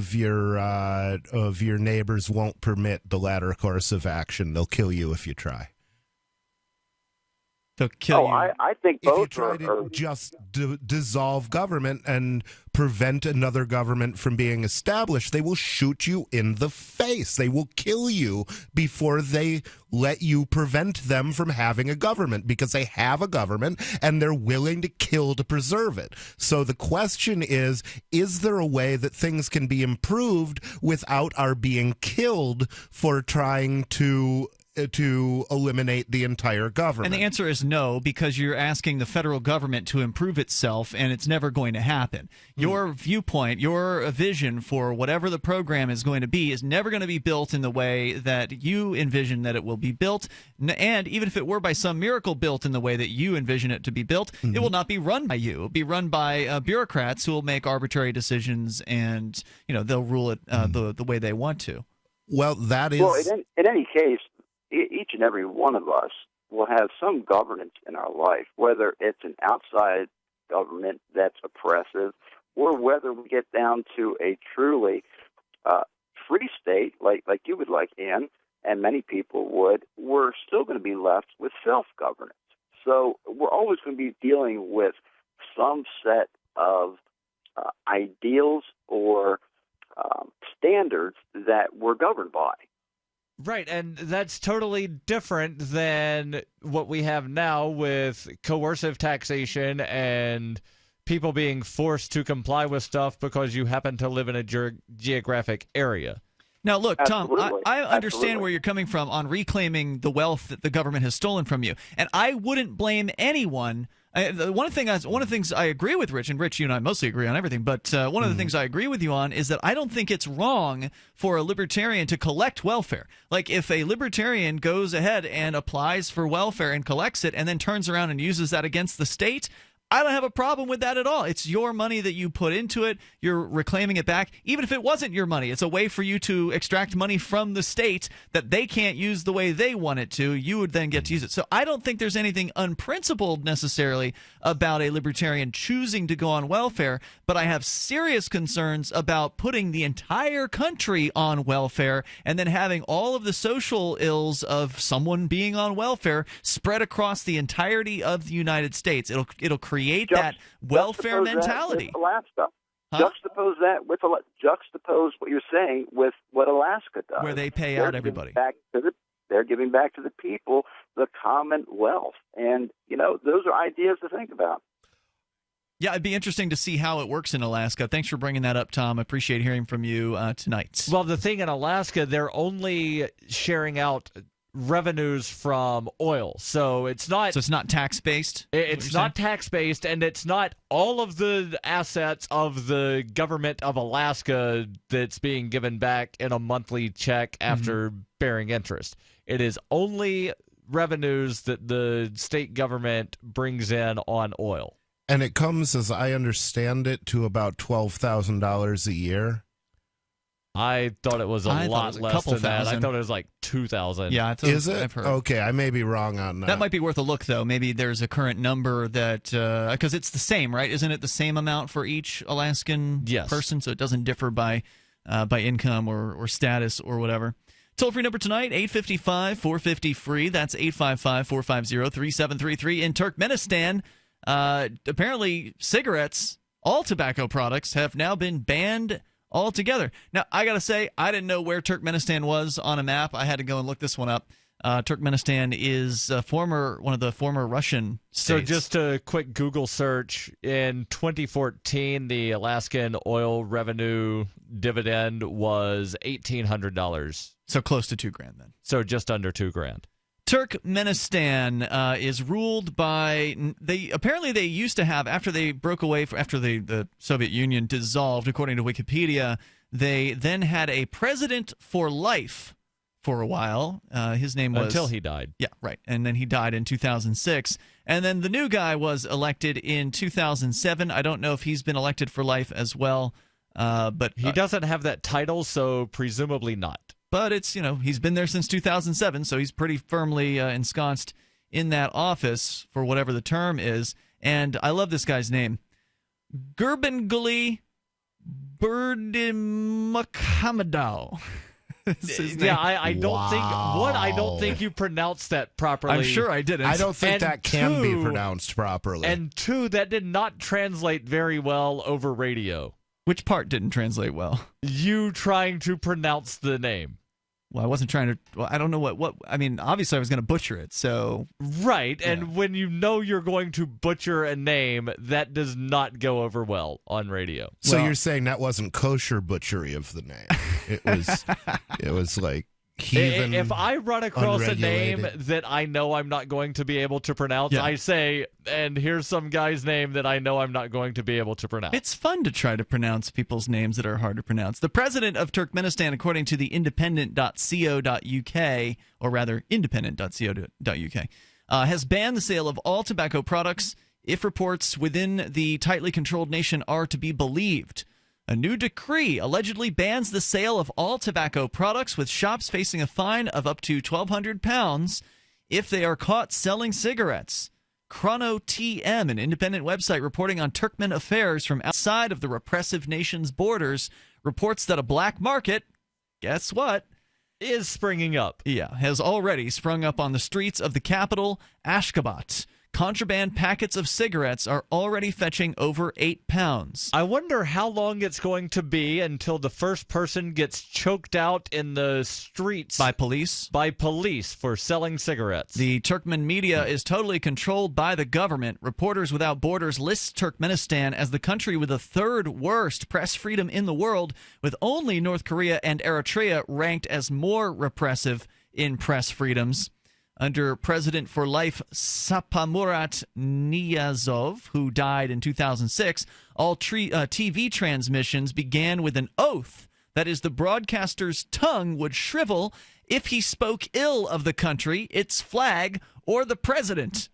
of your neighbors won't permit the latter course of action. They'll kill you if you try. They'll kill you. I think If you both try to just dissolve government and prevent another government from being established, they will shoot you in the face. They will kill you before they let you prevent them from having a government, because they have a government and they're willing to kill to preserve it. So the question is there a way that things can be improved without our being killed for trying to eliminate the entire government? And the answer is no, because you're asking the federal government to improve itself, and it's never going to happen. Your viewpoint, your vision for whatever the program is going to be is never going to be built in the way that you envision that it will be built. And even if it were by some miracle built in the way that you envision it to be built, it will not be run by you. It will be run by bureaucrats who will make arbitrary decisions, and they'll rule it the way they want to. Well, that is... Well, in any case, each and every one of us will have some governance in our life, whether it's an outside government that's oppressive, or whether we get down to a truly free state, like you would like, Ian, and many people would. We're still going to be left with self-governance. So we're always going to be dealing with some set of ideals or standards that we're governed by. Right, and that's totally different than what we have now with coercive taxation and people being forced to comply with stuff because you happen to live in a geographic area. Now, look, Tom, Absolutely. I understand Absolutely. where you're coming from on reclaiming the wealth that the government has stolen from you. And I wouldn't blame anyone One of the things I agree with Rich, and Rich, you and I mostly agree on everything, but one of the things I agree with you on is that I don't think it's wrong for a libertarian to collect welfare. Like, if a libertarian goes ahead and applies for welfare and collects it and then turns around and uses that against the state, I don't have a problem with that at all. It's your money that you put into it. You're reclaiming it back. Even if it wasn't your money, it's a way for you to extract money from the state that they can't use the way they want it to. You would then get to use it. So I don't think there's anything unprincipled necessarily about a libertarian choosing to go on welfare, but I have serious concerns about putting the entire country on welfare and then having all of the social ills of someone being on welfare spread across the entirety of the United States. It'll create that welfare mentality. That with Alaska. Juxtapose what you're saying with what Alaska does, where they pay out everybody. They're giving back to the people the commonwealth, and those are ideas to think about. Yeah, it'd be interesting to see how it works in Alaska. Thanks for bringing that up, Tom. I appreciate hearing from you tonight. Well, the thing in Alaska, they're only sharing out revenues from oil, so it's not tax based. It's not tax based, and it's not all of the assets of the government of Alaska that's being given back in a monthly check after bearing interest. It is only revenues that the state government brings in on oil, and it comes, as I understand it, to about $12,000 a year. I thought it was a lot less than that. I thought it was like 2,000. Yeah, is it? I've heard. Okay, I may be wrong on that. That might be worth a look, though. Maybe there's a current number that because it's the same, right? Isn't it the same amount for each Alaskan person? So it doesn't differ by income or status or whatever. Toll-free number tonight, 855-450-FREE. That's 855-450-3733. In Turkmenistan, apparently cigarettes, all tobacco products, have now been banned altogether. Now, I got to say, I didn't know where Turkmenistan was on a map. I had to go and look this one up. Turkmenistan is one of the former Russian states. So just a quick Google search. In 2014, the Alaskan oil revenue dividend was $1,800. So close to $2,000 then. So just under $2,000. Turkmenistan is ruled by they used to have, after they broke away after the Soviet Union dissolved, according to Wikipedia, they then had a president for life for a while. His name was until he died. Yeah, right. And then he died in 2006. And then the new guy was elected in 2007. I don't know if he's been elected for life as well, but he doesn't have that title, so presumably not. But it's, he's been there since 2007, so he's pretty firmly ensconced in that office for whatever the term is. And I love this guy's name. Gurbanguly Berdimuhamedov. Yeah, I don't think I don't think you pronounced that properly. I'm sure I didn't. I don't think that can be pronounced properly. And two, that did not translate very well over radio. Which part didn't translate well? You trying to pronounce the name. Well, I wasn't trying to. Well, I don't know what. I mean, obviously, I was going to butcher it. So right, and when you know you're going to butcher a name, that does not go over well on radio. So you're saying that wasn't kosher butchery of the name? It was. It was like heathen. If I run across a name that I know I'm not going to be able to pronounce, I say, and here's some guy's name that I know I'm not going to be able to pronounce. It's fun to try to pronounce people's names that are hard to pronounce. The president of Turkmenistan, according to the independent.co.uk, or rather independent.co.uk, has banned the sale of all tobacco products if reports within the tightly controlled nation are to be believed. A new decree allegedly bans the sale of all tobacco products, with shops facing a fine of up to £1,200 if they are caught selling cigarettes. Chrono TM, an independent website reporting on Turkmen affairs from outside of the repressive nation's borders, reports that a black market, guess what, is springing up. Yeah, has already sprung up on the streets of the capital, Ashgabat. Contraband packets of cigarettes are already fetching over £8. I wonder how long it's going to be until the first person gets choked out in the streets by police for selling cigarettes. The Turkmen media is totally controlled by the government. Reporters Without Borders lists Turkmenistan as the country with the third worst press freedom in the world, with only North Korea and Eritrea ranked as more repressive in press freedoms. under President for Life Saparmurat Niyazov, who died in 2006, all TV transmissions began with an oath. That is, the broadcaster's tongue would shrivel if he spoke ill of the country, its flag, or the president.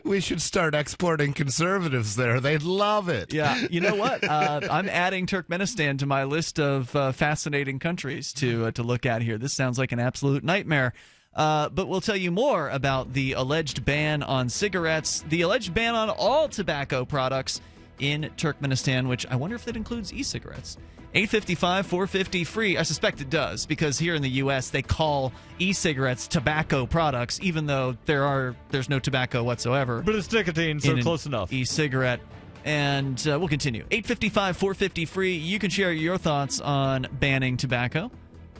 We should start exporting conservatives there. They'd love it. Yeah, you know what? I'm adding Turkmenistan to my list of fascinating countries to look at here. This sounds like an absolute nightmare. But we'll tell you more about the alleged ban on cigarettes, the alleged ban on all tobacco products in Turkmenistan, which I wonder if that includes e-cigarettes. 855-450-FREE. I suspect it does, because here in the U.S. they call e-cigarettes tobacco products, even though there's no tobacco whatsoever. But it's nicotine, so close enough. E-cigarette. And we'll continue. 855-450-FREE. You can share your thoughts on banning tobacco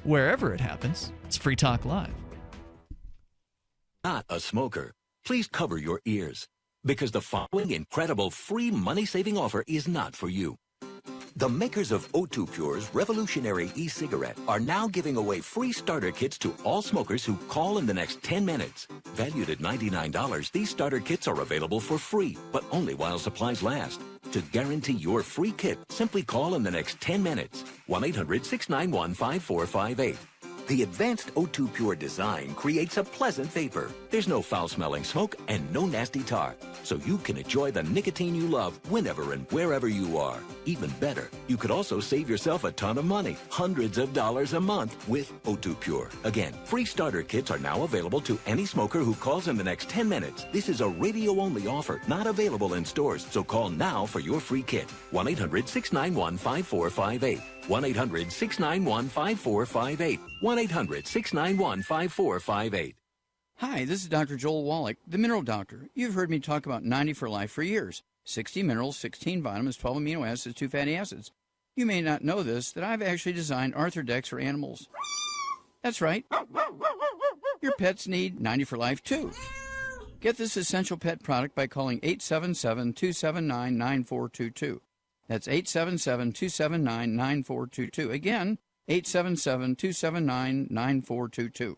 wherever it happens. It's Free Talk Live. Not a smoker. Please cover your ears, because the following incredible free money-saving offer is not for you. The makers of O2 Pure's revolutionary e-cigarette are now giving away free starter kits to all smokers who call in the next 10 minutes. Valued at $99, these starter kits are available for free, but only while supplies last. To guarantee your free kit, simply call in the next 10 minutes. 1-800-691-5458. The advanced O2 Pure design creates a pleasant vapor. There's no foul-smelling smoke and no nasty tar, so you can enjoy the nicotine you love whenever and wherever you are. Even better, you could also save yourself a ton of money, hundreds of dollars a month with O2 Pure. Again, free starter kits are now available to any smoker who calls in the next 10 minutes. This is a radio-only offer, not available in stores, so call now for your free kit. 1-800-691-5458. 1-800-691-5458. 1-800-691-5458. Hi, this is Dr. Joel Wallach, the Mineral Doctor. You've heard me talk about 90 for Life for years. 60 minerals, 16 vitamins, 12 amino acids, 2 fatty acids. You may not know this, that I've actually designed Arthrodex for animals. That's right. Your pets need 90 for Life, too. Get this essential pet product by calling 877-279-9422. That's 877-279-9422. Again, 877-279-9422.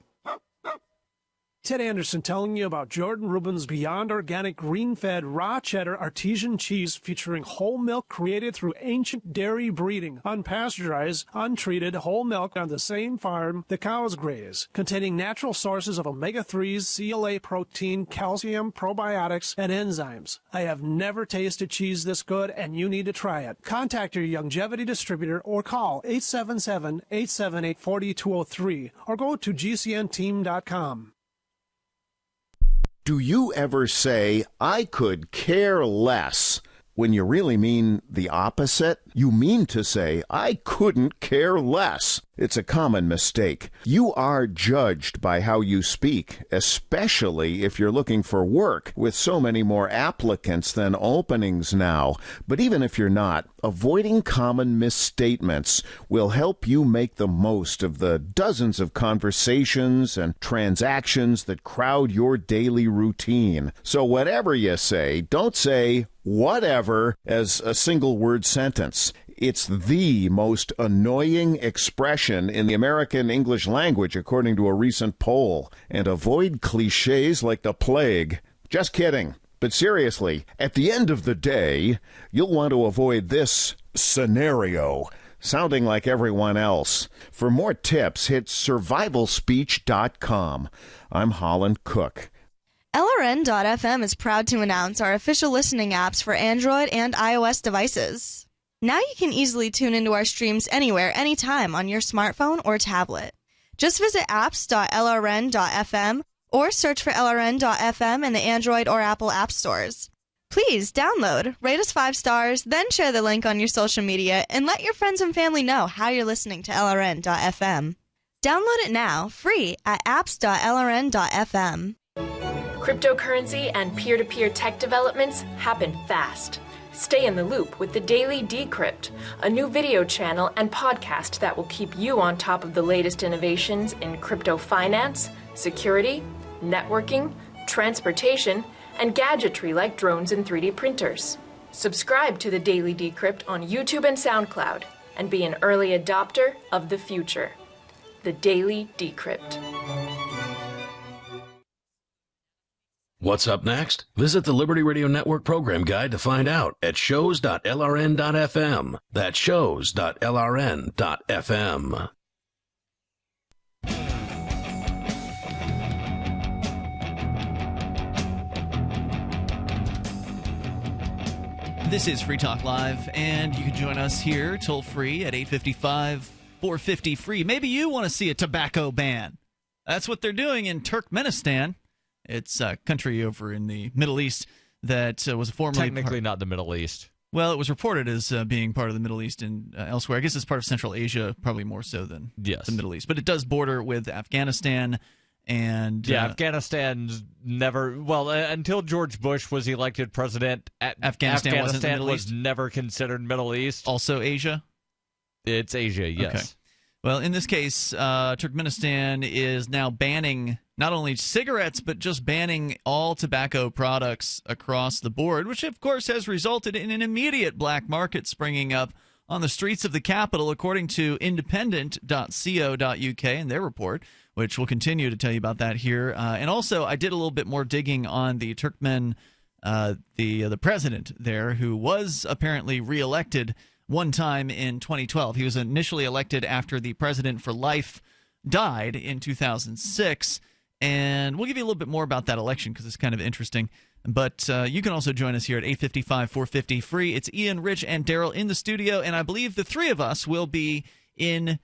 Ted Anderson telling you about Jordan Rubin's Beyond Organic Green-Fed Raw Cheddar Artesian Cheese featuring whole milk created through ancient dairy breeding, unpasteurized, untreated whole milk on the same farm the cows graze, containing natural sources of omega-3s, CLA protein, calcium, probiotics, and enzymes. I have never tasted cheese this good, and you need to try it. Contact your Youngevity distributor or call 877-878-4203 or go to gcnteam.com. Do you ever say, I could care less, when you really mean the opposite? You mean to say, I couldn't care less. It's a common mistake. You are judged by how you speak, especially if you're looking for work, with so many more applicants than openings now. But even if you're not, avoiding common misstatements will help you make the most of the dozens of conversations and transactions that crowd your daily routine. So whatever you say, don't say whatever as a single-word sentence. It's the most annoying expression in the American English language, according to a recent poll. And avoid cliches like the plague. Just kidding. But seriously, at the end of the day, you'll want to avoid this scenario, sounding like everyone else. For more tips, hit survivalspeech.com. I'm Holland Cook. LRN.FM is proud to announce our official listening apps for Android and iOS devices. Now you can easily tune into our streams anywhere, anytime on your smartphone or tablet. Just visit apps.lrn.fm or search for LRN.FM in the Android or Apple app stores. Please download, rate us 5 stars, then share the link on your social media and let your friends and family know how you're listening to LRN.FM. Download it now, free at apps.lrn.fm. Cryptocurrency and peer-to-peer tech developments happen fast. Stay in the loop with the Daily Decrypt, a new video channel and podcast that will keep you on top of the latest innovations in crypto finance, security, networking, transportation, and gadgetry like drones and 3D printers. Subscribe to the Daily Decrypt on YouTube and SoundCloud and be an early adopter of the future. The Daily Decrypt. What's up next? Visit the Liberty Radio Network program guide to find out at shows.lrn.fm. That's shows.lrn.fm. This is Free Talk Live, and you can join us here toll free at 855-450-FREE. Maybe you want to see a tobacco ban. That's what they're doing in Turkmenistan. It's a country over in the Middle East that was formerly technically not the Middle East. Well, it was reported as being part of the Middle East and elsewhere. I guess it's part of Central Asia, probably more so than the Middle East. But it does border with Afghanistan. And Afghanistan's never until George Bush was elected president. Afghanistan wasn't the Middle was East? never considered Middle East. Also Asia? It's Asia, yes. Okay. Well, in this case, Turkmenistan is now banning not only cigarettes, but just banning all tobacco products across the board, which, of course, has resulted in an immediate black market springing up on the streets of the capital, according to independent.co.uk in their report, which we'll continue to tell you about that here. And also, I did a little bit more digging on the Turkmen, the president there, who was apparently reelected one time in 2012. He was initially elected after the president for life died in 2006. And we'll give you a little bit more about that election because it's kind of interesting. But you can also join us here at 855-450-FREE. It's Ian, Rich, and Daryl in the studio, and I believe the three of us will be in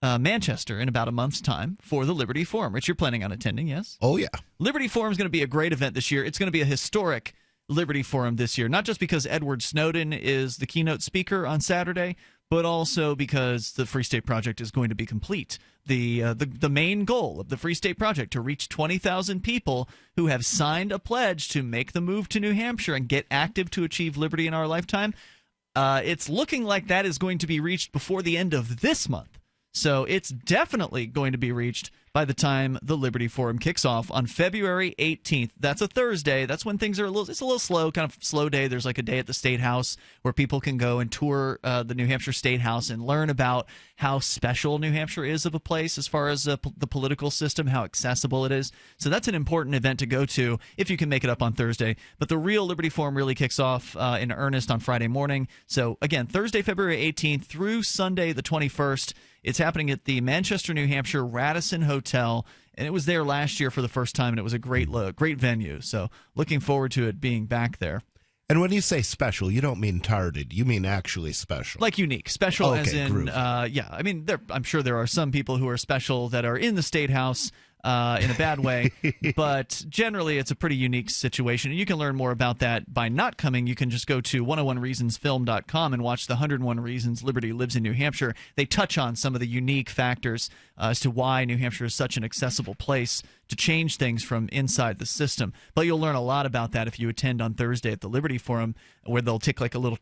Manchester in about a month's time for the Liberty Forum. Rich, you're planning on attending, yes? Oh, yeah. Liberty Forum is going to be a great event this year. It's going to be a historic Liberty Forum this year, not just because Edward Snowden is the keynote speaker on Saturday, but also because the Free State Project is going to be complete. The main goal of the Free State Project, to reach 20,000 people who have signed a pledge to make the move to New Hampshire and get active to achieve liberty in our lifetime, it's looking like that is going to be reached before the end of this month. So it's definitely going to be reached by the time the Liberty Forum kicks off on February 18th. That's a Thursday. That's when things are it's a little slow, kind of slow day. There's like a day at the State House where people can go and tour the New Hampshire State House and learn about how special New Hampshire is of a place as far as the political system, how accessible it is. So that's an important event to go to if you can make it up on Thursday. But the real Liberty Forum really kicks off in earnest on Friday morning. So again, Thursday, February 18th through Sunday the 21st. It's happening at the Manchester, New Hampshire Radisson Hotel, and it was there last year for the first time, and it was a great venue. So looking forward to it being back there. And when you say special, you don't mean tarded. You mean actually special. Like unique. Special as in, groovy. I mean, I'm sure there are some people who are special that are in the State House in a bad way, but generally it's a pretty unique situation. And you can learn more about that by not coming. You can just go to 101reasonsfilm.com and watch the 101 Reasons Liberty Lives in New Hampshire. They touch on some of the unique factors as to why New Hampshire is such an accessible place to change things from inside the system. But you'll learn a lot about that if you attend on Thursday at the Liberty Forum, where they'll take like a little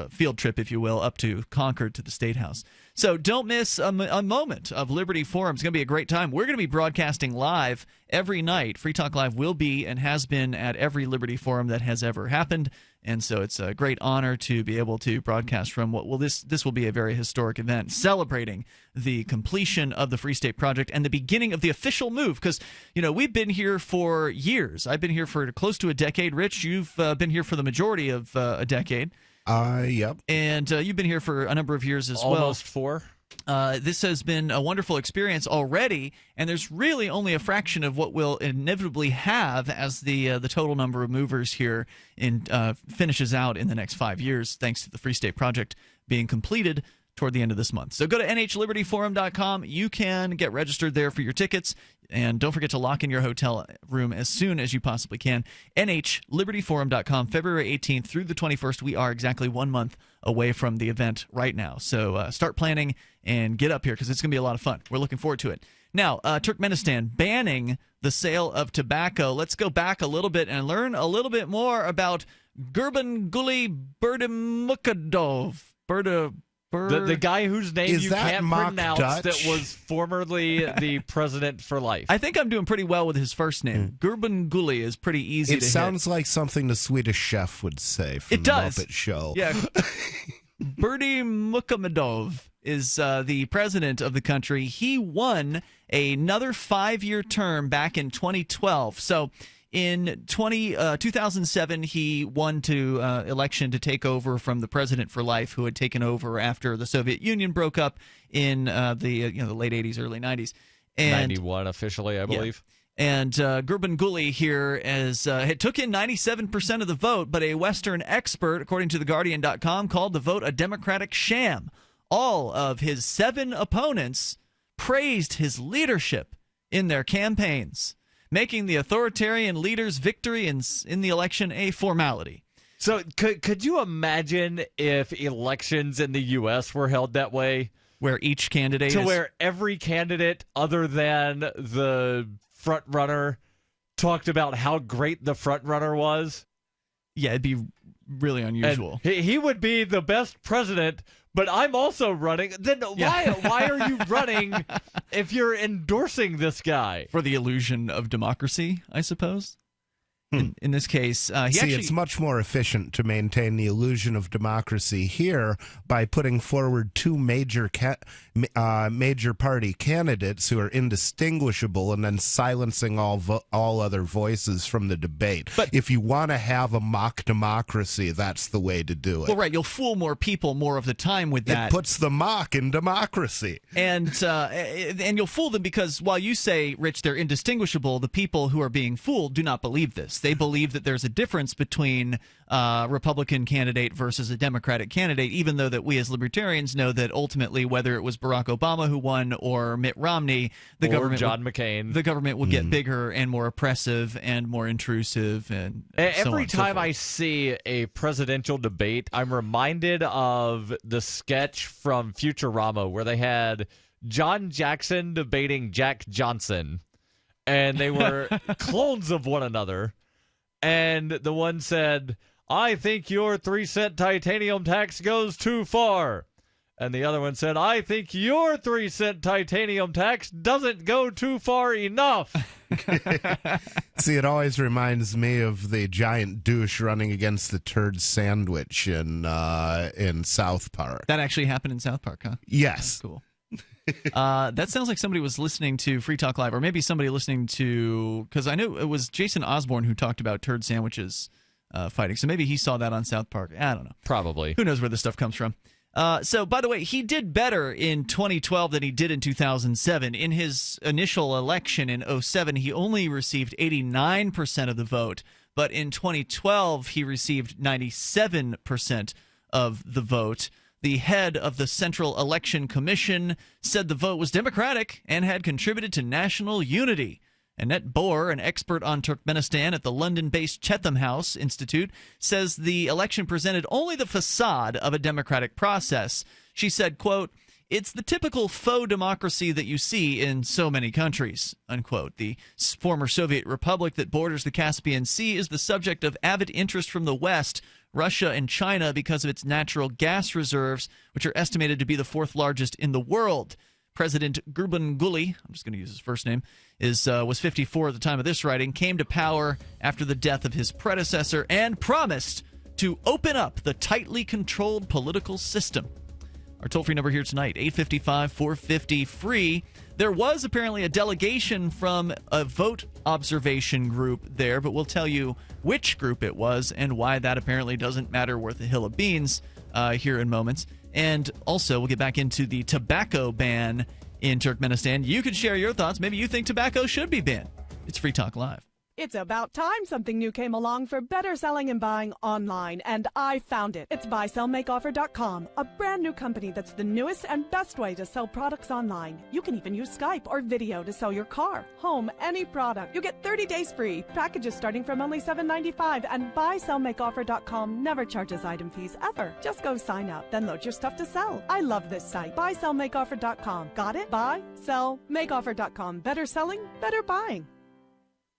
field trip, if you will, up to Concord to the State House. So don't miss a moment of Liberty Forum. It's going to be a great time. We're going to be broadcasting live every night. Free Talk Live will be and has been at every Liberty Forum that has ever happened. And so it's a great honor to be able to broadcast from this will be a very historic event celebrating the completion of the Free State Project and the beginning of the official move. Because, we've been here for years. I've been here for close to a decade. Rich, you've been here for the majority of a decade. Yep. And you've been here for a number of years as well. Almost 4. This has been a wonderful experience already, and there's really only a fraction of what we'll inevitably have as the total number of movers here finishes out in the next 5 years, thanks to the Free State Project being completed toward the end of this month. So go to nhlibertyforum.com. You can get registered there for your tickets, and don't forget to lock in your hotel room as soon as you possibly can. nhlibertyforum.com, February 18th through the 21st. We are exactly 1 month away from the event right now. So start planning and get up here because it's going to be a lot of fun. We're looking forward to it. Now, Turkmenistan banning the sale of tobacco. Let's go back a little bit and learn a little bit more about Gurbanguly Berdimuhamedov. The guy whose name Is you that can't mock pronounce Dutch? that was formerly the president for life. I think I'm doing pretty well with his first name. Gurbanguly is pretty easy to hit. It sounds like something the Swedish Chef would say from It does. The Muppet Show. Yeah. Berdimuhamedov is the president of the country. He won another 5-year term back in 2012. So in 2007, he won election to take over from the president for life, who had taken over after the Soviet Union broke up in the late 80s, early 90s. And 91 officially, I believe. Yeah. And Gurbanguly here took in 97% of the vote, but a Western expert, according to TheGuardian.com, called the vote a Democratic sham. All of his 7 opponents praised his leadership in their campaigns, making the authoritarian leader's victory in the election a formality. So could you imagine if elections in the U.S. were held that way? Where each candidate where every candidate other than the front runner talked about how great the front runner was? Yeah, it'd be really unusual. And he would be the best president, but I'm also running. Then why are you running if you're endorsing this guy? For the illusion of democracy, I suppose. In this case, it's much more efficient to maintain the illusion of democracy here by putting forward 2 major party candidates who are indistinguishable, and then silencing all other voices from the debate. But if you want to have a mock democracy, that's the way to do it. Well, right, you'll fool more people more of the time with that. It puts the mock in democracy, and you'll fool them because while you say, Rich, they're indistinguishable, the people who are being fooled do not believe this. They believe that there's a difference between a Republican candidate versus a Democratic candidate, even though that we as libertarians know that ultimately, whether it was Barack Obama who won or Mitt Romney, the government would get bigger and more oppressive and more intrusive. And every time I see a presidential debate, I'm reminded of the sketch from Futurama where they had John Jackson debating Jack Johnson, and they were clones of one another. And the one said, "I think your 3-cent titanium tax goes too far." And the other one said, "I think your 3-cent titanium tax doesn't go too far enough." See, it always reminds me of the giant douche running against the turd sandwich in South Park. That actually happened in South Park, huh? Yes. That's cool. That sounds like somebody was listening to Free Talk Live, or maybe somebody listening to, because I know it was Jason Osborne who talked about turd sandwiches fighting. So maybe he saw that on South Park. I don't know. Probably. Who knows where this stuff comes from? So, by the way, he did better in 2012 than he did in 2007. In his initial election in 2007, he only received 89% of the vote. But in 2012, he received 97% of the vote. The head of the Central Election Commission said the vote was democratic and had contributed to national unity. Annette Bohr, an expert on Turkmenistan at the London-based Chatham House Institute, says the election presented only the facade of a democratic process. She said, quote, "It's the typical faux democracy that you see in so many countries," unquote. The former Soviet republic that borders the Caspian Sea is the subject of avid interest from the West, Russia and China, because of its natural gas reserves, which are estimated to be the 4th largest in the world. President Gurbanguly, I'm just going to use his first name, was 54 at the time of this writing, came to power after the death of his predecessor, and promised to open up the tightly controlled political system. Our toll-free number here tonight, 855-450-FREE. There was apparently a delegation from a vote observation group there, but we'll tell you which group it was and why that apparently doesn't matter worth a hill of beans here in moments. And also, we'll get back into the tobacco ban in Turkmenistan. You can share your thoughts. Maybe you think tobacco should be banned. It's Free Talk Live. It's about time something new came along for better selling and buying online, and I found it. It's buysellmakeoffer.com, a brand new company that's the newest and best way to sell products online. You can even use Skype or video to sell your car, home, any product. You get 30 days free, packages starting from only $7.95, and buysellmakeoffer.com never charges item fees ever. Just go sign up, then load your stuff to sell. I love this site, buysellmakeoffer.com. Got it? Buy, sell, makeoffer.com. Better selling, better buying.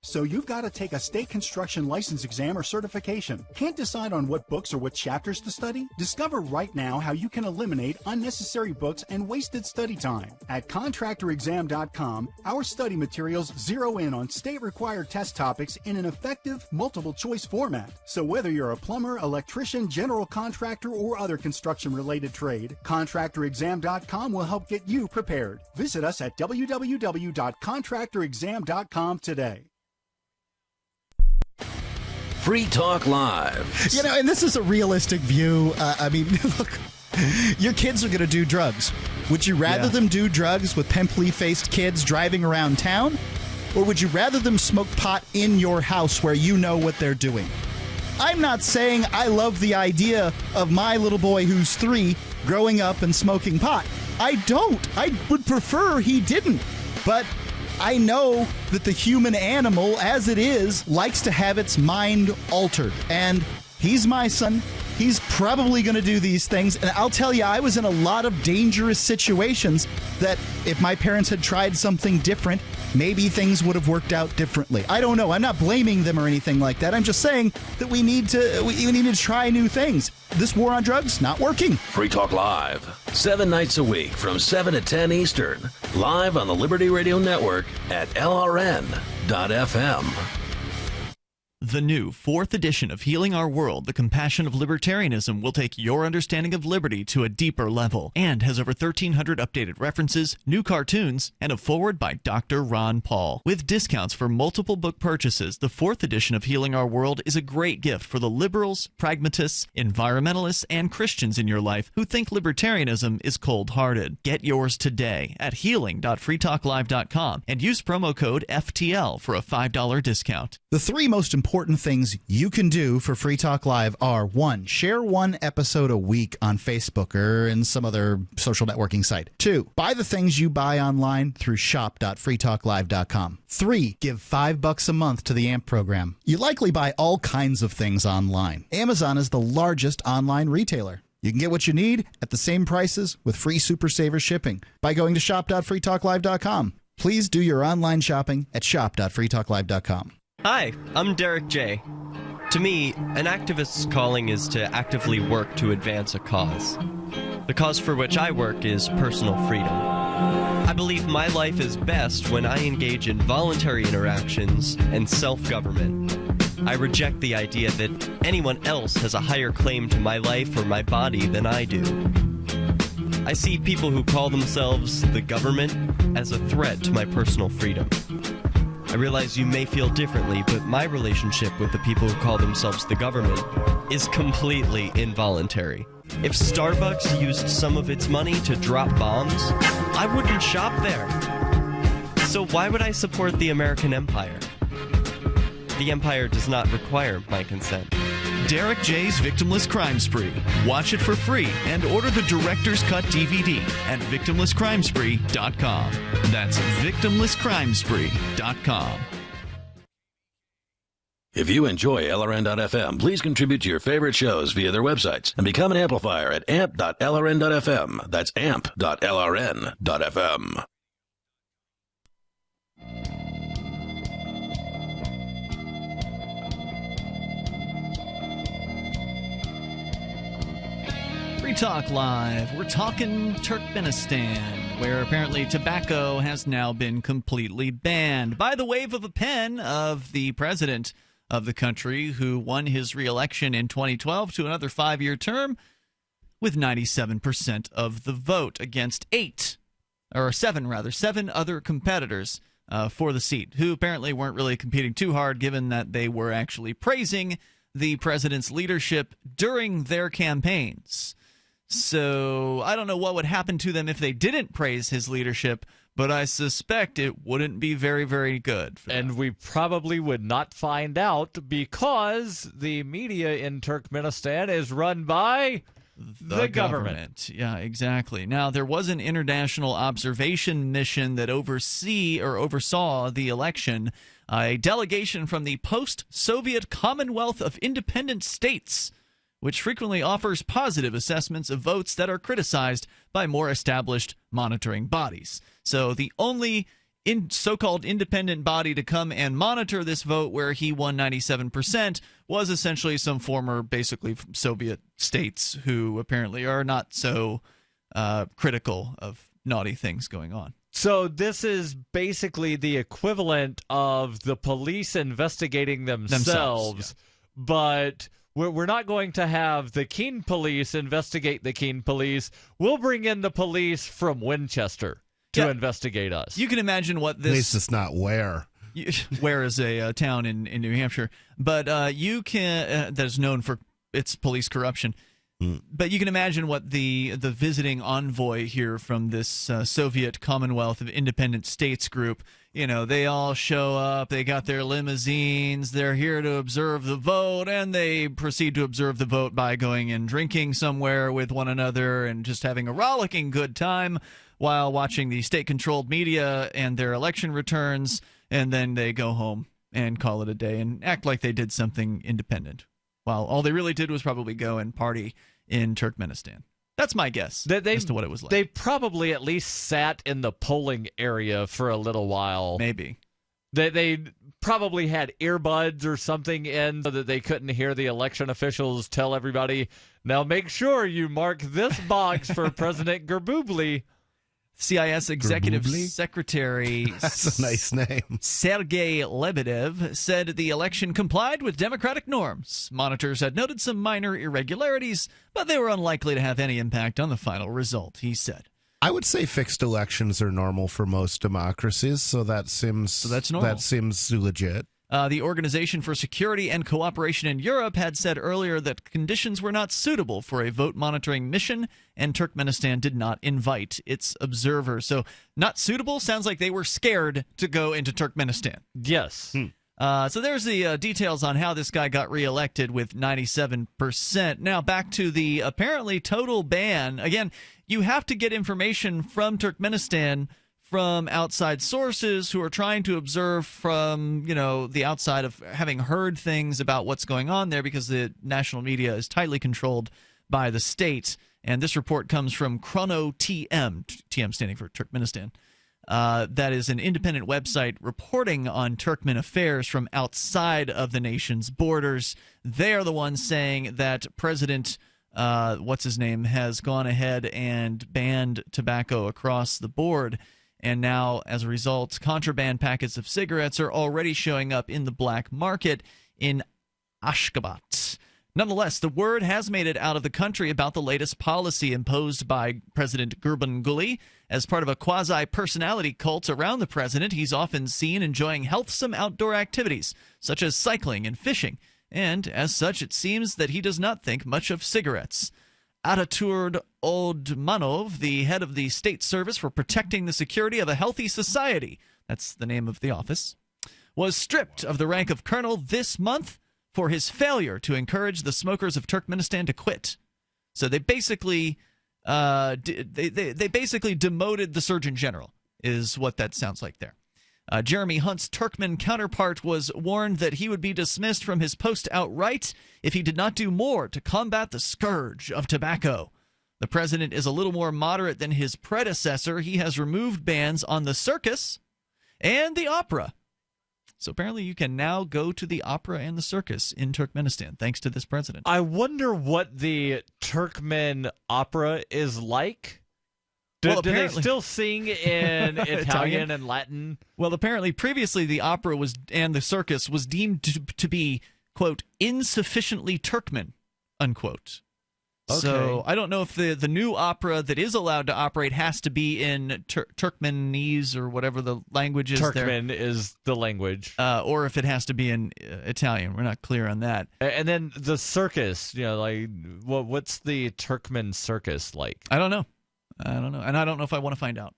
So you've got to take a state construction license exam or certification. Can't decide on what books or what chapters to study? Discover right now how you can eliminate unnecessary books and wasted study time. At contractorexam.com, our study materials zero in on state-required test topics in an effective, multiple-choice format. So whether you're a plumber, electrician, general contractor, or other construction-related trade, contractorexam.com will help get you prepared. Visit us at www.contractorexam.com today. Free Talk Live. You know, and this is a realistic view. I mean, look, your kids are going to do drugs. Would you rather them do drugs with pimply-faced kids driving around town? Or would you rather them smoke pot in your house where you know what they're doing? I'm not saying I love the idea of my little boy who's 3 growing up and smoking pot. I don't. I would prefer he didn't. But I know that the human animal, as it is, likes to have its mind altered. And he's my son. He's probably going to do these things. And I'll tell you, I was in a lot of dangerous situations that if my parents had tried something different, maybe things would have worked out differently. I don't know. I'm not blaming them or anything like that. I'm just saying that we need to try new things. This war on drugs, not working. Free Talk Live, 7 nights a week from 7 to 10 Eastern. Live on the Liberty Radio Network at LRN.FM. The new 4th edition of Healing Our World, The Compassion of Libertarianism, will take your understanding of liberty to a deeper level and has over 1,300 updated references, new cartoons, and a foreword by Dr. Ron Paul. With discounts for multiple book purchases, the 4th edition of Healing Our World is a great gift for the liberals, pragmatists, environmentalists, and Christians in your life who think libertarianism is cold-hearted. Get yours today at healing.freetalklive.com and use promo code FTL for a $5 discount. The 3 most important things you can do for Free Talk Live are: 1, share 1 episode a week on Facebook or in some other social networking site. 2, buy the things you buy online through shop.freetalklive.com. 3, give $5 a month to the AMP program. You likely buy all kinds of things online. Amazon is the largest online retailer. You can get what you need at the same prices with free Super Saver shipping by going to shop.freetalklive.com. Please do your online shopping at shop.freetalklive.com. Hi, I'm Derek J. To me, an activist's calling is to actively work to advance a cause. The cause for which I work is personal freedom. I believe my life is best when I engage in voluntary interactions and self-government. I reject the idea that anyone else has a higher claim to my life or my body than I do. I see people who call themselves the government as a threat to my personal freedom. I realize you may feel differently, but my relationship with the people who call themselves the government is completely involuntary. If Starbucks used some of its money to drop bombs, I wouldn't shop there. So why would I support the American empire? The empire does not require my consent. Derek J's Victimless Crime Spree. Watch it for free and order the Director's Cut DVD at victimlesscrimespree.com. That's victimlesscrimespree.com. If you enjoy LRN.FM, please contribute to your favorite shows via their websites and become an amplifier at amp.lrn.fm. That's amp.lrn.fm. Free Talk Live. We're talking Turkmenistan, where apparently tobacco has now been completely banned by the wave of a pen of the president of the country, who won his re-election in 2012 to another 5-year term with 97% of the vote against 7 other competitors for the seat, who apparently weren't really competing too hard, given that they were actually praising the president's leadership during their campaigns. So I don't know what would happen to them if they didn't praise his leadership, but I suspect it wouldn't be very, very good. And we probably would not find out, because the media in Turkmenistan is run by the government. Yeah, exactly. Now, there was an international observation mission that oversaw the election. A delegation from the post-Soviet Commonwealth of Independent States, which frequently offers positive assessments of votes that are criticized by more established monitoring bodies. So the only so-called independent body to come and monitor this vote where he won 97% was essentially some former, basically, Soviet states who apparently are not so critical of naughty things going on. So this is basically the equivalent of the police investigating themselves. Yeah. But we're not going to have the Keene police investigate the Keene police. We'll bring in the police from Winchester to investigate us. You can imagine what this... At least it's not Ware. Ware is a town in New Hampshire. But you can... that is known for its police corruption. But you can imagine what the visiting envoy here from this Soviet Commonwealth of Independent States group, they all show up, they got their limousines, they're here to observe the vote, and they proceed to observe the vote by going and drinking somewhere with one another and just having a rollicking good time while watching the state-controlled media and their election returns, and then they go home and call it a day and act like they did something independent. While all they really did was probably go and party in Turkmenistan. That's my guess as to what it was like. They probably at least sat in the polling area for a little while. Maybe. They probably had earbuds or something in so that they couldn't hear the election officials tell everybody, now make sure you mark this box for President Gerbubli. CIS Executive Secretary That's a nice name. Sergei Lebedev said the election complied with democratic norms. Monitors had noted some minor irregularities, but they were unlikely to have any impact on the final result, he said. I would say fixed elections are normal for most democracies, so that's normal. That seems legit. The Organization for Security and Cooperation in Europe had said earlier that conditions were not suitable for a vote monitoring mission, and Turkmenistan did not invite its observers. So not suitable sounds like they were scared to go into Turkmenistan. Yes. So there's the details on how this guy got reelected with 97%. Now back to the apparently total ban. Again, you have to get information from Turkmenistan from outside sources who are trying to observe from, the outside of having heard things about what's going on there, because the national media is tightly controlled by the state. And this report comes from Chrono TM, TM standing for Turkmenistan. That is an independent website reporting on Turkmen affairs from outside of the nation's borders. They are the ones saying that President what's-his-name has gone ahead and banned tobacco across the board. And now, as a result, contraband packets of cigarettes are already showing up in the black market in Ashgabat. Nonetheless, the word has made it out of the country about the latest policy imposed by President Gurbanguly. As part of a quasi-personality cult around the president, he's often seen enjoying healthsome outdoor activities, such as cycling and fishing. And, as such, it seems that he does not think much of cigarettes. Ataturk Odmanov, the head of the State Service for Protecting the Security of a Healthy Society, that's the name of the office, was stripped of the rank of colonel this month for his failure to encourage the smokers of Turkmenistan to quit. So they basically they basically demoted the Surgeon General, is what that sounds like there. Jeremy Hunt's Turkmen counterpart was warned that he would be dismissed from his post outright if he did not do more to combat the scourge of tobacco. The president is a little more moderate than his predecessor. He has removed bans on the circus and the opera. So apparently you can now go to the opera and the circus in Turkmenistan, thanks to this president. I wonder what the Turkmen opera is like. Do they still sing in Italian and Latin? Well, apparently previously the opera and the circus was deemed to be, quote, insufficiently Turkmen, unquote. Okay. So I don't know if the new opera that is allowed to operate has to be in Turkmenese or whatever the language is. Turkmen is the language. Or if it has to be in Italian. We're not clear on that. And then the circus, what's the Turkmen circus like? I don't know. And I don't know if I want to find out.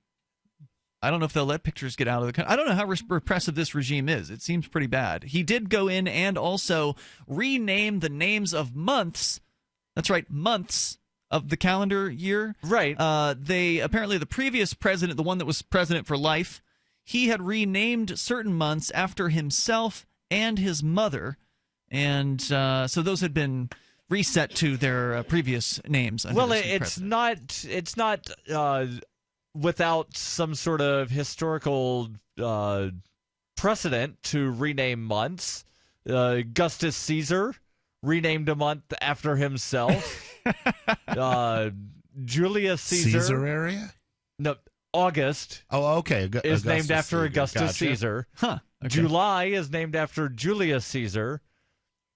I don't know if they'll let pictures get out of the country. I don't know how repressive this regime is. It seems pretty bad. He did go in and also rename the names of months. That's right, months of the calendar year. Right. Apparently the previous president, the one that was president for life, he had renamed certain months after himself and his mother. And so those had been reset to their previous names. Well, it's not without some sort of historical precedent to rename months. Augustus Caesar renamed a month after himself. Julius Caesar area? No, August. Oh, okay. Is named after Augustus Caesar. Huh. Okay. July is named after Julius Caesar.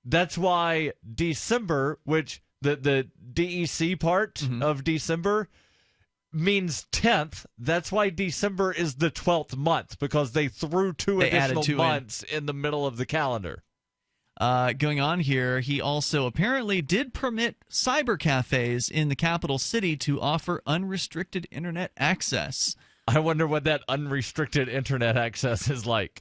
That's why December, which the DEC part of December means 10th. That's why December is the 12th month, because they threw two additional months in the middle of the calendar. Going on here, he also apparently did permit cyber cafes in the capital city to offer unrestricted internet access. I wonder what that unrestricted internet access is like.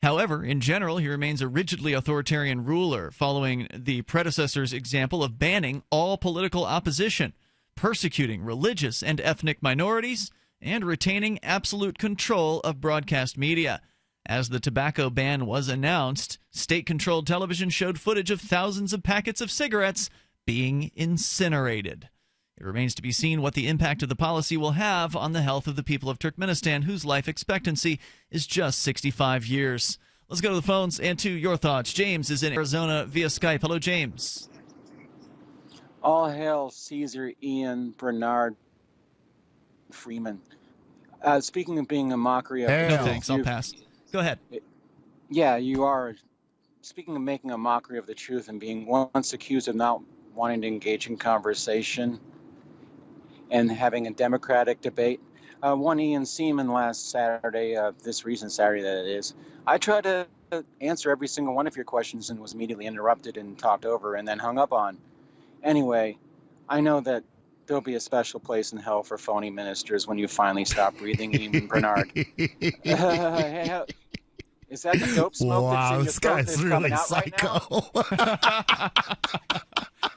However, in general, he remains a rigidly authoritarian ruler, following the predecessor's example of banning all political opposition, persecuting religious and ethnic minorities, and retaining absolute control of broadcast media. As the tobacco ban was announced, state-controlled television showed footage of thousands of packets of cigarettes being incinerated. It remains to be seen what the impact of the policy will have on the health of the people of Turkmenistan, whose life expectancy is just 65 years. Let's go to the phones and to your thoughts. James is in Arizona via Skype. Hello, James. All hail Caesar Ian Bernard Freeman. Speaking of being a mockery of... No thanks, I'll pass. Go ahead. Yeah, you are. Speaking of making a mockery of the truth and being once accused of not wanting to engage in conversation and having a democratic debate. One Ian Seaman last Saturday, this recent Saturday that it is, I tried to answer every single one of your questions and was immediately interrupted and talked over and then hung up on. Anyway, I know that there'll be a special place in hell for phony ministers when you finally stop breathing, Ian Bernard. Is that the dope smoke that's in your this throat guy's that's really coming out psycho. right now?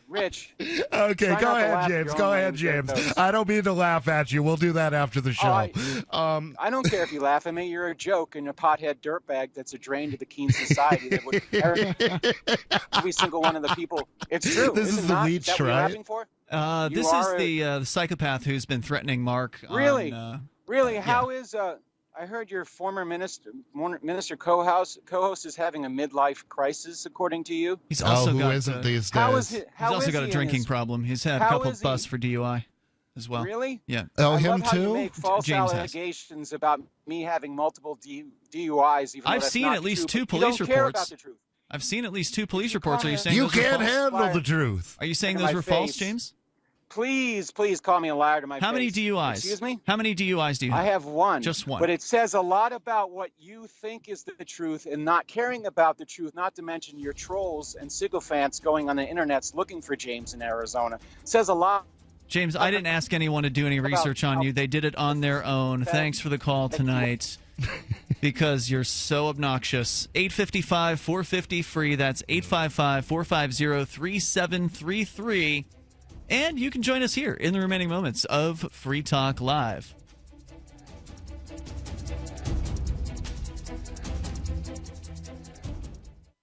Rich. Okay, try go not to ahead, laugh at James. your Go own ahead, lame James. jokes. I don't mean to laugh at you. We'll do that after the show. I don't care if you laugh at me. You're a joke and a pothead dirtbag that's a drain to the keen society. That would every single one of the people. It's true. This is it the not? leech, Is that what you're right? laughing for? This is the psychopath who's been threatening Mark. Really? Really? yeah. How is I heard your former minister co-host is having a midlife crisis, according to you. He's also who got isn't these How days? is it? he's also got a drinking problem. He's had a couple of busts for DUI as well. Really? Yeah. I love how you make false James has. allegations about me having multiple DUIs. Even though I've that's seen not at least true, two but you police don't care reports. about the truth. I've seen at least two police reports. Are you saying You those are can't false? handle the truth. Are you saying Look at those my were false, face. James? Please call me a liar to my face. How many DUIs? Excuse me? How many DUIs do you have? I have one. Just one. But it says a lot about what you think is the truth and not caring about the truth, not to mention your trolls and sycophants going on the internets looking for James in Arizona. It says a lot. James, I didn't ask anyone to do any research on you. They did it on their own. Thanks for the call tonight. Because you're so obnoxious. 855-450-FREE. That's 855-450-3733. And you can join us here in the remaining moments of Free Talk Live.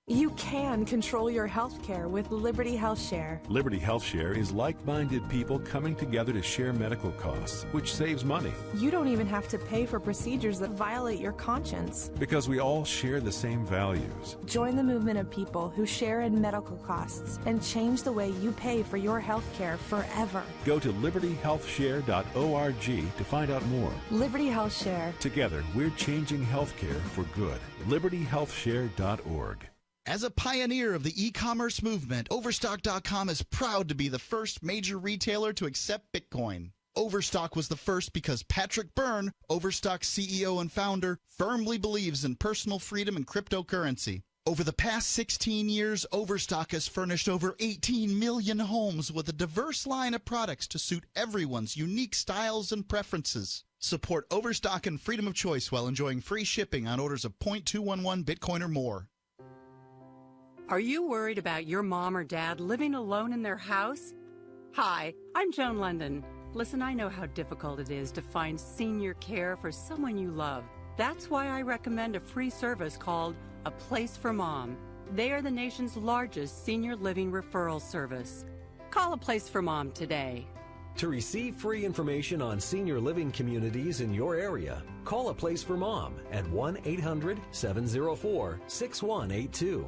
You can control your health care with Liberty Health Share. Liberty Health Share is like-minded people coming together to share medical costs, which saves money. You don't even have to pay for procedures that violate your conscience. Because we all share the same values. Join the movement of people who share in medical costs and change the way you pay for your health care forever. Go to libertyhealthshare.org to find out more. Liberty Health Share. Together, we're changing healthcare for good. libertyhealthshare.org. As a pioneer of the e-commerce movement, Overstock.com is proud to be the first major retailer to accept Bitcoin. Overstock was the first because Patrick Byrne, Overstock's CEO and founder, firmly believes in personal freedom and cryptocurrency. Over the past 16 years, Overstock has furnished over 18 million homes with a diverse line of products to suit everyone's unique styles and preferences. Support Overstock and freedom of choice while enjoying free shipping on orders of 0.211 Bitcoin or more. Are you worried about your mom or dad living alone in their house? Hi, I'm Joan London. Listen, I know how difficult it is to find senior care for someone you love. That's why I recommend a free service called A Place for Mom. They are the nation's largest senior living referral service. Call A Place for Mom today. To receive free information on senior living communities in your area, call A Place for Mom at 1-800-704-6182.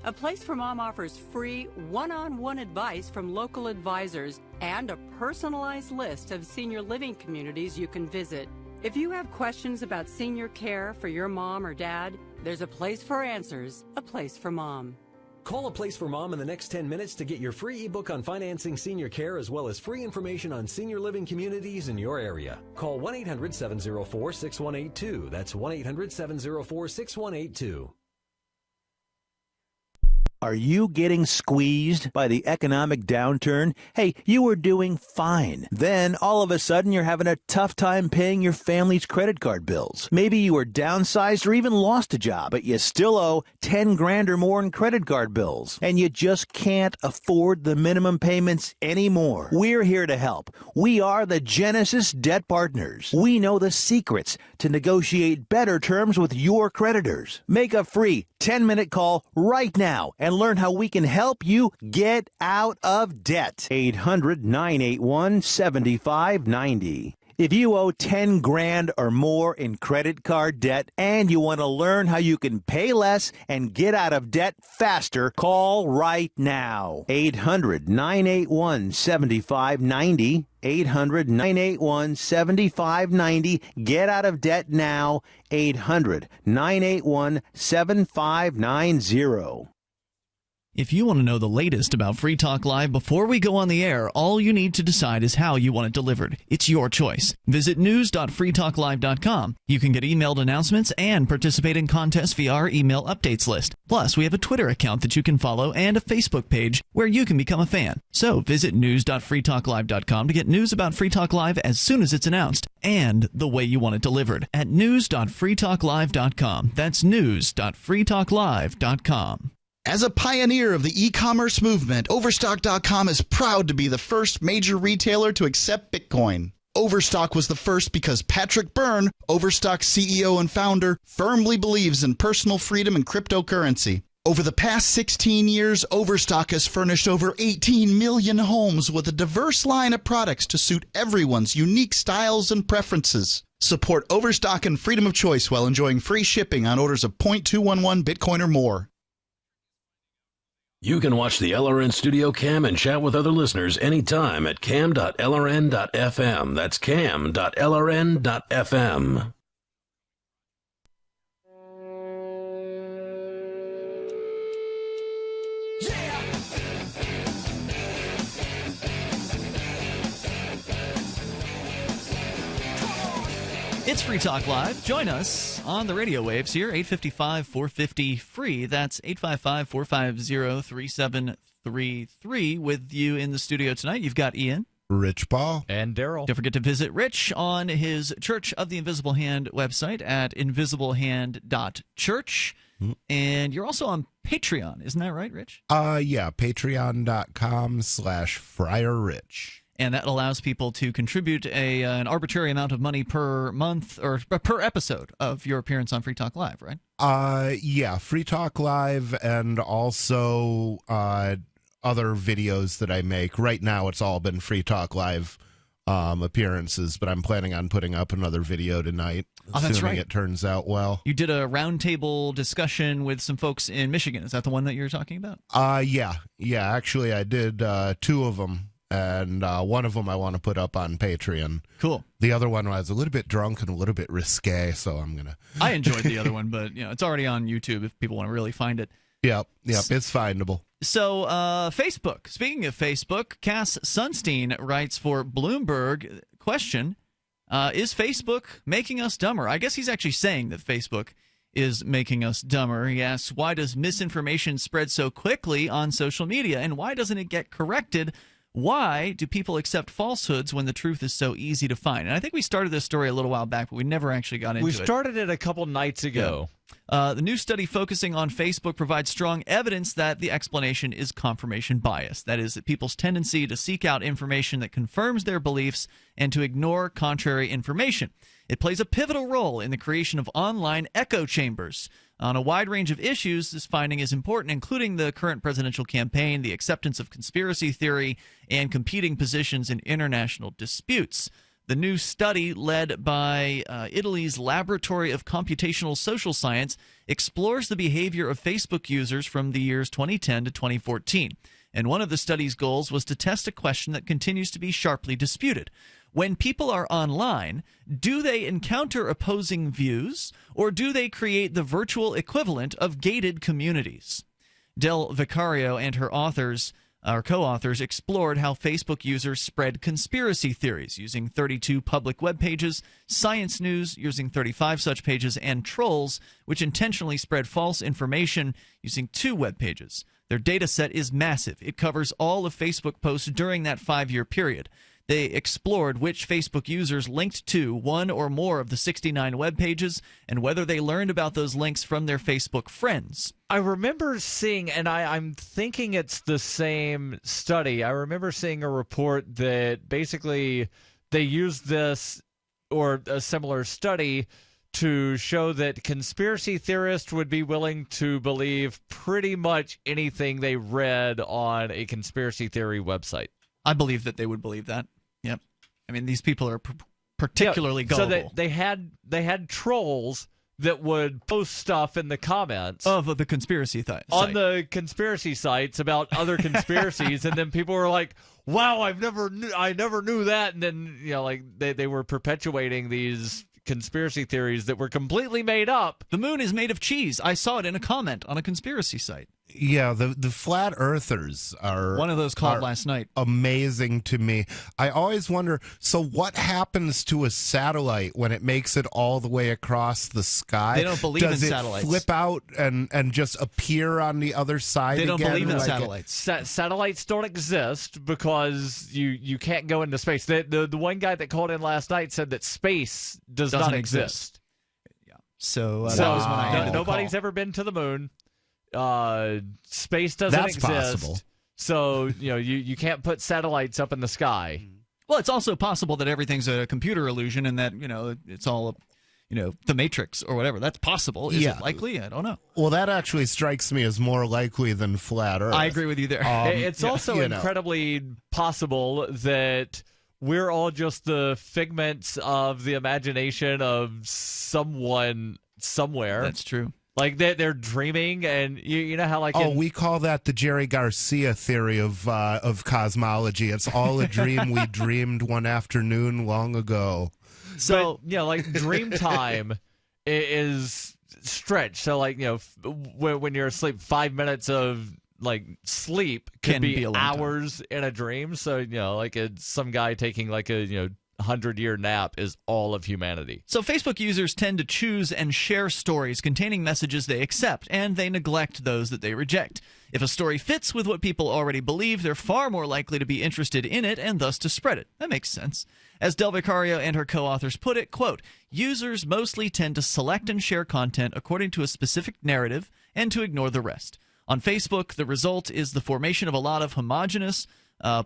A Place for Mom offers free one-on-one advice from local advisors and a personalized list of senior living communities you can visit. If you have questions about senior care for your mom or dad, there's a place for answers, A Place for Mom. Call A Place for Mom in the next 10 minutes to get your free ebook on financing senior care as well as free information on senior living communities in your area. Call 1-800-704-6182. That's 1-800-704-6182. Are you getting squeezed by the economic downturn? Hey, you were doing fine. Then, all of a sudden, you're having a tough time paying your family's credit card bills. Maybe you were downsized or even lost a job, but you still owe 10 grand or more in credit card bills. And you just can't afford the minimum payments anymore. We're here to help. We are the Genesis Debt Partners. We know the secrets to negotiate better terms with your creditors. Make a free 10-minute call right now and learn how we can help you get out of debt. 800-981-7590. If you owe 10 grand or more in credit card debt and you want to learn how you can pay less and get out of debt faster, call right now. 800-981-7590. 800-981-7590. Get out of debt now. 800-981-7590. If you want to know the latest about Free Talk Live before we go on the air, all you need to decide is how you want it delivered. It's your choice. Visit news.freetalklive.com. You can get emailed announcements and participate in contests via our email updates list. Plus, we have a Twitter account that you can follow and a Facebook page where you can become a fan. So visit news.freetalklive.com to get news about Free Talk Live as soon as it's announced and the way you want it delivered at news.freetalklive.com. That's news.freetalklive.com. As a pioneer of the e-commerce movement, Overstock.com is proud to be the first major retailer to accept Bitcoin. Overstock was the first because Patrick Byrne, Overstock's CEO and founder, firmly believes in personal freedom and cryptocurrency. Over the past 16 years, Overstock has furnished over 18 million homes with a diverse line of products to suit everyone's unique styles and preferences. Support Overstock and freedom of choice while enjoying free shipping on orders of 0.211 Bitcoin or more. You can watch the LRN Studio Cam and chat with other listeners anytime at cam.lrn.fm. That's cam.lrn.fm. It's Free Talk Live. Join us on the radio waves here, 855-450-FREE. That's 855-450-3733. With you in the studio tonight, you've got Ian. Rich Paul. And Daryl. Don't forget to visit Rich on his Church of the Invisible Hand website at invisiblehand.church. And you're also on Patreon, isn't that right, Rich? Yeah, patreon.com/Friar Rich. And that allows people to contribute an arbitrary amount of money per month or per episode of your appearance on Free Talk Live, right? Yeah, Free Talk Live and also other videos that I make. Right now, it's all been Free Talk Live appearances, but I'm planning on putting up another video tonight, assuming it turns out well. You did a roundtable discussion with some folks in Michigan. Is that the one that you're talking about? Yeah. Actually, I did two of them. And one of them I want to put up on Patreon. Cool. The other one I was a little bit drunk and a little bit risque, so I'm going to... I enjoyed the other one, but it's already on YouTube if people want to really find it. Yep, it's findable. So, Facebook. Speaking of Facebook, Cass Sunstein writes for Bloomberg, question, is Facebook making us dumber? I guess he's actually saying that Facebook is making us dumber. He asks, why does misinformation spread so quickly on social media, and why doesn't it get corrected? Why do people accept falsehoods when the truth is so easy to find? And I think we started this story a little while back, but we never actually got into it. We started it a couple nights ago. Yeah. The new study focusing on Facebook provides strong evidence that the explanation is confirmation bias. That is, that people's tendency to seek out information that confirms their beliefs and to ignore contrary information. It plays a pivotal role in the creation of online echo chambers. On a wide range of issues, this finding is important, including the current presidential campaign, the acceptance of conspiracy theory, and competing positions in international disputes. The new study, led by Italy's Laboratory of Computational Social Science, explores the behavior of Facebook users from the years 2010 to 2014. And one of the study's goals was to test a question that continues to be sharply disputed. When people are online, do they encounter opposing views, or do they create the virtual equivalent of gated communities? Del Vicario and her co-authors explored how Facebook users spread conspiracy theories using 32 public web pages, Science News using 35 such pages, and Trolls, which intentionally spread false information using 2 web pages. Their data set is massive. It covers all of Facebook posts during that 5-year period. They explored which Facebook users linked to one or more of the 69 web pages and whether they learned about those links from their Facebook friends. I remember seeing, and I'm thinking it's the same study, I remember seeing a report that basically they used this or a similar study to show that conspiracy theorists would be willing to believe pretty much anything they read on a conspiracy theory website. I believe that they would believe that. Yep. I mean, these people are particularly gullible. So they had trolls that would post stuff in the comments of the conspiracy site. On the conspiracy sites about other conspiracies, and then people were like, "Wow, I never knew that." And then like they were perpetuating these conspiracy theories that were completely made up. The moon is made of cheese. I saw it in a comment on a conspiracy site. Yeah, the flat earthers are one of those called last night. Amazing to me. I always wonder, so what happens to a satellite when it makes it all the way across the sky? They don't believe in Does satellites. it flip out and just appear on the other side again? They don't believe in satellites. Satellites don't exist because you can't go into space. The one guy that called in last night said that space doesn't not exist. Yeah. So that was when I had nobody's ever been to the moon. Space doesn't That's exist. possible. So you can't put satellites up in the sky. Well, it's also possible that everything's a computer illusion and that it's all the Matrix or whatever. That's possible. Is it likely? I don't know. Well, that actually strikes me as more likely than flat Earth. I agree with you there. It's also incredibly possible that we're all just the figments of the imagination of someone somewhere. That's true. Like they're dreaming, and you know how we call that the Jerry Garcia theory of cosmology. It's all a dream we dreamed one afternoon long ago. So like dream time is stretched. So when you're asleep, 5 minutes of sleep could be a long hours in a dream. So it's some guy taking a 100-year nap is all of humanity. So Facebook users tend to choose and share stories containing messages they accept, and they neglect those that they reject. If a story fits with what people already believe, they're far more likely to be interested in it and thus to spread it. That makes sense. As Del Vicario and her co-authors put it, quote, users mostly tend to select and share content according to a specific narrative and to ignore the rest. On Facebook, the result is the formation of a lot of homogeneous,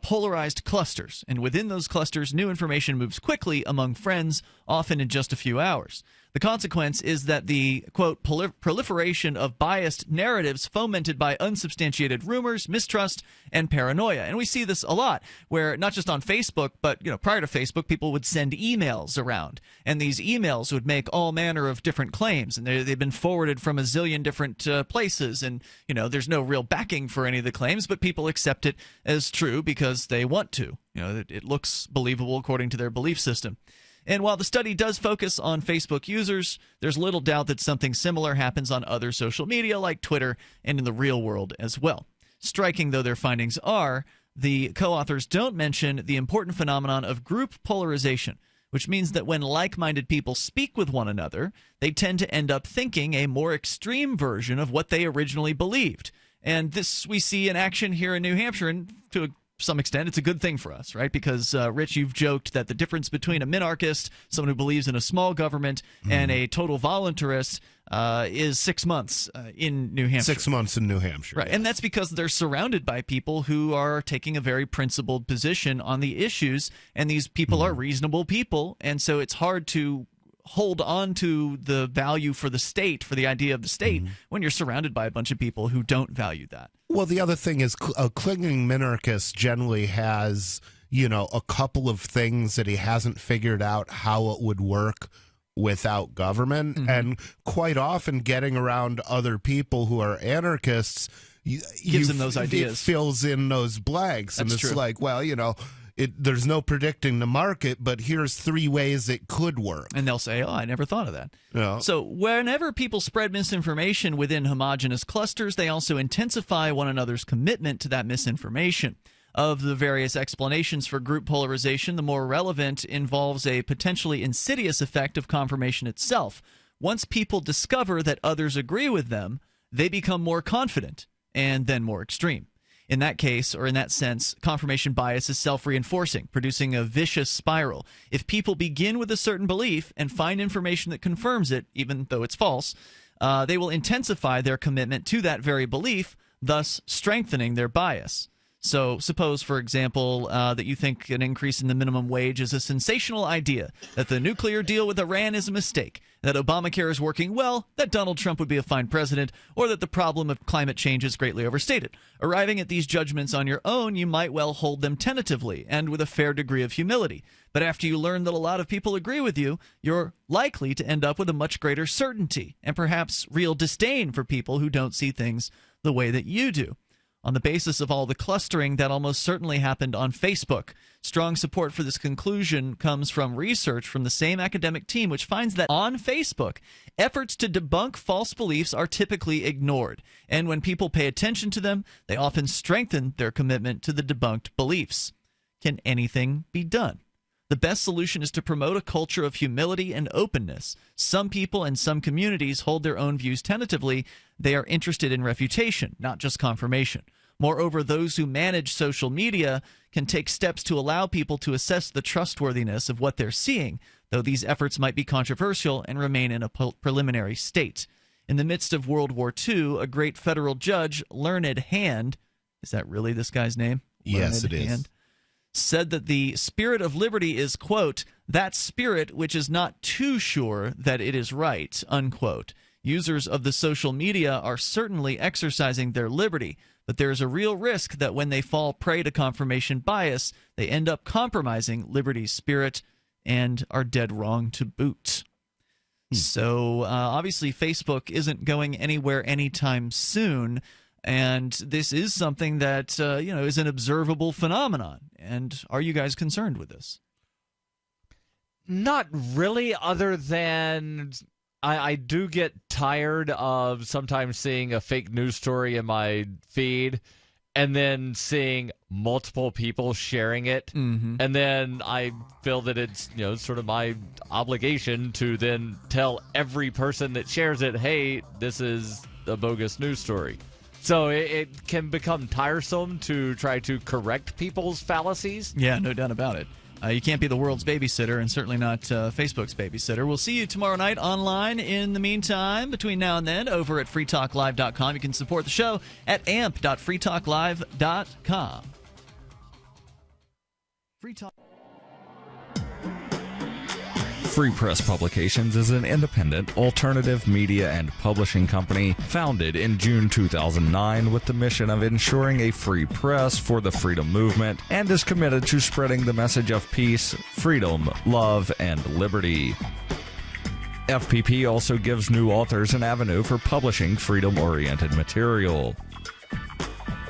polarized clusters, and within those clusters, new information moves quickly among friends, often in just a few hours. The consequence is that the, quote, proliferation of biased narratives fomented by unsubstantiated rumors, mistrust, and paranoia. And we see this a lot, where not just on Facebook, but prior to Facebook, people would send emails around, and these emails would make all manner of different claims, and they've been forwarded from a zillion different places, and there's no real backing for any of the claims, but people accept it as true because they want to. It looks believable according to their belief system. And while the study does focus on Facebook users, there's little doubt that something similar happens on other social media like Twitter and in the real world as well. Striking though their findings are, the co-authors don't mention the important phenomenon of group polarization, which means that when like-minded people speak with one another, they tend to end up thinking a more extreme version of what they originally believed. And this we see in action here in New Hampshire, and to some extent, it's a good thing for us, right? Because, Rich, you've joked that the difference between a minarchist, someone who believes in a small government, and a total voluntarist is 6 months in New Hampshire. 6 months in New Hampshire. Right, and that's because they're surrounded by people who are taking a very principled position on the issues, and these people are reasonable people, and so it's hard to hold on to the value for the state, for the idea of the state, when you're surrounded by a bunch of people who don't value that. Well, the other thing is a clinging minarchist generally has, a couple of things that he hasn't figured out how it would work without government. And quite often getting around other people who are anarchists gives them those ideas. It fills in those blanks. That's and it's true. like, well, there's no predicting the market, but here's 3 ways it could work. And they'll say, I never thought of that. Yeah. So whenever people spread misinformation within homogenous clusters, they also intensify one another's commitment to that misinformation. Of the various explanations for group polarization, the more relevant involves a potentially insidious effect of confirmation itself. Once people discover that others agree with them, they become more confident and then more extreme. In that case, or in that sense, confirmation bias is self-reinforcing, producing a vicious spiral. If people begin with a certain belief and find information that confirms it, even though it's false, they will intensify their commitment to that very belief, thus strengthening their bias. So suppose, for example, that you think an increase in the minimum wage is a sensational idea, that the nuclear deal with Iran is a mistake, that Obamacare is working well, that Donald Trump would be a fine president, or that the problem of climate change is greatly overstated. Arriving at these judgments on your own, you might well hold them tentatively and with a fair degree of humility. But after you learn that a lot of people agree with you, you're likely to end up with a much greater certainty and perhaps real disdain for people who don't see things the way that you do. On the basis of all the clustering, that almost certainly happened on Facebook. Strong support for this conclusion comes from research from the same academic team, which finds that on Facebook, efforts to debunk false beliefs are typically ignored. And when people pay attention to them, they often strengthen their commitment to the debunked beliefs. Can anything be done? The best solution is to promote a culture of humility and openness. Some people and some communities hold their own views tentatively. They are interested in refutation, not just confirmation. Moreover, those who manage social media can take steps to allow people to assess the trustworthiness of what they're seeing, though these efforts might be controversial and remain in a preliminary state. In the midst of World War II, a great federal judge, Learned Hand, is that really this guy's name? Yes, it is. Said that the spirit of liberty is, quote, that spirit which is not too sure that it is right, unquote. Users of the social media are certainly exercising their liberty, but there is a real risk that when they fall prey to confirmation bias, they end up compromising liberty's spirit and are dead wrong to boot. So obviously Facebook isn't going anywhere anytime soon. And this is something that, is an observable phenomenon. And are you guys concerned with this? Not really, other than I do get tired of sometimes seeing a fake news story in my feed and then seeing multiple people sharing it. And then I feel that it's, sort of my obligation to then tell every person that shares it, hey, this is a bogus news story. So it can become tiresome to try to correct people's fallacies. Yeah, no doubt about it. You can't be the world's babysitter and certainly not Facebook's babysitter. We'll see you tomorrow night online. In the meantime, between now and then, over at freetalklive.com. You can support the show at amp.freetalklive.com. Free Talk. Free Press Publications is an independent, alternative media and publishing company founded in June 2009 with the mission of ensuring a free press for the freedom movement and is committed to spreading the message of peace, freedom, love, and liberty. FPP also gives new authors an avenue for publishing freedom-oriented material.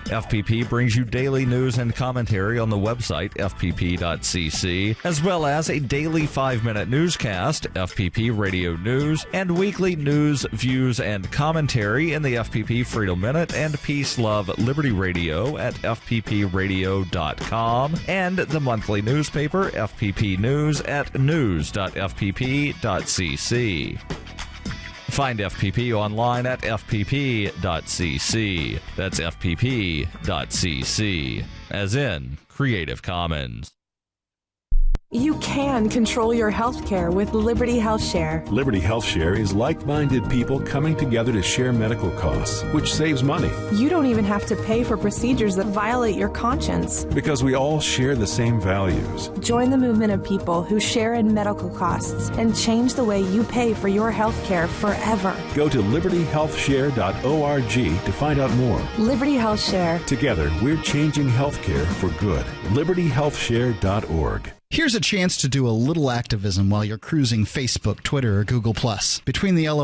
FPP brings you daily news and commentary on the website fpp.cc, as well as a daily 5-minute newscast, FPP Radio News, and weekly news, views, and commentary in the FPP Freedom Minute and Peace, Love, Liberty Radio at fppradio.com, and the monthly newspaper FPP News at news.fpp.cc. Find FPP online at fpp.cc. That's fpp.cc, as in Creative Commons. You can control your health care with Liberty Health Share. Liberty Health Share is like-minded people coming together to share medical costs, which saves money. You don't even have to pay for procedures that violate your conscience. Because we all share the same values. Join the movement of people who share in medical costs and change the way you pay for your health care forever. Go to libertyhealthshare.org to find out more. Liberty Health Share. Together, we're changing healthcare for good. libertyhealthshare.org. Here's a chance to do a little activism while you're cruising Facebook, Twitter, or Google+. Between the